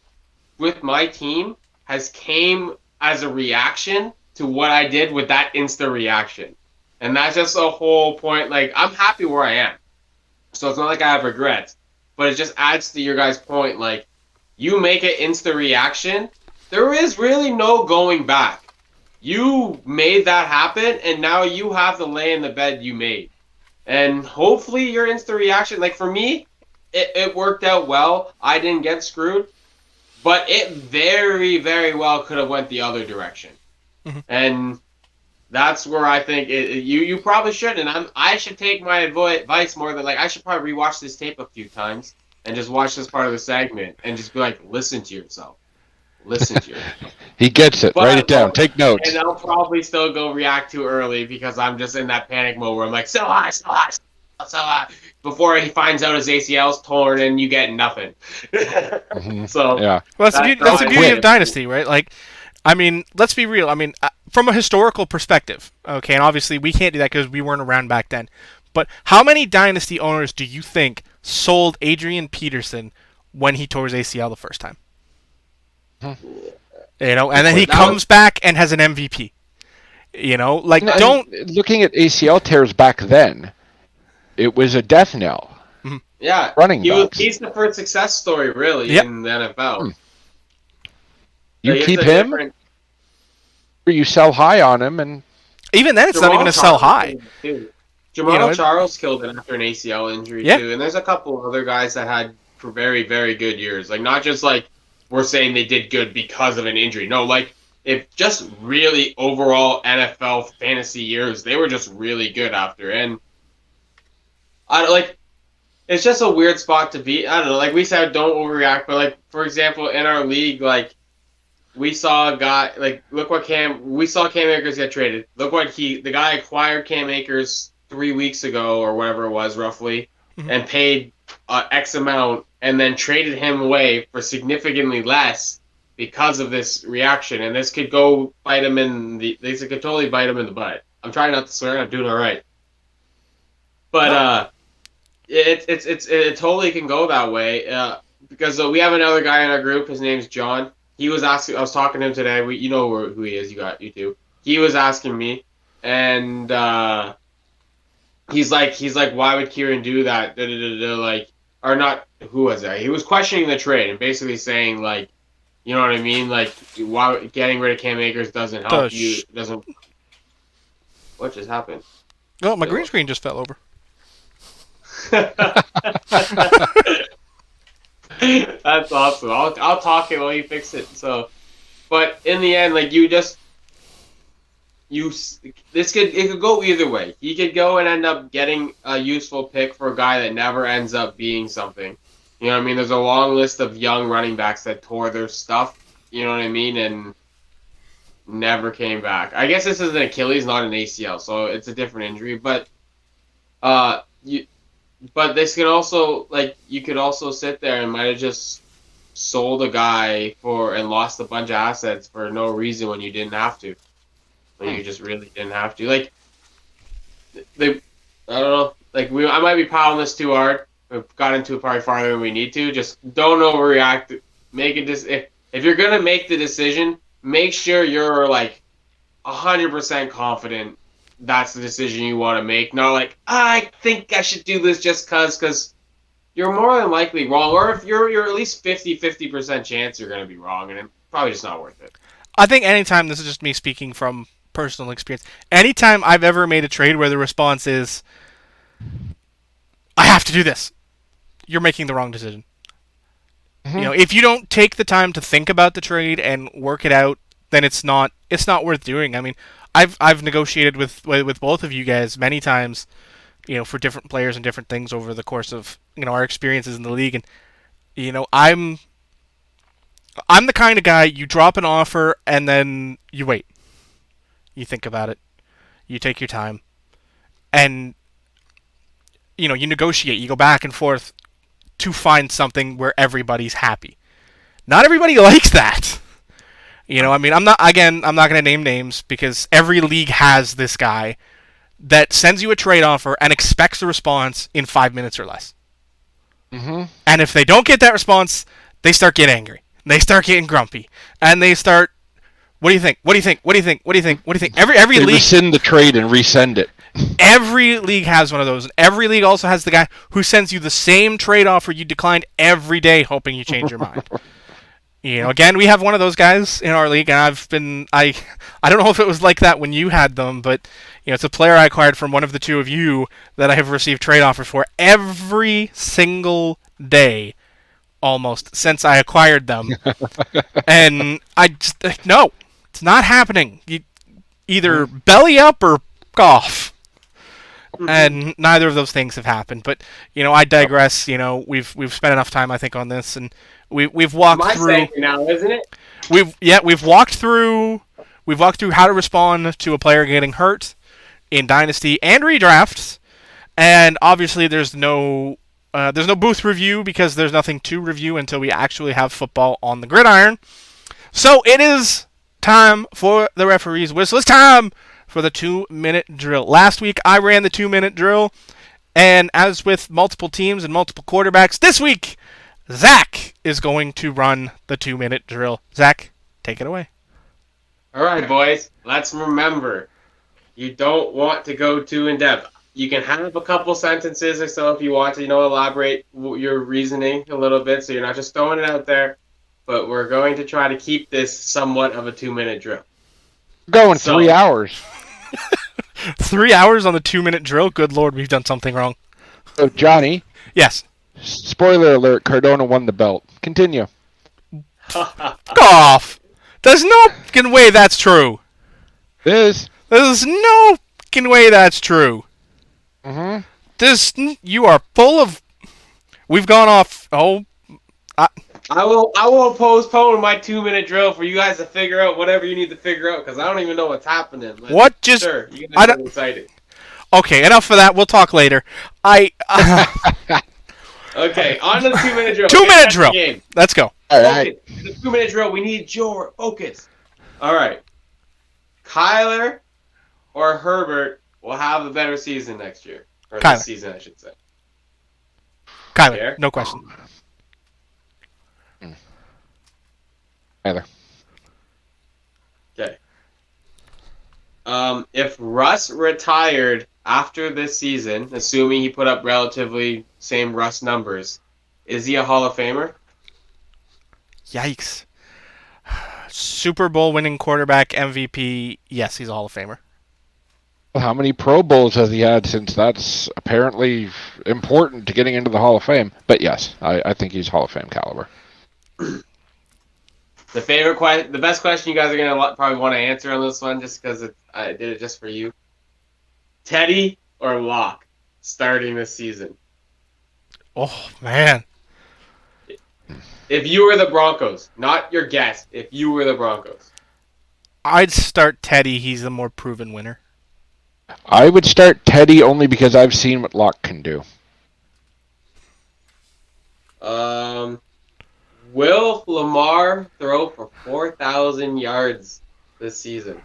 with my team has came as a reaction to what I did with that insta reaction, and that's just a whole point. Like, I'm happy where I am. So it's not like I have regrets, but it just adds to your guys' point. Like, you make an instant reaction, there is really no going back. You made that happen, and now you have to lay in the bed you made. And hopefully your instant reaction, like for me, it worked out well. I didn't get screwed, but it very, very well could have went the other direction. Mm-hmm. And that's where I think you probably should, and I should take my advice more than, like, I should probably rewatch this tape a few times and just watch this part of the segment and just be like, listen to yourself. Listen to yourself. He gets it. Write it down. Take notes. And I'll probably still go react too early because I'm just in that panic mode where I'm like, so high. Before he finds out his ACL's torn and you get nothing. Mm-hmm. So yeah. Well, that's the beauty of Dynasty, right? Like, I mean, let's be real. I mean, from a historical perspective, okay, and obviously we can't do that because we weren't around back then, but how many Dynasty owners do you think sold Adrian Peterson when he tore his ACL the first time? And then he comes back and has an MVP. Looking at ACL tears back then, it was a death knell. Mm-hmm. Yeah, running backs. He's the first success story, really, in the NFL. You keep him, or you sell high on him, and even then, it's not even a sell high. Jamal Charles killed it after an ACL injury too, and there's a couple other guys that had for very, very good years. Like, not just like we're saying they did good because of an injury. No, like if just really overall NFL fantasy years, they were just really good after. And it's just a weird spot to be. I don't know. Like we said, don't overreact. But like, for example, in our league, like we saw a guy we saw Cam Akers get traded. Look what the guy acquired Cam Akers 3 weeks ago or whatever it was roughly, and paid X amount, and then traded him away for significantly less because of this reaction. And this could go bite him this could totally bite him in the butt. I'm trying not to swear. I'm doing all right, but it totally can go that way. Because we have another guy in our group. His name's John. He was asking. I was talking to him today. You know who he is. You two. He was asking me, and he's like, why would Kieran do that? Like, or not? Who was that? He was questioning the trade and basically saying, like, you know what I mean? Like, why getting rid of Cam Akers doesn't help you? Doesn't. What just happened? Oh, my green screen just fell over. That's awesome. I'll talk it while you fix it. So, but in the end, like it could go either way. He could go and end up getting a useful pick for a guy that never ends up being something. You know what I mean? There's a long list of young running backs that tore their stuff. You know what I mean? And never came back. I guess this is an Achilles, not an ACL, so it's a different injury. But But this can also, like, you could also sit there and might have just sold a guy and lost a bunch of assets for no reason when you didn't have to. Like, you just really didn't have to. Like, I don't know. Like, I might be piling this too hard. We've got into it probably farther than we need to. Just don't overreact. If you're gonna make the decision, make sure you're like 100% confident that's the decision you want to make. Not like, I think I should do this just because you're more than likely wrong. Or if you're at least 50% chance you're going to be wrong, and it's probably just not worth it. I think anytime, this is just me speaking from personal experience, anytime I've ever made a trade where the response is, I have to do this, you're making the wrong decision. Mm-hmm. You know, if you don't take the time to think about the trade and work it out, then it's not worth doing. I mean, I've negotiated with both of you guys many times, you know, for different players and different things over the course of, you know, our experiences in the league. And, you know, I'm the kind of guy, you drop an offer and then you wait. You think about it. You take your time. And, you know, you negotiate. You go back and forth to find something where everybody's happy. Not everybody likes that. You know, I mean, I'm not going to name names because every league has this guy that sends you a trade offer and expects a response in 5 minutes or less. Mm-hmm. And if they don't get that response, they start getting angry. They start getting grumpy. And they start, what do you think? What do you think? What do you think? What do you think? What do you think? Every league rescind the trade and resend it. Every league has one of those. And every league also has the guy who sends you the same trade offer you declined every day hoping you change your mind. You know, again, we have one of those guys in our league, and I don't know if it was like that when you had them, but, you know, it's a player I acquired from one of the two of you that I have received trade offers for every single day, almost, since I acquired them. And I just, no, it's not happening. You either belly up or off. And neither of those things have happened. But, you know, I digress. You know, we've spent enough time, I think, on this, and we've walked through. Now, isn't it? We've walked through how to respond to a player getting hurt in dynasty and redrafts, and obviously there's no booth review because there's nothing to review until we actually have football on the gridiron. So it is time for the referee's whistle. It's time for the 2-minute drill. Last week I ran the 2-minute drill, and as with multiple teams and multiple quarterbacks, this week Zach is going to run the 2-minute drill. Zach, take it away. All right, boys. Let's remember, you don't want to go too in-depth. You can have a couple sentences or so if you want to, elaborate your reasoning a little bit so you're not just throwing it out there. But we're going to try to keep this somewhat of a 2-minute drill. Going 3 hours. 3 hours on the 2-minute drill? Good Lord, we've done something wrong. So, Johnny. Yes. Spoiler alert, Cardona won the belt. Continue. Off. There's no fucking way that's true. There's no fucking way that's true. Mm-hmm. You are full of... We've gone off... I will postpone my 2-minute drill for you guys to figure out whatever you need to figure out because I don't even know what's happening. But What just? sure, you I guys are don't. excited. Okay, enough for that. We'll talk later. Okay, on to the 2-minute drill. 2-minute drill. Game. Let's go. All right. Focus. The 2-minute drill. We need your focus. All right. Kyler or Herbert will have a better season next year. Or Kyler. this season, I should say. Kyler, Here? no question. Tyler. Okay. If Russ retired after this season, assuming he put up relatively same Russ numbers, is he a Hall of Famer? Yikes. Super Bowl winning quarterback, MVP. Yes, he's a Hall of Famer. How many Pro Bowls has he had since that's apparently important to getting into the Hall of Fame? But yes, I think he's Hall of Fame caliber. The best question you guys are gonna probably want to answer on this one, just because I did it just for you. Teddy or Locke starting this season? Oh, man. If you were the Broncos, not your guess. If you were the Broncos, I'd start Teddy. He's the more proven winner. I would start Teddy only because I've seen what Locke can do. Will Lamar throw for 4,000 yards this season?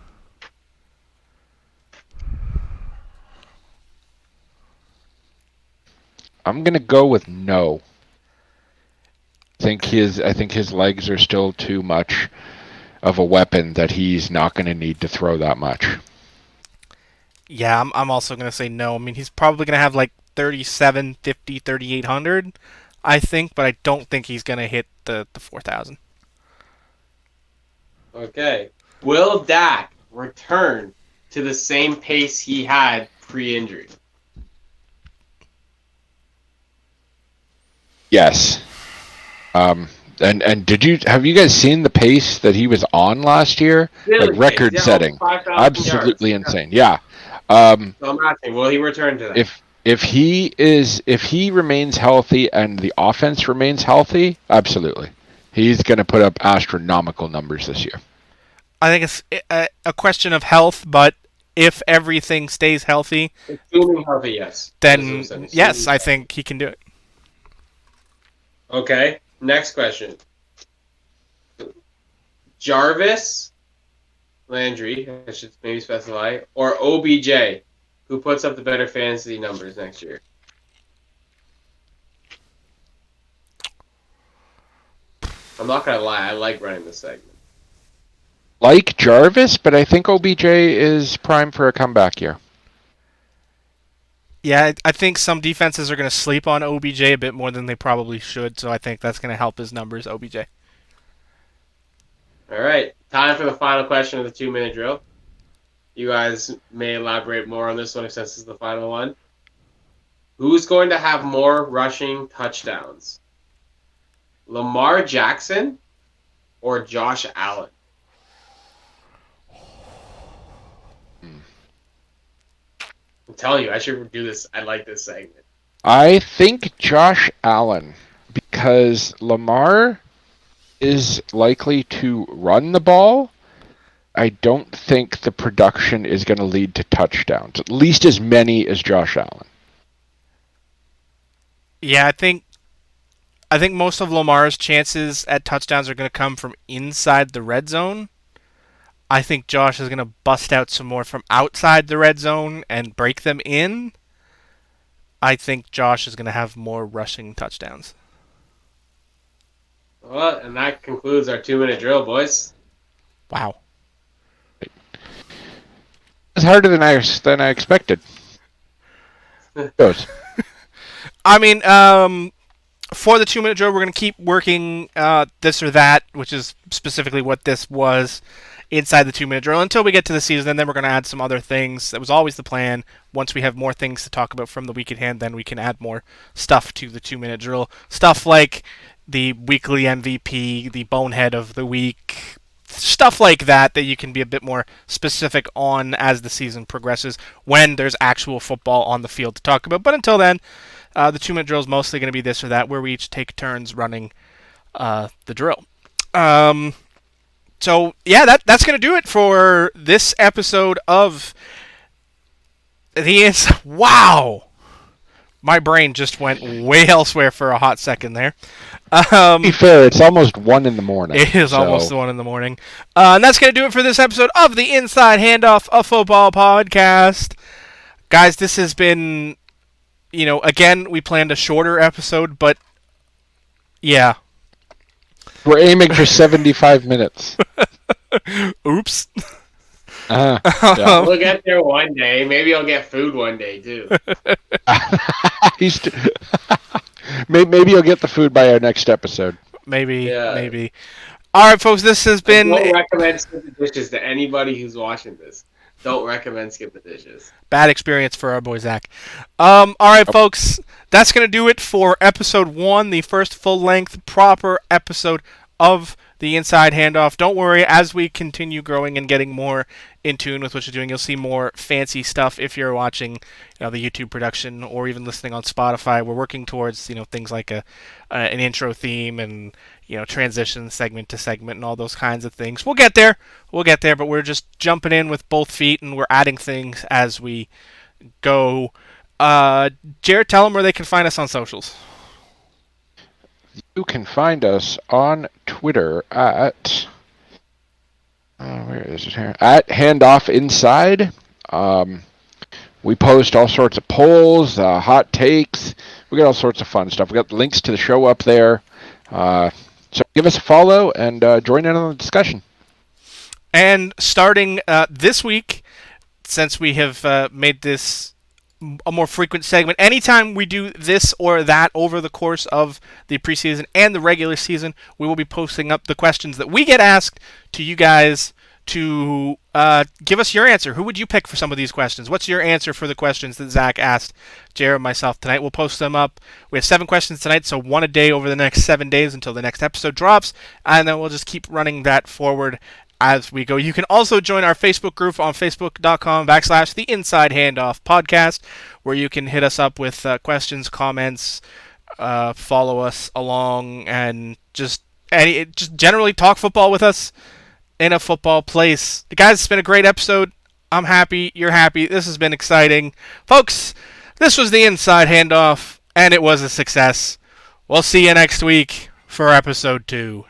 I'm gonna go with no. I think his legs are still too much of a weapon that he's not gonna need to throw that much. Yeah, I'm also going to say no. I mean, he's probably going to have like 37, 50, 3,800, I think, but I don't think he's going to hit the 4,000. Okay. Will Dak return to the same pace he had pre-injury? Yes. And have you guys seen the pace that he was on last year? Really Like record pace, yeah, setting. 5,000 Absolutely yards. insane. Yeah. So I'm asking, will he return to that? If he remains healthy and the offense remains healthy, absolutely. He's going to put up astronomical numbers this year. I think it's a question of health, but if everything stays healthy, Assuming healthy, yes. then Assuming yes, I healthy. think he can do it. Okay, next question. Jarvis Landry, I should maybe specify, or OBJ, who puts up the better fantasy numbers next year? I'm not going to lie, I like running this segment. Like Jarvis, but I think OBJ is prime for a comeback year. Yeah, I think some defenses are going to sleep on OBJ a bit more than they probably should, so I think that's going to help his numbers, OBJ. All right, time for the final question of the 2-minute drill. You guys may elaborate more on this one since this is the final one. Who's going to have more rushing touchdowns? Lamar Jackson or Josh Allen? I'm telling you, I should do this. I like this segment. I think Josh Allen, because Lamar is likely to run the ball. I don't think the production is going to lead to touchdowns, at least as many as Josh Allen. Yeah, I think most of Lamar's chances at touchdowns are going to come from inside the red zone. I think Josh is going to bust out some more from outside the red zone and break them in. I think Josh is going to have more rushing touchdowns. Well, and that concludes our 2-minute drill, boys. Wow. It's harder than I expected. Goes. I mean, for the 2-minute drill, we're going to keep working this or that, which is specifically what this was, inside the 2-minute drill until we get to the season, and then we're going to add some other things. That was always the plan. Once we have more things to talk about from the week at hand, then we can add more stuff to the 2-minute drill. Stuff like the weekly MVP, the bonehead of the week, stuff like that you can be a bit more specific on as the season progresses when there's actual football on the field to talk about. But until then, the 2-minute drill is mostly going to be this or that, where we each take turns running the drill. So yeah, that's gonna do it for this episode of Wow, my brain just went way elsewhere for a hot second there. To be fair, it's almost 1 in the morning. It is almost 1 in the morning. And that's going to do it for this episode of the Inside Handoff, a football podcast. Guys, this has been, again, we planned a shorter episode, but yeah. We're aiming for 75 minutes. Oops. Yeah. We'll get there one day. Maybe I'll get food one day, too. Maybe you'll get the food by our next episode. Maybe. All right, folks, this has been... Don't recommend skip the dishes to anybody who's watching this. Don't recommend skip the dishes. Bad experience for our boy Zach. All right, folks, that's going to do it for episode 1, the first full-length, proper episode of the Inside Handoff. Don't worry, as we continue growing and getting more in tune with what you're doing, you'll see more fancy stuff if you're watching the YouTube production or even listening on Spotify. We're working towards things like an intro theme and transition segment to segment and all those kinds of things. We'll get there, but we're just jumping in with both feet and we're adding things as we go. Jared, tell them where they can find us on socials. You can find us on Twitter at where is it here? At Handoff Inside. We post all sorts of polls, hot takes. We got all sorts of fun stuff. We got links to the show up there. So give us a follow and join in on the discussion. And starting this week, since we have made this a more frequent segment, anytime we do this or that over the course of the preseason and the regular season, we will be posting up the questions that we get asked to you guys to give us your answer. Who would you pick for some of these questions? What's your answer for the questions that Zach asked JEr and myself tonight? We'll post them up. We have 7 questions tonight, so 1 a day over the next 7 days until the next episode drops, and then we'll just keep running that forward as we go. You can also join our Facebook group on facebook.com/the Inside Handoff Podcast, where you can hit us up with questions, comments, follow us along, and just generally talk football with us in a football place. Guys, it's been a great episode. I'm happy. You're happy. This has been exciting. Folks, this was the Inside Handoff, and it was a success. We'll see you next week for episode 2.